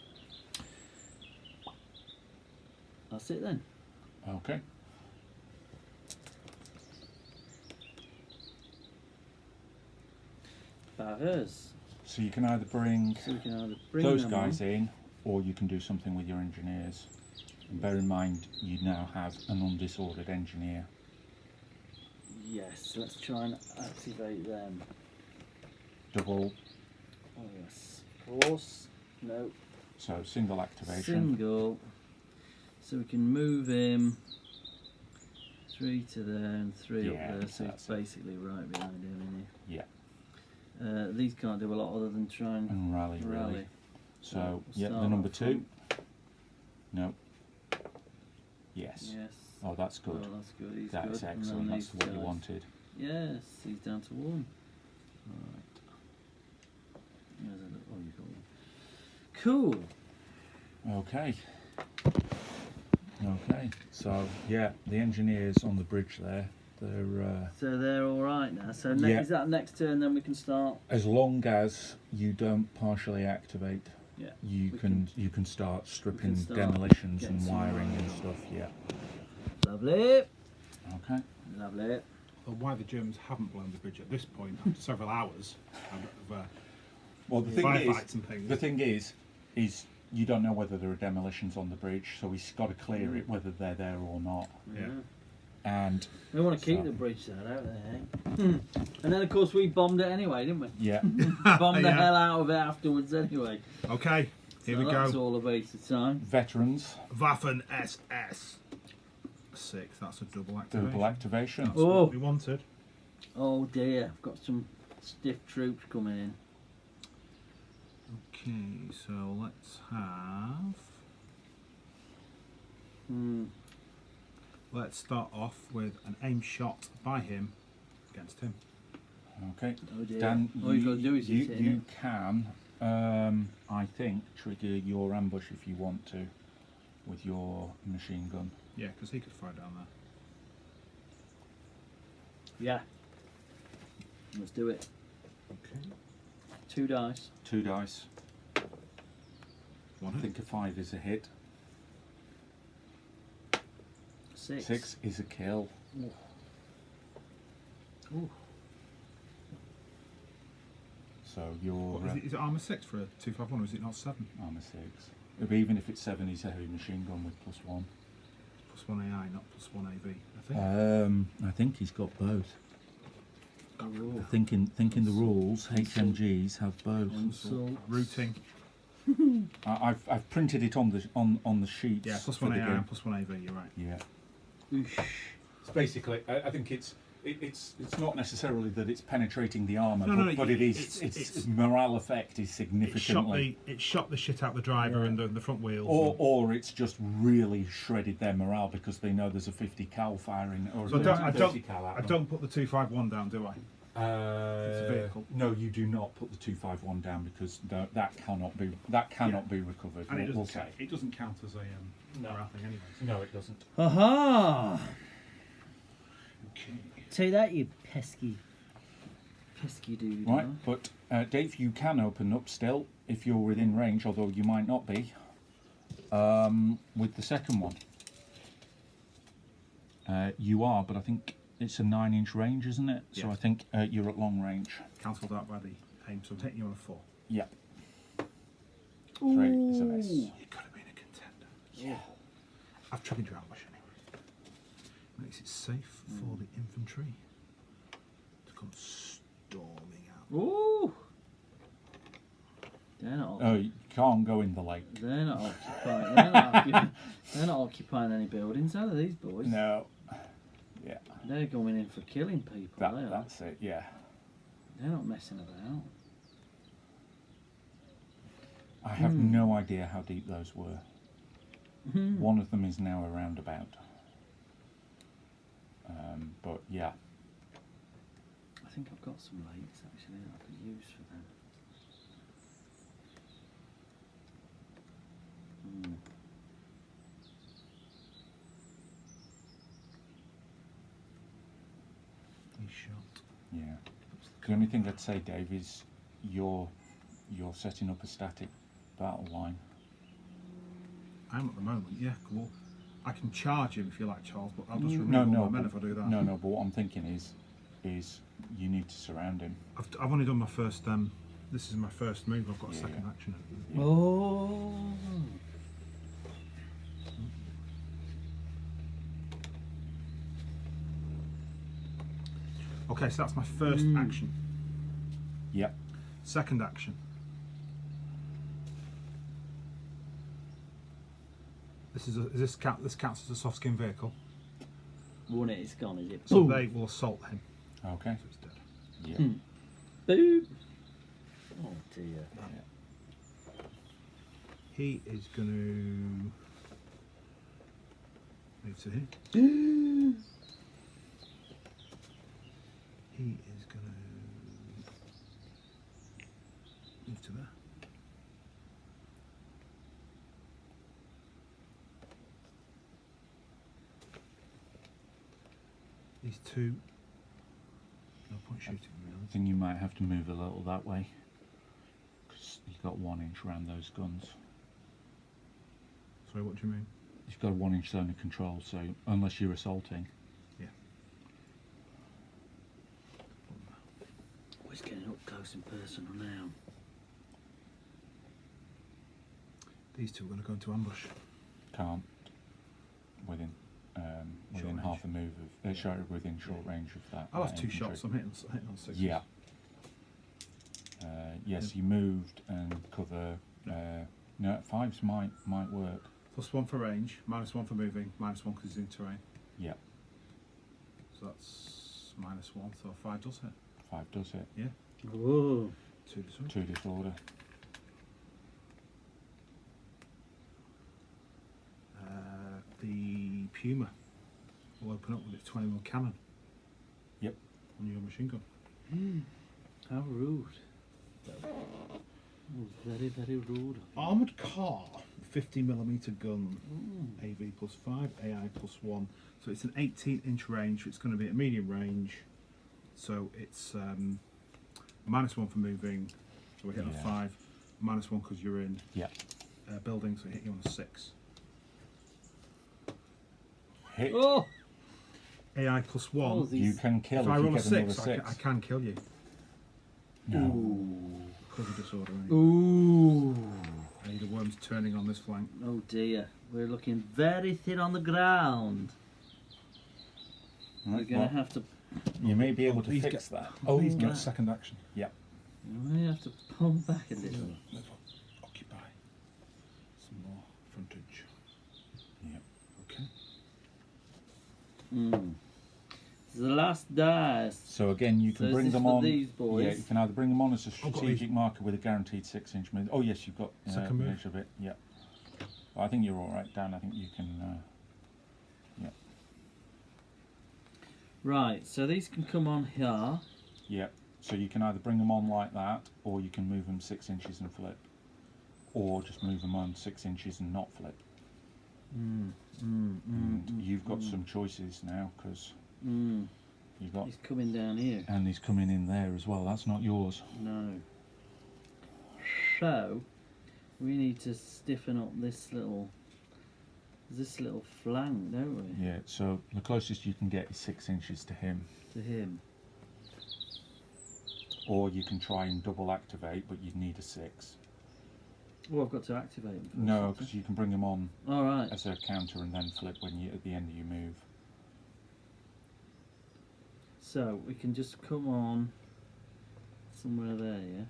Speaker 2: That's it then.
Speaker 4: Okay.
Speaker 2: Batters.
Speaker 4: So you can either bring
Speaker 2: So we can either bring
Speaker 4: those
Speaker 2: them
Speaker 4: guys
Speaker 2: on.
Speaker 4: in, or you can do something with your engineers. And bear in mind, you now have an undisordered engineer.
Speaker 2: Yes, let's try and activate them.
Speaker 4: Double,
Speaker 2: Oh yes. Of course. No.
Speaker 4: so single activation.
Speaker 2: Single. So we can move him 3 to there and 3
Speaker 4: Yeah,
Speaker 2: up there. So
Speaker 4: that's
Speaker 2: it's basically right behind him, isn't
Speaker 4: Yeah.
Speaker 2: he? These can't do a lot other than try and
Speaker 4: And rally, really.
Speaker 2: rally.
Speaker 4: So,
Speaker 2: we'll
Speaker 4: yeah, the
Speaker 2: start
Speaker 4: number
Speaker 2: up
Speaker 4: 2. No. Yes.
Speaker 2: Yes.
Speaker 4: Oh, that's good.
Speaker 2: Oh, that's good. He's
Speaker 4: That's
Speaker 2: good. And
Speaker 4: excellent.
Speaker 2: then
Speaker 4: That's
Speaker 2: these
Speaker 4: what you
Speaker 2: guys.
Speaker 4: wanted.
Speaker 2: Yes, he's down to 1. Right. There's a little, oh, you got 1. Cool.
Speaker 4: Okay. Okay. So, yeah, the engineers on the bridge there,
Speaker 2: So they're all right now. So
Speaker 4: Yeah.
Speaker 2: is that next turn? Then we can start.
Speaker 4: As long as you don't partially activate,
Speaker 2: Yeah.
Speaker 4: you can start stripping
Speaker 2: start
Speaker 4: demolitions
Speaker 2: getting
Speaker 4: and
Speaker 2: some
Speaker 4: wiring and
Speaker 2: wiring.
Speaker 4: stuff. Yeah.
Speaker 2: Lovely.
Speaker 4: Okay.
Speaker 2: Lovely.
Speaker 3: Well, why the Germans haven't blown the bridge at this point after several hours of
Speaker 4: Well, the thing
Speaker 3: firefights
Speaker 4: is,
Speaker 3: and things.
Speaker 4: the thing is you don't know whether there are demolitions on the bridge, so he's got to clear it whether they're there or not.
Speaker 3: Yeah.
Speaker 4: And
Speaker 2: We want to keep
Speaker 4: So-
Speaker 2: the bridge there, don't they? And then, of course, we bombed it anyway, didn't we?
Speaker 4: yeah,
Speaker 2: Bombed the
Speaker 3: Yeah.
Speaker 2: hell out of it afterwards anyway.
Speaker 3: Okay, here we
Speaker 2: That's
Speaker 3: go.
Speaker 2: all a waste of time.
Speaker 4: veterans,
Speaker 3: Waffen SS 6. That's a double activation.
Speaker 4: double activation.
Speaker 3: That's
Speaker 2: Oh.
Speaker 3: what we wanted.
Speaker 2: Oh dear, I've got some stiff troops coming in.
Speaker 3: Okay, so let's have. Let's start off with an aim shot by him against him.
Speaker 4: Okay,
Speaker 2: Oh dear.
Speaker 4: Dan,
Speaker 2: All you've got to do is
Speaker 4: you,
Speaker 2: hit it,
Speaker 4: you can, I think, trigger your ambush if you want to, with your machine gun.
Speaker 3: Yeah, because he could fire down there.
Speaker 2: Yeah. Let's do it.
Speaker 3: Okay.
Speaker 2: 2 dice.
Speaker 4: 2 dice.
Speaker 3: One
Speaker 4: I
Speaker 3: hit.
Speaker 4: think a 5 is a hit.
Speaker 2: 6.
Speaker 4: 6 is a kill.
Speaker 2: Ooh.
Speaker 4: So your
Speaker 3: What, is it armour 6 for a 251 or is it not 7?
Speaker 4: armor 6. But even if it's 7, he's a heavy machine gun with +1.
Speaker 3: Plus 1 AI, not plus 1 AV, I think.
Speaker 4: I think he's got both.
Speaker 2: Oh.
Speaker 4: Thinking the rules, HMGs have both.
Speaker 2: Consult.
Speaker 3: Routing.
Speaker 4: I've printed it on the sheets.
Speaker 3: Yeah, plus
Speaker 4: for
Speaker 3: 1
Speaker 4: the
Speaker 3: AI
Speaker 4: game.
Speaker 3: and plus 1 AV, you're right.
Speaker 4: Yeah.
Speaker 2: Oosh.
Speaker 4: It's basically, I think it's not necessarily that it's penetrating the armour,
Speaker 3: No,
Speaker 4: but it is.
Speaker 3: it's-
Speaker 4: Its morale effect is significantly.
Speaker 3: It shot the shit out the driver and the front wheels.
Speaker 4: Or it's just really shredded their morale because they know there's a 50 cal firing or
Speaker 3: So
Speaker 4: a 30 cal
Speaker 3: I
Speaker 4: at them.
Speaker 3: don't put the 251 down, do I? It's a vehicle.
Speaker 4: No, you do not put the 251 down because that cannot be recovered.
Speaker 3: And
Speaker 4: we'll say.
Speaker 3: it doesn't count as a morale thing anyway.
Speaker 4: No, it doesn't.
Speaker 2: Aha!
Speaker 3: Okay.
Speaker 2: Say that, you pesky dude.
Speaker 4: Right, but Dave, you can open up still if you're within range, although you might not be. With the second one, you are, but I think it's a 9-inch range, isn't it? So
Speaker 3: Yeah.
Speaker 4: I think you're at long range.
Speaker 3: Cancelled out by the aim, so I'm taking you on a 4.
Speaker 4: Yeah. 3 is a miss.
Speaker 3: You could have been a contender.
Speaker 2: Yeah.
Speaker 3: I've triggered your ambush anyway. Makes it safe for the infantry to come storming out.
Speaker 2: Ooh! They're not.
Speaker 4: Oh, you can't go in the lake.
Speaker 2: They're not occupying. They're not occupying any buildings, are they? These boys.
Speaker 4: No. Yeah.
Speaker 2: They're going in for killing people. they are.
Speaker 4: That's it. Yeah.
Speaker 2: They're not messing about.
Speaker 4: I have no idea how deep those were. One of them is now a roundabout. But yeah.
Speaker 2: I think I've got some lakes actually that I could use for them.
Speaker 3: He's shot.
Speaker 4: Yeah. The only thing I'd say, Dave, is you're setting up a static battle line.
Speaker 3: I am at the moment, yeah, cool. I can charge him if you like, Charles, but I'll just remove
Speaker 4: No,
Speaker 3: all
Speaker 4: no,
Speaker 3: my men
Speaker 4: but,
Speaker 3: if I do that.
Speaker 4: no. But what I'm thinking is you need to surround him.
Speaker 3: I've only done my first. This is my first move. I've got a
Speaker 4: Yeah,
Speaker 3: second
Speaker 4: yeah.
Speaker 3: action.
Speaker 4: Yeah.
Speaker 2: Oh.
Speaker 3: Okay, so that's my first action.
Speaker 4: Yep.
Speaker 3: Second action. This counts as a soft skin vehicle,
Speaker 2: One it is gone, is it?
Speaker 3: so
Speaker 2: Boom.
Speaker 3: they will assault him.
Speaker 4: Okay.
Speaker 3: So it's dead.
Speaker 4: Yeah.
Speaker 2: Boom. Oh dear.
Speaker 3: He is going to move to here. He is going to move to there. He's these two. No point shooting
Speaker 4: I
Speaker 3: really.
Speaker 4: think you might have to move a little that way because you've got 1 inch around those guns.
Speaker 3: Sorry, what do you mean?
Speaker 4: You've got a 1 inch zone of control, so unless you're assaulting.
Speaker 3: Yeah.
Speaker 2: Oh, it's getting up close and personal now.
Speaker 3: These two are going to go into ambush.
Speaker 4: Can't within within
Speaker 3: Short
Speaker 4: half a move of sorry, within short range of that.
Speaker 3: I lost 2
Speaker 4: infantry.
Speaker 3: shots. I'm hitting on 6.
Speaker 4: Yeah. Yes, you moved and cover. No, 5s might work.
Speaker 3: +1 for range, -1 for moving, -1 because he's in terrain.
Speaker 4: Yeah,
Speaker 3: So that's -1. So 5 does hit.
Speaker 4: 5 does hit.
Speaker 3: Yeah.
Speaker 2: Whoa.
Speaker 3: 2 disorder.
Speaker 4: 2 disorder.
Speaker 3: The Puma will open up with its 21 cannon.
Speaker 4: Yep.
Speaker 3: On your machine gun.
Speaker 2: How rude. Oh, very, very rude.
Speaker 3: Armoured car, 50mm gun, AV +5, AI +1. So it's an 18-inch range. It's going to be at medium range. So it's -1 for moving. So we hit on
Speaker 4: Yeah.
Speaker 3: 5. -1 because you're in
Speaker 4: Yeah.
Speaker 3: building. So it hit you on a 6.
Speaker 4: Hit.
Speaker 2: Oh!
Speaker 3: AI +1.
Speaker 2: Oh,
Speaker 4: You
Speaker 2: these-
Speaker 4: can kill
Speaker 3: If
Speaker 4: if
Speaker 3: I
Speaker 4: you
Speaker 3: roll a
Speaker 4: get another
Speaker 3: 6,
Speaker 4: 6.
Speaker 3: I can kill you.
Speaker 4: No.
Speaker 3: Because of disorder. Right?
Speaker 2: Ooh.
Speaker 3: Hey, the worm's turning on this flank.
Speaker 2: Oh dear. We're looking very thin on the ground. We're
Speaker 4: Right,
Speaker 2: going
Speaker 4: well,
Speaker 2: to have to...
Speaker 4: you may be able to
Speaker 3: Please
Speaker 4: fix
Speaker 3: get-
Speaker 4: that.
Speaker 3: Please get
Speaker 2: right.
Speaker 3: second action.
Speaker 4: Yeah.
Speaker 2: We may have to pull back a little.
Speaker 3: Let's occupy some more frontage.
Speaker 4: Yeah.
Speaker 3: Okay.
Speaker 2: This is the last dice.
Speaker 4: So again, you
Speaker 2: So
Speaker 4: can
Speaker 2: is
Speaker 4: bring
Speaker 2: this
Speaker 4: them
Speaker 2: for
Speaker 4: on.
Speaker 2: these boys?
Speaker 4: Yeah, you can either bring them on as a
Speaker 3: got
Speaker 4: strategic
Speaker 3: these.
Speaker 4: marker with a guaranteed 6-inch move. Oh yes, you've got
Speaker 3: Second move.
Speaker 4: edge of it. Yeah. Well, I think you're all right, Dan. I think you can. Yeah.
Speaker 2: Right, so these can come on here.
Speaker 4: Yeah. So you can either bring them on like that, or you can move them 6 inches and flip, or just move them on 6 inches and not flip. And you've got some choices now because you've got,
Speaker 2: He's coming down here.
Speaker 4: and he's coming in there as well. That's not yours.
Speaker 2: No. So, we need to stiffen up this little flank, don't we?
Speaker 4: Yeah. So the closest you can get is 6 inches to him,
Speaker 2: To him.
Speaker 4: or you can try and double activate, but you'd need a 6.
Speaker 2: Oh, I've got to activate him. first,
Speaker 4: No,
Speaker 2: haven't
Speaker 4: because you can bring them on
Speaker 2: I? All right.
Speaker 4: as a counter and then flip when you at the end of your move.
Speaker 2: So we can just come on somewhere there, yeah.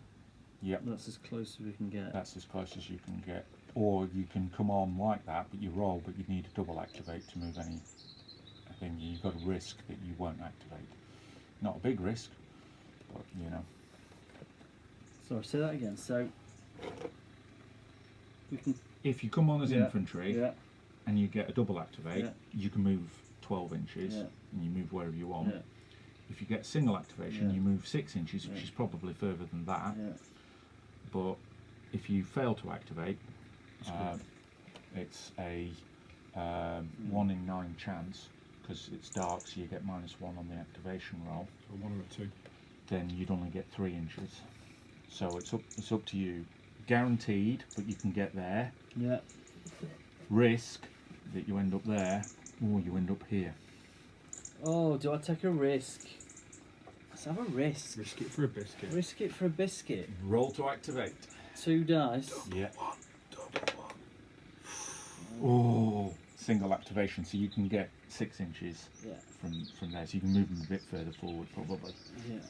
Speaker 4: Yep.
Speaker 2: That's as close as we can get.
Speaker 4: That's as close as you can get. Or you can come on like that, but you roll, but you need a double activate to move any thing. You've got a risk that you won't activate. Not a big risk, but you know.
Speaker 2: Sorry, say that again. So we can.
Speaker 4: If you come on as
Speaker 2: Yeah,
Speaker 4: infantry
Speaker 2: Yeah.
Speaker 4: and you get a double activate,
Speaker 2: Yeah.
Speaker 4: you can move 12 inches
Speaker 2: Yeah.
Speaker 4: and you move wherever you want.
Speaker 2: Yeah.
Speaker 4: If you get single activation,
Speaker 2: Yeah.
Speaker 4: you move 6 inches, which
Speaker 2: Yeah.
Speaker 4: is probably further than that.
Speaker 2: Yeah.
Speaker 4: But if you fail to activate, it's a 1 in 9 chance, because it's dark, so you get -1 on the activation roll.
Speaker 3: So 1 or a 2.
Speaker 4: Then you'd only get 3 inches. So it's up to you. Guaranteed, but you can get there.
Speaker 2: Yeah.
Speaker 4: Risk that you end up there, or you end up here.
Speaker 2: Oh, do I take a risk? Let's have a risk.
Speaker 3: Risk it for a biscuit.
Speaker 2: Risk it for a biscuit.
Speaker 4: Roll to activate.
Speaker 2: 2 dice.
Speaker 4: Yeah. Oh, single activation, so you can get 6 inches
Speaker 2: Yeah.
Speaker 4: from there, so you can move them a bit further forward, probably.
Speaker 2: Yeah.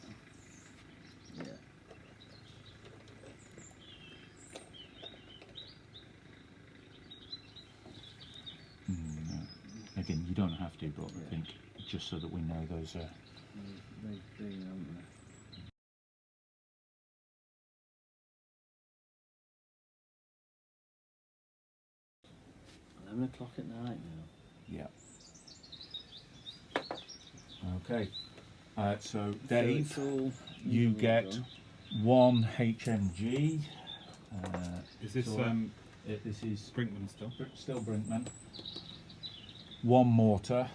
Speaker 2: Yeah.
Speaker 4: Again, you don't have to, but
Speaker 2: Yeah.
Speaker 4: I think just so that we know those are.
Speaker 2: They do, don't they? 11 o'clock at night now.
Speaker 4: Yeah. Okay. So Dave,
Speaker 2: So it's all
Speaker 4: you get
Speaker 2: done.
Speaker 4: 1 HMG.
Speaker 3: Is this
Speaker 4: so this is
Speaker 3: Brinkman still?
Speaker 4: still Brinkman. 1 mortar.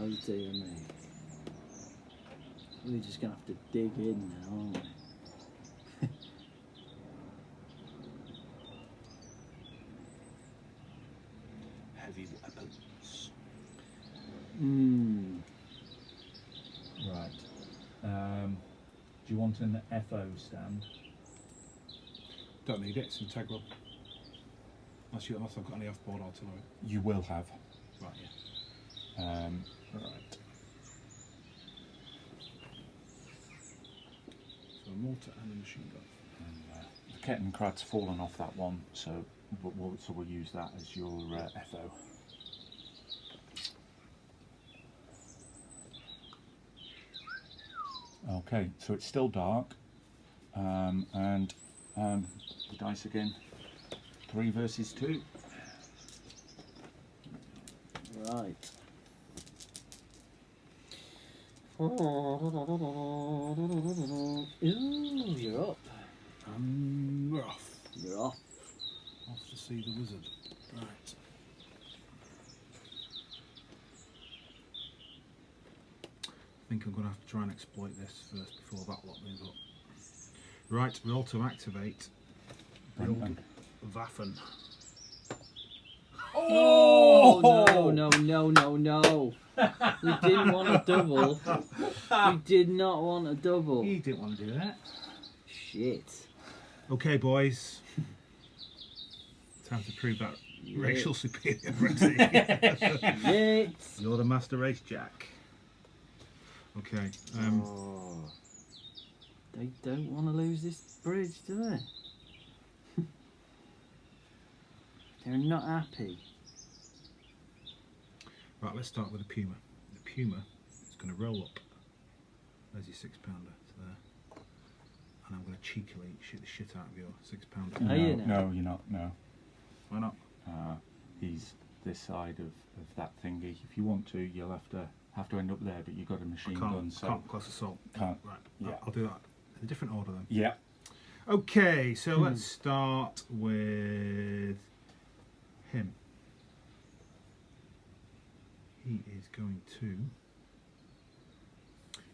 Speaker 2: Oh dear me. We're just going to have to dig in now, aren't we?
Speaker 3: Heavy weapons.
Speaker 4: Right. Do you want an FO stand?
Speaker 3: Don't need it, it's integral. Unless I've got any off-board artillery.
Speaker 4: You will have.
Speaker 3: Right, yeah.
Speaker 4: Right.
Speaker 3: So a mortar and a machine gun.
Speaker 4: And, the Kettenkrad's fallen off that one, so we'll use that as your FO. Okay, so it's still dark, and the dice again. 3 versus 2.
Speaker 2: Right. Ooh, you're up.
Speaker 3: We're off.
Speaker 2: You're off.
Speaker 3: Off to see the wizard. Right. I think I'm going to have to try and exploit this first before that lot moves up. Right, we also activate the old Waffen.
Speaker 2: Oh no! We didn't want a double. We did not want a double.
Speaker 3: You didn't want to do that.
Speaker 2: Shit.
Speaker 3: Okay, boys. Time to prove that racial superiority.
Speaker 2: Shit.
Speaker 3: You're the master race, Jack. Okay.
Speaker 2: They don't want to lose this bridge, do they? They're not happy.
Speaker 3: Right, let's start with the Puma. The Puma is going to roll up. There's your 6-pounder. It's there. And I'm going to cheekily shoot the shit out of your 6-pounder.
Speaker 2: Are you now?
Speaker 4: No, you're not. No.
Speaker 3: Why not?
Speaker 4: He's this side of that thingy. If you want to, you'll have to end up there, but you've got a machine gun, so
Speaker 3: Can't close assault.
Speaker 4: can't.
Speaker 3: Right.
Speaker 4: Yeah.
Speaker 3: I'll do that in a different order then.
Speaker 4: Yeah.
Speaker 3: Okay, so let's start with him. He is going to...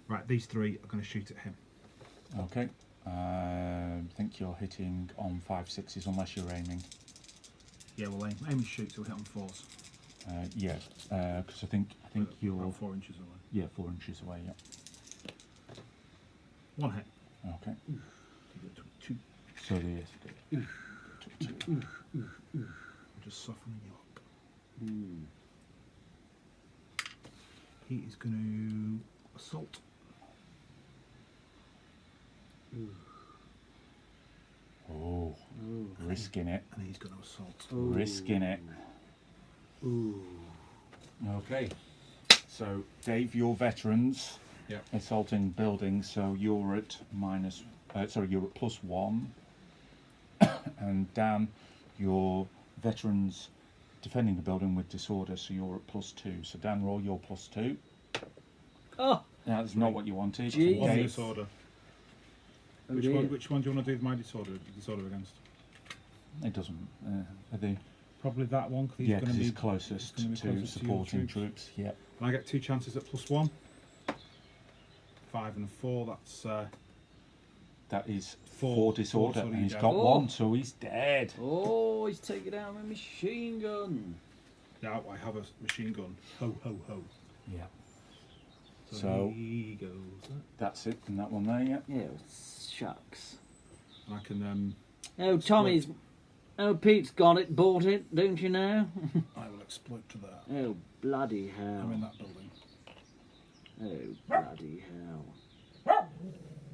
Speaker 3: Right, these 3 are going to shoot at him.
Speaker 4: Okay. I think you're hitting on 5/6s unless you're aiming.
Speaker 3: Yeah, we'll aim and shoot, so we hit on 4s.
Speaker 4: Yeah, because I think you're
Speaker 3: about 4 inches away.
Speaker 4: Yeah, 4 inches away. Yeah.
Speaker 3: 1 hit.
Speaker 4: Okay.
Speaker 3: You get 2.
Speaker 4: So the
Speaker 3: I'm just softening you up. He is going to assault.
Speaker 4: Oh, risking it.
Speaker 3: And he's going to assault.
Speaker 4: Risking it.
Speaker 2: Ooh.
Speaker 4: Okay. So Dave, you're veterans.
Speaker 3: Yeah.
Speaker 4: Assaulting buildings, so you're at you're at +1. And Dan, you're veterans defending the building with disorder, so you're at +2. So Dan, roll your +2.
Speaker 2: Oh.
Speaker 4: That's not what you wanted.
Speaker 2: Gee.
Speaker 3: What's the
Speaker 4: Dave,
Speaker 3: disorder?
Speaker 2: Oh
Speaker 3: Which
Speaker 2: dear.
Speaker 3: one do you want to do with my disorder against?
Speaker 4: it doesn't. Are they?
Speaker 3: Probably that one, because
Speaker 4: Yeah, because he's closest
Speaker 3: gonna be
Speaker 4: to
Speaker 3: closest to your
Speaker 4: supporting
Speaker 3: troops.
Speaker 4: troops. Yeah.
Speaker 3: And I get 2 chances at +1. 5 and 4, that's...
Speaker 4: That is
Speaker 3: Four.
Speaker 4: 4 disorder,
Speaker 3: Four, so
Speaker 4: and
Speaker 3: he's
Speaker 4: he's
Speaker 3: dead.
Speaker 4: got
Speaker 2: Oh.
Speaker 4: 1, so he's dead.
Speaker 2: Oh, he's taking out my machine gun.
Speaker 3: Yeah, I have a machine gun. Ho, ho, ho.
Speaker 4: Yeah.
Speaker 3: So,
Speaker 4: So-
Speaker 3: he goes...
Speaker 4: That's it, and that one there, yeah.
Speaker 2: Yeah, shucks.
Speaker 3: I can...
Speaker 2: Oh, Tommy's... Oh, Pete's got it, bought it, don't you know?
Speaker 3: I will exploit to that.
Speaker 2: Oh, bloody hell.
Speaker 3: I'm in that building.
Speaker 2: Oh, bloody hell.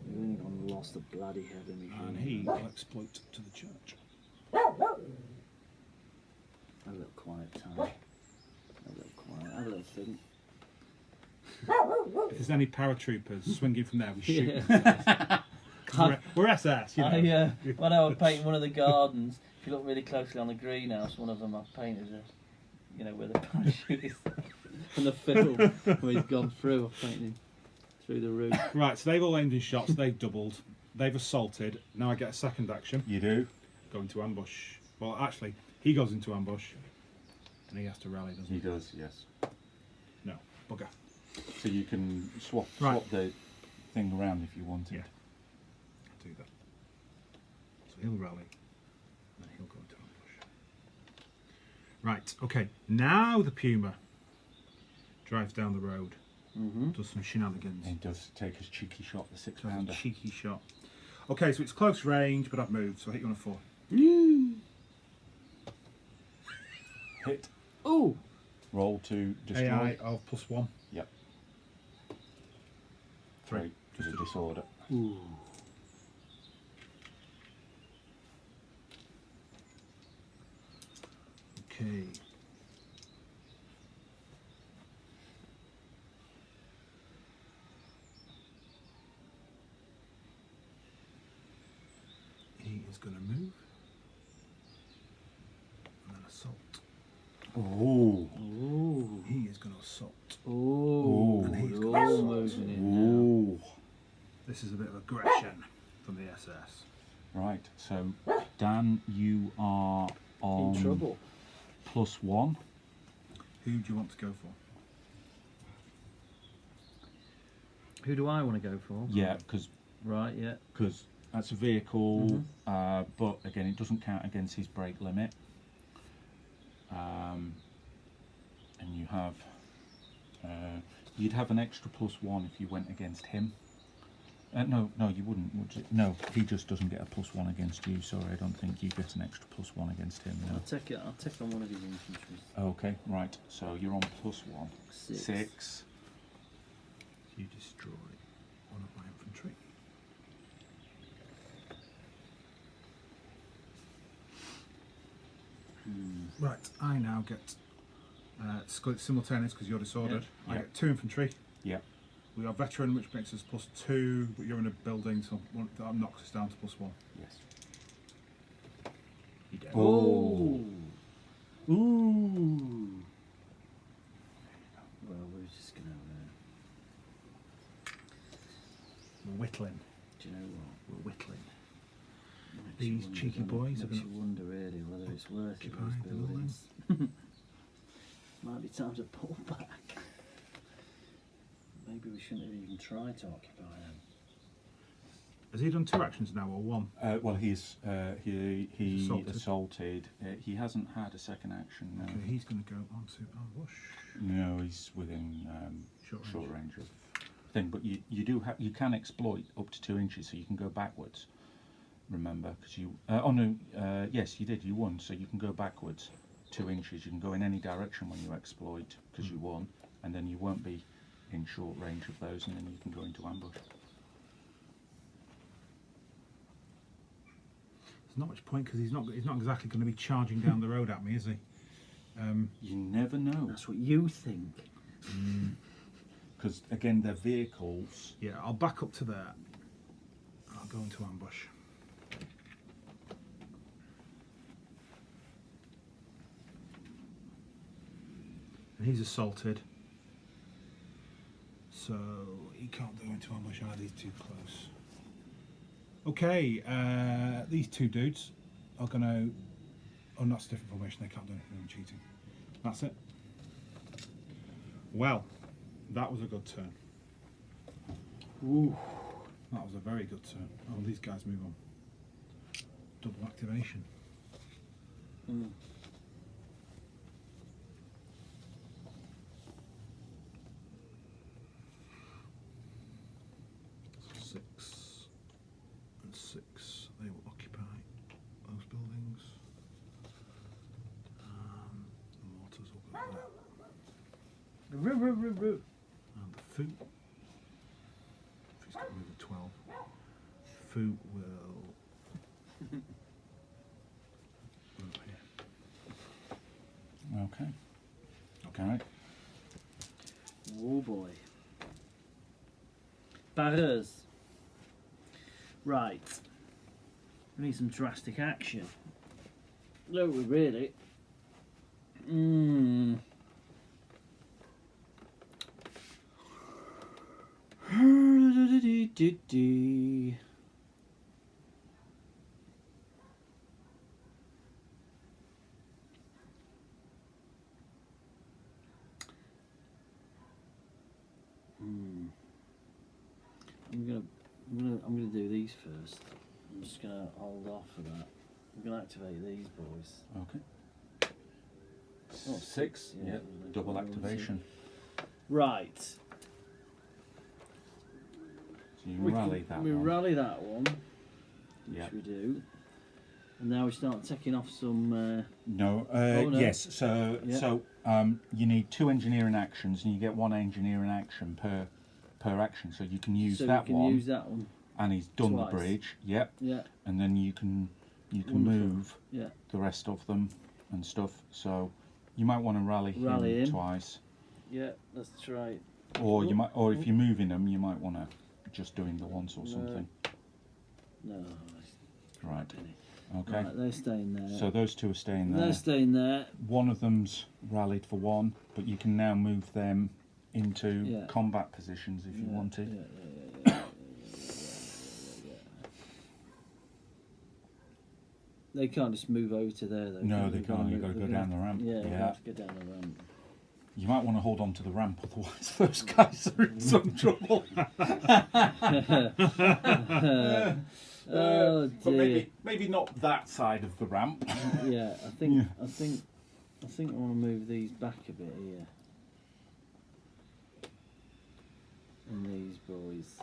Speaker 2: We've only gone and lost a bloody heavy machine.
Speaker 3: And he will exploit to the church.
Speaker 2: A little quiet time. A little quiet. Have a little think.
Speaker 3: If there's any paratroopers swinging from there, we shoot
Speaker 2: Yeah.
Speaker 3: them. 'Cause we're SS, you know.
Speaker 2: When I was painting one of the gardens, if you look really closely on the greenhouse, one of them I've painted where the parachute is. And the film where he's gone through, I've painted him through the roof.
Speaker 3: Right, so they've all aimed in shots, they've doubled, they've assaulted. Now I get a second action.
Speaker 4: You do?
Speaker 3: Go into ambush. Well, actually, he goes into ambush. And he has to rally, doesn't he?
Speaker 4: He does, yes.
Speaker 3: No, bugger.
Speaker 4: So you can swap the thing around if you wanted.
Speaker 3: Yeah. I'll do that. So he'll rally, and then he'll go into ambush. Right, okay. Now the Puma drives down the road, does some shenanigans.
Speaker 4: He does take his cheeky shot, the 6
Speaker 3: So it's
Speaker 4: pounder.
Speaker 3: a cheeky shot. Okay, so it's close range, but I've moved, so I hit you on a 4.
Speaker 4: Hit.
Speaker 2: Ooh!
Speaker 4: Roll to destroy.
Speaker 3: AI of +1.
Speaker 4: Yep.
Speaker 3: 3.
Speaker 4: Just a disorder.
Speaker 2: Ooh.
Speaker 3: Okay. He is going to move. And then assault.
Speaker 4: Ooh.
Speaker 2: Ooh.
Speaker 3: He is going to assault.
Speaker 2: Ooh.
Speaker 3: And he's
Speaker 2: We're
Speaker 3: got
Speaker 2: all
Speaker 3: assault.
Speaker 2: moving in now.
Speaker 4: Ooh.
Speaker 3: This is a bit of aggression from the SS.
Speaker 4: Right, so Dan, you are on
Speaker 2: In trouble.
Speaker 4: +1.
Speaker 3: Who do you want to go for?
Speaker 2: Who do I want to go for?
Speaker 4: Yeah, because
Speaker 2: Right, yeah.
Speaker 4: that's a vehicle, but again, it doesn't count against his brake limit. And you have, you'd have an extra +1 if you went against him. No, you wouldn't, would you? No, he just doesn't get a +1 against you. Sorry, I don't think you get an extra +1 against him. No.
Speaker 2: I'll take on one of his infantry.
Speaker 4: Okay, right. So you're on +1.
Speaker 2: 6.
Speaker 3: You destroy one of my infantry. Right, I now get split simultaneous because you're disordered.
Speaker 4: Yeah.
Speaker 3: I get 2 infantry.
Speaker 4: Yeah.
Speaker 3: We are veteran, which makes us +2, but you're in a building, so that knocks us down to +1.
Speaker 4: Yes.
Speaker 3: You dead.
Speaker 2: Oh. Ooh. Well, we're just gonna.
Speaker 3: We're whittling.
Speaker 2: Do you know what?
Speaker 3: We're whittling.
Speaker 2: Makes
Speaker 3: These
Speaker 2: you wonder,
Speaker 3: cheeky
Speaker 2: doesn't it?
Speaker 3: boys are
Speaker 2: Makes
Speaker 3: gonna
Speaker 2: you wonder really whether it's worth it.
Speaker 3: occupy
Speaker 2: Those
Speaker 3: the building.
Speaker 2: buildings. Might be time to pull back. Maybe we shouldn't have even tried to occupy them.
Speaker 3: Has he done 2 actions now or 1?
Speaker 4: Well, he
Speaker 3: Assaulted.
Speaker 4: assaulted. He hasn't had a second action. No.
Speaker 3: Okay, he's going to go onto ambush.
Speaker 4: No, he's within
Speaker 3: Short
Speaker 4: short range of thing. But you can exploit up to 2 inches, so you can go backwards. Remember, because you yes, you did. You won, so you can go backwards 2 inches. You can go in any direction when you exploit because you won, and then you won't be in short range of those, and then you can go into ambush.
Speaker 3: There's not much point because he's not exactly going to be charging down the road at me, is he?
Speaker 4: You never know,
Speaker 2: That's what you think.
Speaker 4: because again, they're vehicles.
Speaker 3: Yeah, I'll back up to there. I'll go into ambush. And he's assaulted. So he can't go into ambush either, he's too close. Okay, these 2 dudes are going to... Oh, that's a different formation, they can't do anything, I'm cheating. That's it. Well, that was a good turn.
Speaker 2: Ooh.
Speaker 3: That was a very good turn. Oh, these guys move on. Double activation.
Speaker 2: Mm.
Speaker 3: So 6 and 6. They will occupy those buildings. The mortars will go there. And the Foo. He's got to move at 12. Foo will move here.
Speaker 4: Okay. Okay.
Speaker 2: Oh boy. Barrers. Right. We need some drastic action. Don't we really? I'm gonna do these first. I'm just gonna hold off for that. I'm gonna activate these boys.
Speaker 4: Okay.
Speaker 2: Oh,
Speaker 4: 6. Yeah. Double activation.
Speaker 2: Right.
Speaker 4: So you rally that
Speaker 2: We
Speaker 4: one.
Speaker 2: rally that one, which
Speaker 4: Yeah.
Speaker 2: we do. And now we start taking off some.
Speaker 4: No,
Speaker 2: no.
Speaker 4: yes. So,
Speaker 2: Yeah.
Speaker 4: you need 2 engineering actions, and you get 1 engineering action per action. So you can use
Speaker 2: so
Speaker 4: that
Speaker 2: we can
Speaker 4: one,
Speaker 2: use that one.
Speaker 4: and he's done
Speaker 2: twice.
Speaker 4: the bridge. Yep.
Speaker 2: Yeah.
Speaker 4: And then you can
Speaker 2: Wonderful.
Speaker 4: move
Speaker 2: Yeah.
Speaker 4: the rest of them and stuff. So you might want to rally
Speaker 2: Rally him.
Speaker 4: twice,
Speaker 2: Yeah. Let's try.
Speaker 4: or you
Speaker 2: Oh,
Speaker 4: might, or if
Speaker 2: oh.
Speaker 4: you're moving them, you might want to just doing the once or
Speaker 2: No.
Speaker 4: something.
Speaker 2: No.
Speaker 4: Right.
Speaker 2: Penny.
Speaker 4: Okay.
Speaker 2: Right, they're staying there.
Speaker 4: So those 2 are staying there.
Speaker 2: They're staying there.
Speaker 4: One of them's rallied for 1, but you can now move them into
Speaker 2: Yeah.
Speaker 4: combat positions if you wanted.
Speaker 2: Yeah. They can't just move over to there though.
Speaker 4: No, they
Speaker 2: They've gotta
Speaker 4: can't. You've
Speaker 2: move-
Speaker 4: got to go
Speaker 2: they're
Speaker 4: down the
Speaker 2: gonna-
Speaker 4: ramp.
Speaker 2: Yeah, you
Speaker 4: Yeah.
Speaker 2: have to go down the ramp.
Speaker 4: You might want to hold on to the ramp, otherwise those guys are in some trouble.
Speaker 2: Oh
Speaker 4: But
Speaker 2: dear.
Speaker 4: maybe not that side of the ramp.
Speaker 2: Yeah, I think I want to move these back a bit here. And these boys.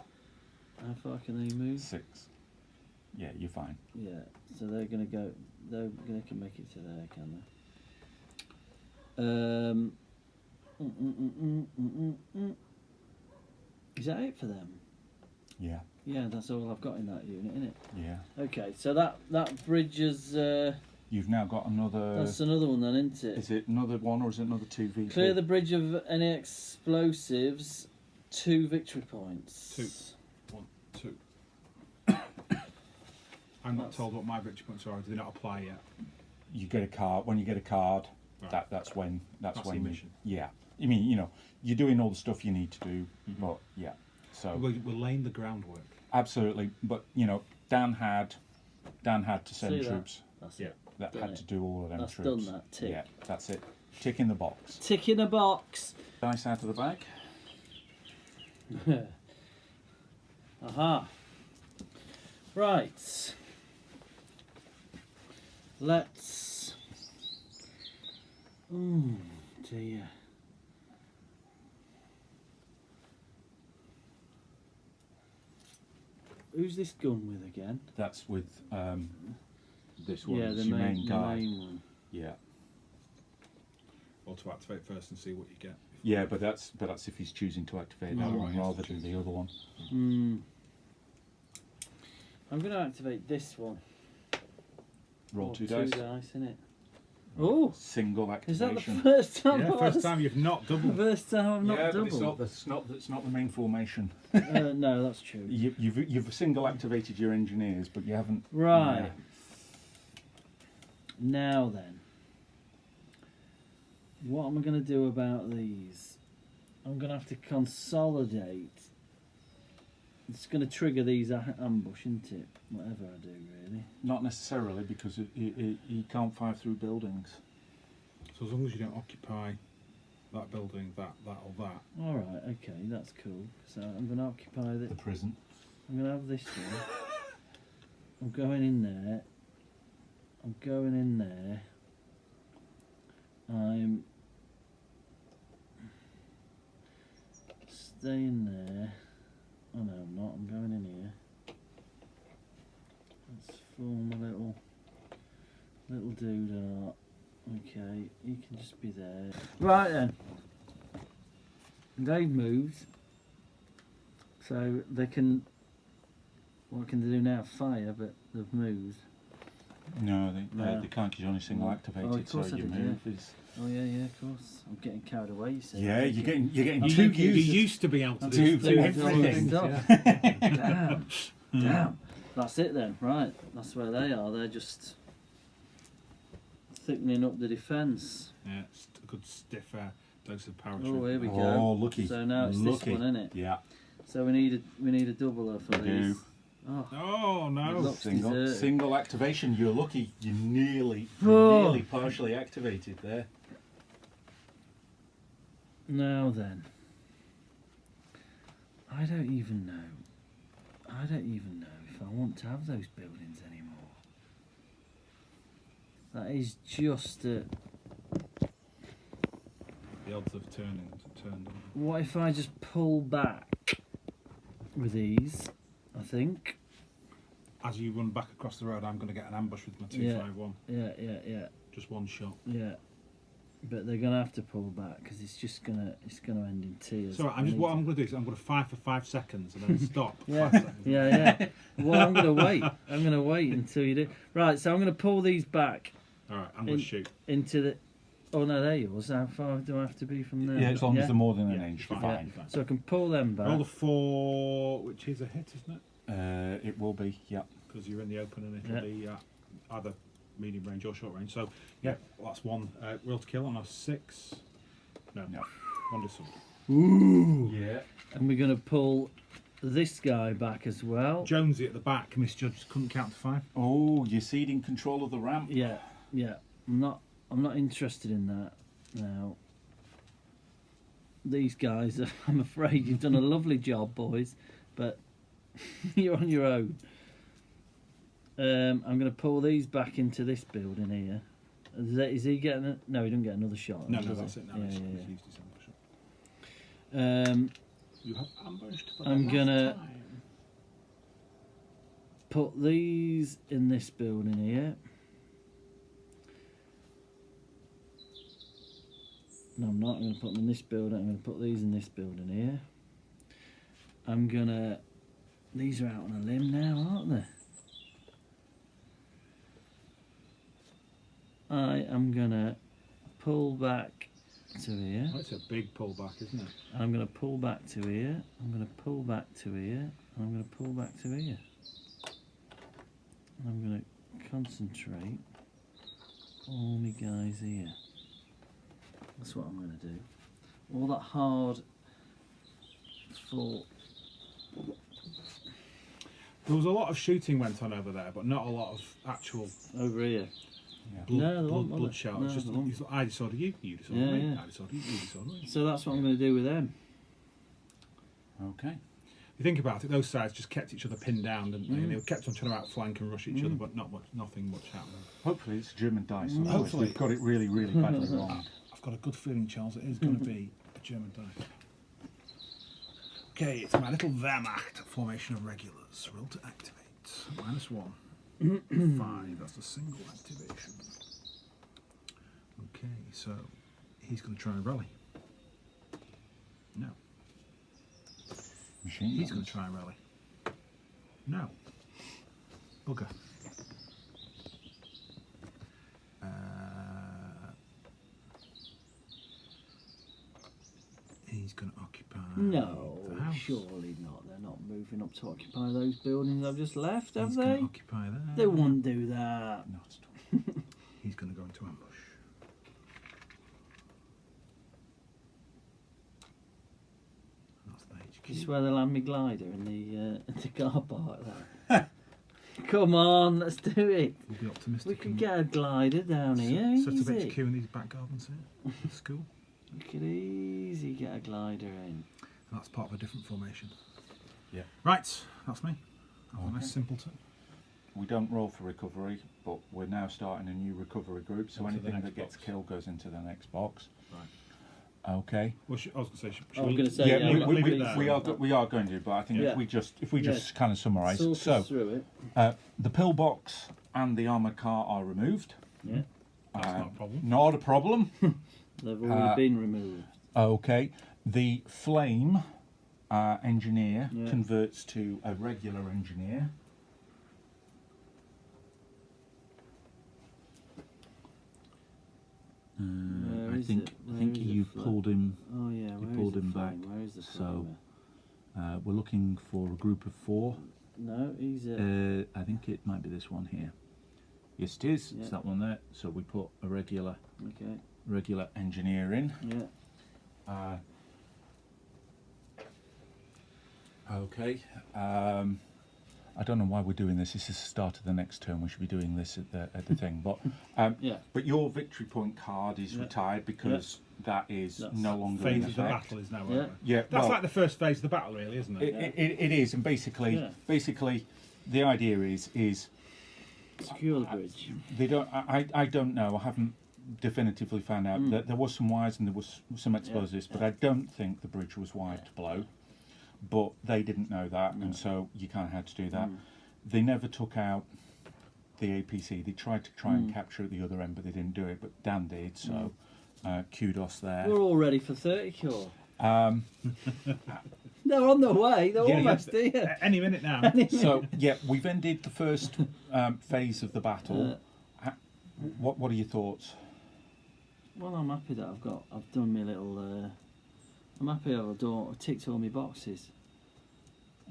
Speaker 2: How far can they move?
Speaker 4: 6. Yeah, you're fine.
Speaker 2: Yeah, so they're gonna go. They're gonna can make it to there, can they? Is that it for them?
Speaker 4: Yeah,
Speaker 2: Yeah, that's all I've got in that unit, isn't it?
Speaker 4: yeah.
Speaker 2: Okay, so that bridge is.
Speaker 4: You've now got another.
Speaker 2: That's another one then, isn't it?
Speaker 4: Is it another one or is it another 2 V?
Speaker 2: Clear the bridge of any explosives. 2 victory points.
Speaker 3: 2. 1, 2. I'm not told what my victory points are. Do they not apply yet?
Speaker 4: You get a card. When you get a card,
Speaker 3: Right.
Speaker 4: that's when
Speaker 3: That's the
Speaker 4: you,
Speaker 3: mission.
Speaker 4: yeah. I mean, you're doing all the stuff you need to do, but yeah. So
Speaker 3: We're laying the groundwork.
Speaker 4: absolutely, but Dan had to send
Speaker 2: See that?
Speaker 4: troops
Speaker 2: That's
Speaker 3: Yeah.
Speaker 2: it.
Speaker 4: that
Speaker 2: Done
Speaker 4: had
Speaker 2: it.
Speaker 4: to do all of them
Speaker 2: That's
Speaker 4: troops.
Speaker 2: done that, tick.
Speaker 4: Yeah, that's it. Tick in the box.
Speaker 2: Tick in a box.
Speaker 4: Dice out of the bag.
Speaker 2: Aha. Right. Let's. Oh dear. Who's this gun with again?
Speaker 4: That's with this one.
Speaker 2: Yeah,
Speaker 4: It's
Speaker 2: the
Speaker 4: your
Speaker 2: main
Speaker 4: guy.
Speaker 2: one.
Speaker 4: Yeah,
Speaker 3: Or to activate first and see what you get.
Speaker 4: yeah, but that's if he's choosing to activate that
Speaker 3: Oh,
Speaker 4: one
Speaker 3: right, yes,
Speaker 4: rather
Speaker 3: that's
Speaker 4: than the other one.
Speaker 2: I'm going to activate this one.
Speaker 4: Roll
Speaker 2: Oh,
Speaker 4: 2 dice.
Speaker 2: innit? Oh,
Speaker 4: Single
Speaker 2: is that
Speaker 4: activation.
Speaker 2: the first time?
Speaker 3: Yeah, first time you've not doubled.
Speaker 2: First time I've not
Speaker 4: yeah, but
Speaker 2: doubled.
Speaker 4: it's not the main formation.
Speaker 2: No, that's true.
Speaker 4: You've single activated your engineers, but you haven't.
Speaker 2: Right.
Speaker 4: Yeah.
Speaker 2: Now then, what am I going to do about these? I'm going to have to consolidate. It's going to trigger these ambush, isn't it? Whatever I do, really.
Speaker 4: Not necessarily, because he can't fire through buildings.
Speaker 3: So as long as you don't occupy that building, that or that.
Speaker 2: All right, okay, that's cool. So I'm going to occupy
Speaker 4: The prison.
Speaker 2: I'm going to have this one. I'm going in there. I'm going in there. I'm staying there. Oh no, I'm not. I'm going in here. Let's form a little doodah. Okay, you can just be there. Right then. They've moved. So they can. What can they do now? Fire, but they've moved.
Speaker 4: No,
Speaker 2: No.
Speaker 4: they can't. You're only single activated,
Speaker 2: Oh, of course
Speaker 4: so
Speaker 2: I
Speaker 4: your
Speaker 2: did,
Speaker 4: move is.
Speaker 2: Oh yeah, of course. I'm getting carried away. You see?
Speaker 4: Yeah, you're getting
Speaker 2: I'm
Speaker 4: too
Speaker 2: thinking
Speaker 4: used.
Speaker 3: You used to be able to
Speaker 2: I'm
Speaker 3: do
Speaker 4: do everything.
Speaker 2: Stuff. Damn. That's it then. Right. That's where they are. They're just thickening up the defence.
Speaker 3: Yeah, it's a good stiff dose of parachute.
Speaker 2: Oh, here we go.
Speaker 4: Oh, lucky.
Speaker 2: So now it's
Speaker 4: lucky.
Speaker 2: this one, isn't it?
Speaker 4: Yeah.
Speaker 2: So we need a doubler for
Speaker 4: We
Speaker 2: these.
Speaker 4: do.
Speaker 2: Oh,
Speaker 3: Oh
Speaker 2: It
Speaker 3: no!
Speaker 2: looks
Speaker 4: Single
Speaker 2: deserted.
Speaker 4: single activation. You're lucky. You're nearly
Speaker 2: Oh.
Speaker 4: partially activated there.
Speaker 2: now then. I don't even know. don't even know if I want to have those buildings anymore. That is just a...
Speaker 3: The odds of turning turned on.
Speaker 2: What if I just pull back with these, I think?
Speaker 3: As you run back across the road, I'm going to get an ambush with my 251.
Speaker 2: Yeah.
Speaker 3: Just one shot.
Speaker 2: Yeah. But they're going to have to pull back because it's gonna end in tears.
Speaker 3: So what I'm going to do is I'm going to fire for 5 seconds and then stop.
Speaker 2: Yeah.
Speaker 3: 5 seconds.
Speaker 2: Yeah. Well, I'm going to wait. I'm going to wait until you do. Right, so I'm going to pull these back.
Speaker 3: All right, I'm going to shoot.
Speaker 2: Into the... Oh, no, they're yours. How far do I have to be from there?
Speaker 4: Yeah, as long as they're more than an inch,
Speaker 3: fine.
Speaker 4: fine.
Speaker 2: Yeah. So I can pull them back.
Speaker 3: Roll a 4, which is a hit, isn't it?
Speaker 4: It will be, yeah.
Speaker 3: Because you're in the open and it'll be either medium range or short range. So, well, that's one. Roll to kill on a 6. No. 1 to something.
Speaker 2: Ooh!
Speaker 4: Yeah.
Speaker 2: And we're going to pull this guy back as well.
Speaker 3: Jonesy at the back, misjudged, couldn't count to 5.
Speaker 4: Oh, you're ceding control of the ramp.
Speaker 2: Yeah. I'm not interested in that now. These guys, I'm afraid you've done a lovely job, boys, but you're on your own. I'm going to pull these back into this building here. Is he getting it? No, he doesn't get another shot.
Speaker 3: No, that's it. No,
Speaker 2: yeah.
Speaker 3: he's used his ambush. You have ambushed for
Speaker 2: I'm
Speaker 3: the
Speaker 2: gonna
Speaker 3: last time.
Speaker 2: put these in this building here. No, I'm not. I'm going to put them in this building. I'm going to put these in this building here. These are out on a limb now, aren't they? I am going to pull back to here.
Speaker 3: Oh, it's a big pullback, isn't it?
Speaker 2: And I'm going to pull back to here. I'm going to pull back to here. And I'm going to pull back to here. And I'm going to concentrate all my guys here. That's what I'm going to do. All that hard fought.
Speaker 3: There was a lot of shooting went on over there, but not a lot of actual
Speaker 2: Over here.
Speaker 3: blood,
Speaker 2: No,
Speaker 3: blood shout.
Speaker 2: No,
Speaker 3: It's just,
Speaker 2: there wasn't.
Speaker 3: I disordered you, you disordered
Speaker 2: Yeah,
Speaker 3: me,
Speaker 2: yeah.
Speaker 3: I disordered you, you disordered me.
Speaker 2: So that's what I'm going to do with them.
Speaker 4: Okay.
Speaker 3: You think about it, those sides just kept each other pinned down, didn't they? And they kept on trying to outflank and rush each other, but nothing much happened.
Speaker 4: Hopefully it's German dice.
Speaker 3: Hopefully.
Speaker 4: Otherwise we've got it really, really badly wrong.
Speaker 3: I've got a good feeling, Charles, it is going to be a German dice. Okay, it's my little Wehrmacht formation of regulars. Roll to activate. -1. 5, that's a single activation. Okay, so he's going to try and rally. No.
Speaker 4: Machine
Speaker 3: He's going
Speaker 4: guns.
Speaker 3: to try and rally. No. Bugger. He's going to occupy
Speaker 2: No,
Speaker 3: the house.
Speaker 2: surely not. They're not moving up to occupy those buildings I've just left, have
Speaker 3: He's
Speaker 2: they?
Speaker 3: going to occupy that.
Speaker 2: They wouldn't do that.
Speaker 4: No, it's not.
Speaker 3: He's going to go into ambush. That's the HQ.
Speaker 2: This is where they land me glider in the car park there. Come on, let's do it.
Speaker 3: We'll be optimistic.
Speaker 2: We can
Speaker 3: and
Speaker 2: get a glider down here,
Speaker 3: set up
Speaker 2: easy.
Speaker 3: HQ in these back gardens here. The school.
Speaker 2: We could easy get a glider in.
Speaker 3: That's part of a different formation.
Speaker 4: Yeah.
Speaker 3: Right, that's me. That's a
Speaker 4: Okay.
Speaker 3: nice simpleton.
Speaker 4: We don't roll for recovery, but we're now starting a new recovery group, so
Speaker 3: Onto the
Speaker 4: anything
Speaker 3: next
Speaker 4: that gets
Speaker 3: box.
Speaker 4: killed goes into the next box.
Speaker 3: Right.
Speaker 4: Okay.
Speaker 3: Well, I was going to say, should
Speaker 2: I was
Speaker 3: we...
Speaker 2: going to say,
Speaker 4: Yeah,
Speaker 2: yeah,
Speaker 3: leave it
Speaker 2: please.
Speaker 3: there.
Speaker 4: we are going to, but I think
Speaker 2: Yeah.
Speaker 4: if we just kind of summarise.
Speaker 2: Sort
Speaker 4: So
Speaker 2: us through it.
Speaker 4: the pillbox and the armoured car are removed.
Speaker 2: Yeah,
Speaker 3: That's not a problem.
Speaker 4: Not a problem.
Speaker 2: they've already been removed.
Speaker 4: Okay. The flame engineer
Speaker 2: Yeah.
Speaker 4: converts to a regular engineer.
Speaker 2: Where
Speaker 4: I
Speaker 2: is
Speaker 4: think
Speaker 2: it?
Speaker 4: I
Speaker 2: Where
Speaker 4: think
Speaker 2: is
Speaker 4: you
Speaker 2: it fla-
Speaker 4: pulled him.
Speaker 2: Oh yeah,
Speaker 4: you
Speaker 2: where
Speaker 4: pulled
Speaker 2: is the
Speaker 4: him back,
Speaker 2: flame? Where is the
Speaker 4: so-
Speaker 2: flame?
Speaker 4: We're looking for a group of 4.
Speaker 2: No, he's
Speaker 4: I think it might be this one here. Yes, it is.
Speaker 2: Yeah.
Speaker 4: It's that one there. So we put a regular
Speaker 2: okay.
Speaker 4: engineer in.
Speaker 2: Yeah.
Speaker 4: Okay. I don't know why we're doing this. This is the start of the next term. We should be doing this at the thing. But but your victory point card is retired because that's no longer
Speaker 3: phase
Speaker 4: in
Speaker 3: of the
Speaker 4: effect.
Speaker 3: battle is now over.
Speaker 4: Yeah,
Speaker 3: That's like the first phase of the battle, really, isn't it?
Speaker 4: It is, and basically the idea is
Speaker 2: secure the bridge.
Speaker 4: they don't. I don't know. I haven't definitively found out that there was some wires and there was some explosives, but I don't think the bridge was wired to blow. But they didn't know that, and so you kind of had to do that. They never took out the APC. They tried to and capture at the other end, but they didn't do it. But Dan did, so kudos there.
Speaker 2: We're all ready for 30 core. They're on the way. They're almost here.
Speaker 3: Any minute now.
Speaker 4: So yeah, we've ended the first phase of the battle. What are your thoughts?
Speaker 2: Well, I'm happy that I've done my little. I'm happy I've ticked all my boxes.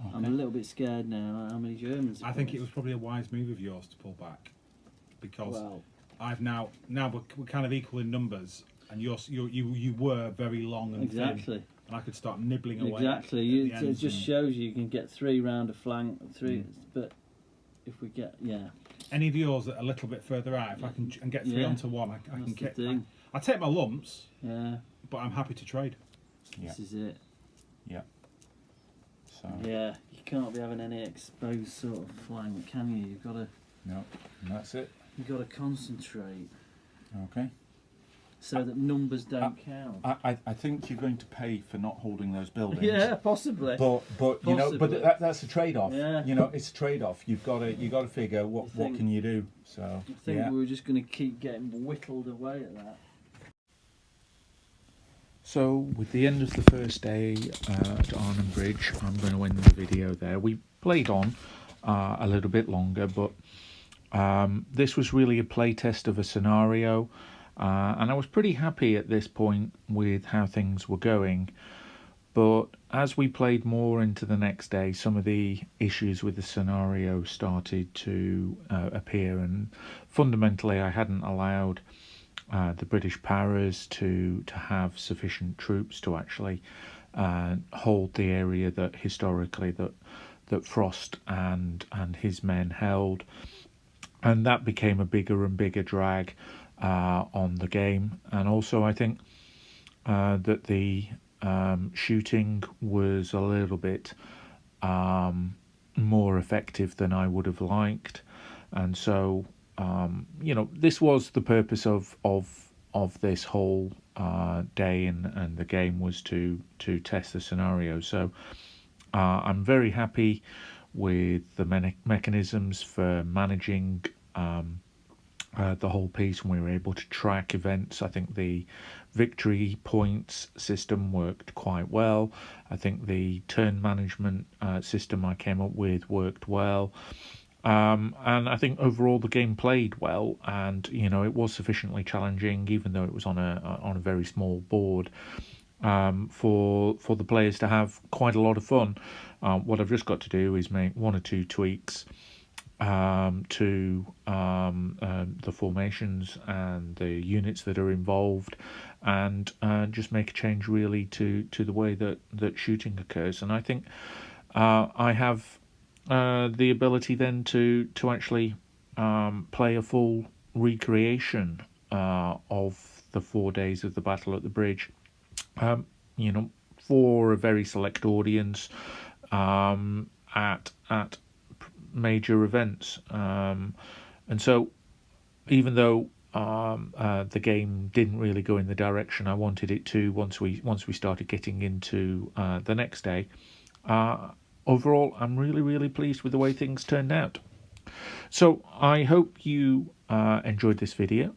Speaker 2: Okay. I'm a little bit scared now. How many Germans?
Speaker 3: I think it was probably a wise move of yours to pull back, because I've now we're kind of equal in numbers, and you were very long and thin, and I could start nibbling away.
Speaker 2: Exactly. It just shows you can get 3 round a flank, 3. But if we get
Speaker 3: any of yours that are a little bit further out, if I can get 3 onto 1, I can get. I take my lumps.
Speaker 2: Yeah.
Speaker 3: But I'm happy to trade.
Speaker 2: Yeah. This is it.
Speaker 4: Yeah. So.
Speaker 2: Yeah, you can't be having any exposed sort of flank, can you? You've got to.
Speaker 4: No, and that's it.
Speaker 2: You've got to concentrate.
Speaker 4: Okay.
Speaker 2: So that numbers don't count.
Speaker 4: I think you're going to pay for not holding those buildings.
Speaker 2: Yeah, possibly.
Speaker 4: But
Speaker 2: possibly.
Speaker 4: You know, but that's a trade-off.
Speaker 2: Yeah.
Speaker 4: You know, it's a trade-off. You've got to figure what can you do. So
Speaker 2: I think we were just going to keep getting whittled away at that.
Speaker 1: So, with the end of the first day at Arnhem Bridge, I'm going to end the video there. We played on a little bit longer, but this was really a playtest of a scenario, and I was pretty happy at this point with how things were going. But as we played more into the next day, some of the issues with the scenario started to appear, and fundamentally I hadn't allowed the British powers to have sufficient troops to actually hold the area that historically that Frost and his men held, and that became a bigger and bigger drag on the game. And also I think that the shooting was a little bit more effective than I would have liked, and so you know, this was the purpose of this whole day, and the game was to test the scenario. So I'm very happy with the mechanisms for managing the whole piece, and we were able to track events. I think the victory points system worked quite well. I think the turn management system I came up with worked well. And I think overall the game played well, and you know, it was sufficiently challenging, even though it was on a very small board, for the players to have quite a lot of fun. What I've just got to do is make 1 or 2 tweaks to the formations and the units that are involved, and just make a change really to the way that shooting occurs. And I think I have the ability then to actually play a full recreation of the 4 days of the battle at the bridge, you know, for a very select audience, at major events, and so even though the game didn't really go in the direction I wanted it to once we started getting into the next day, overall, I'm really pleased with the way things turned out. So I hope you enjoyed this video.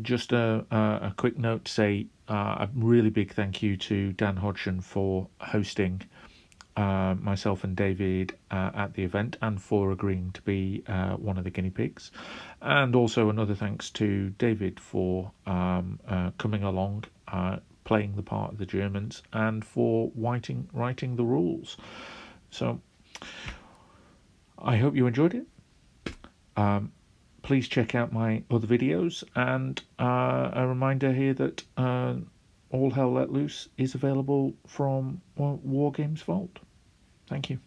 Speaker 1: Just a quick note to say a really big thank you to Dan Hodgson for hosting myself and David at the event, and for agreeing to be one of the guinea pigs. And also another thanks to David for coming along, playing the part of the Germans, and for writing the rules. So I hope you enjoyed it. Please check out my other videos, and a reminder here that All Hell Let Loose is available from War Games Vault. Thank you.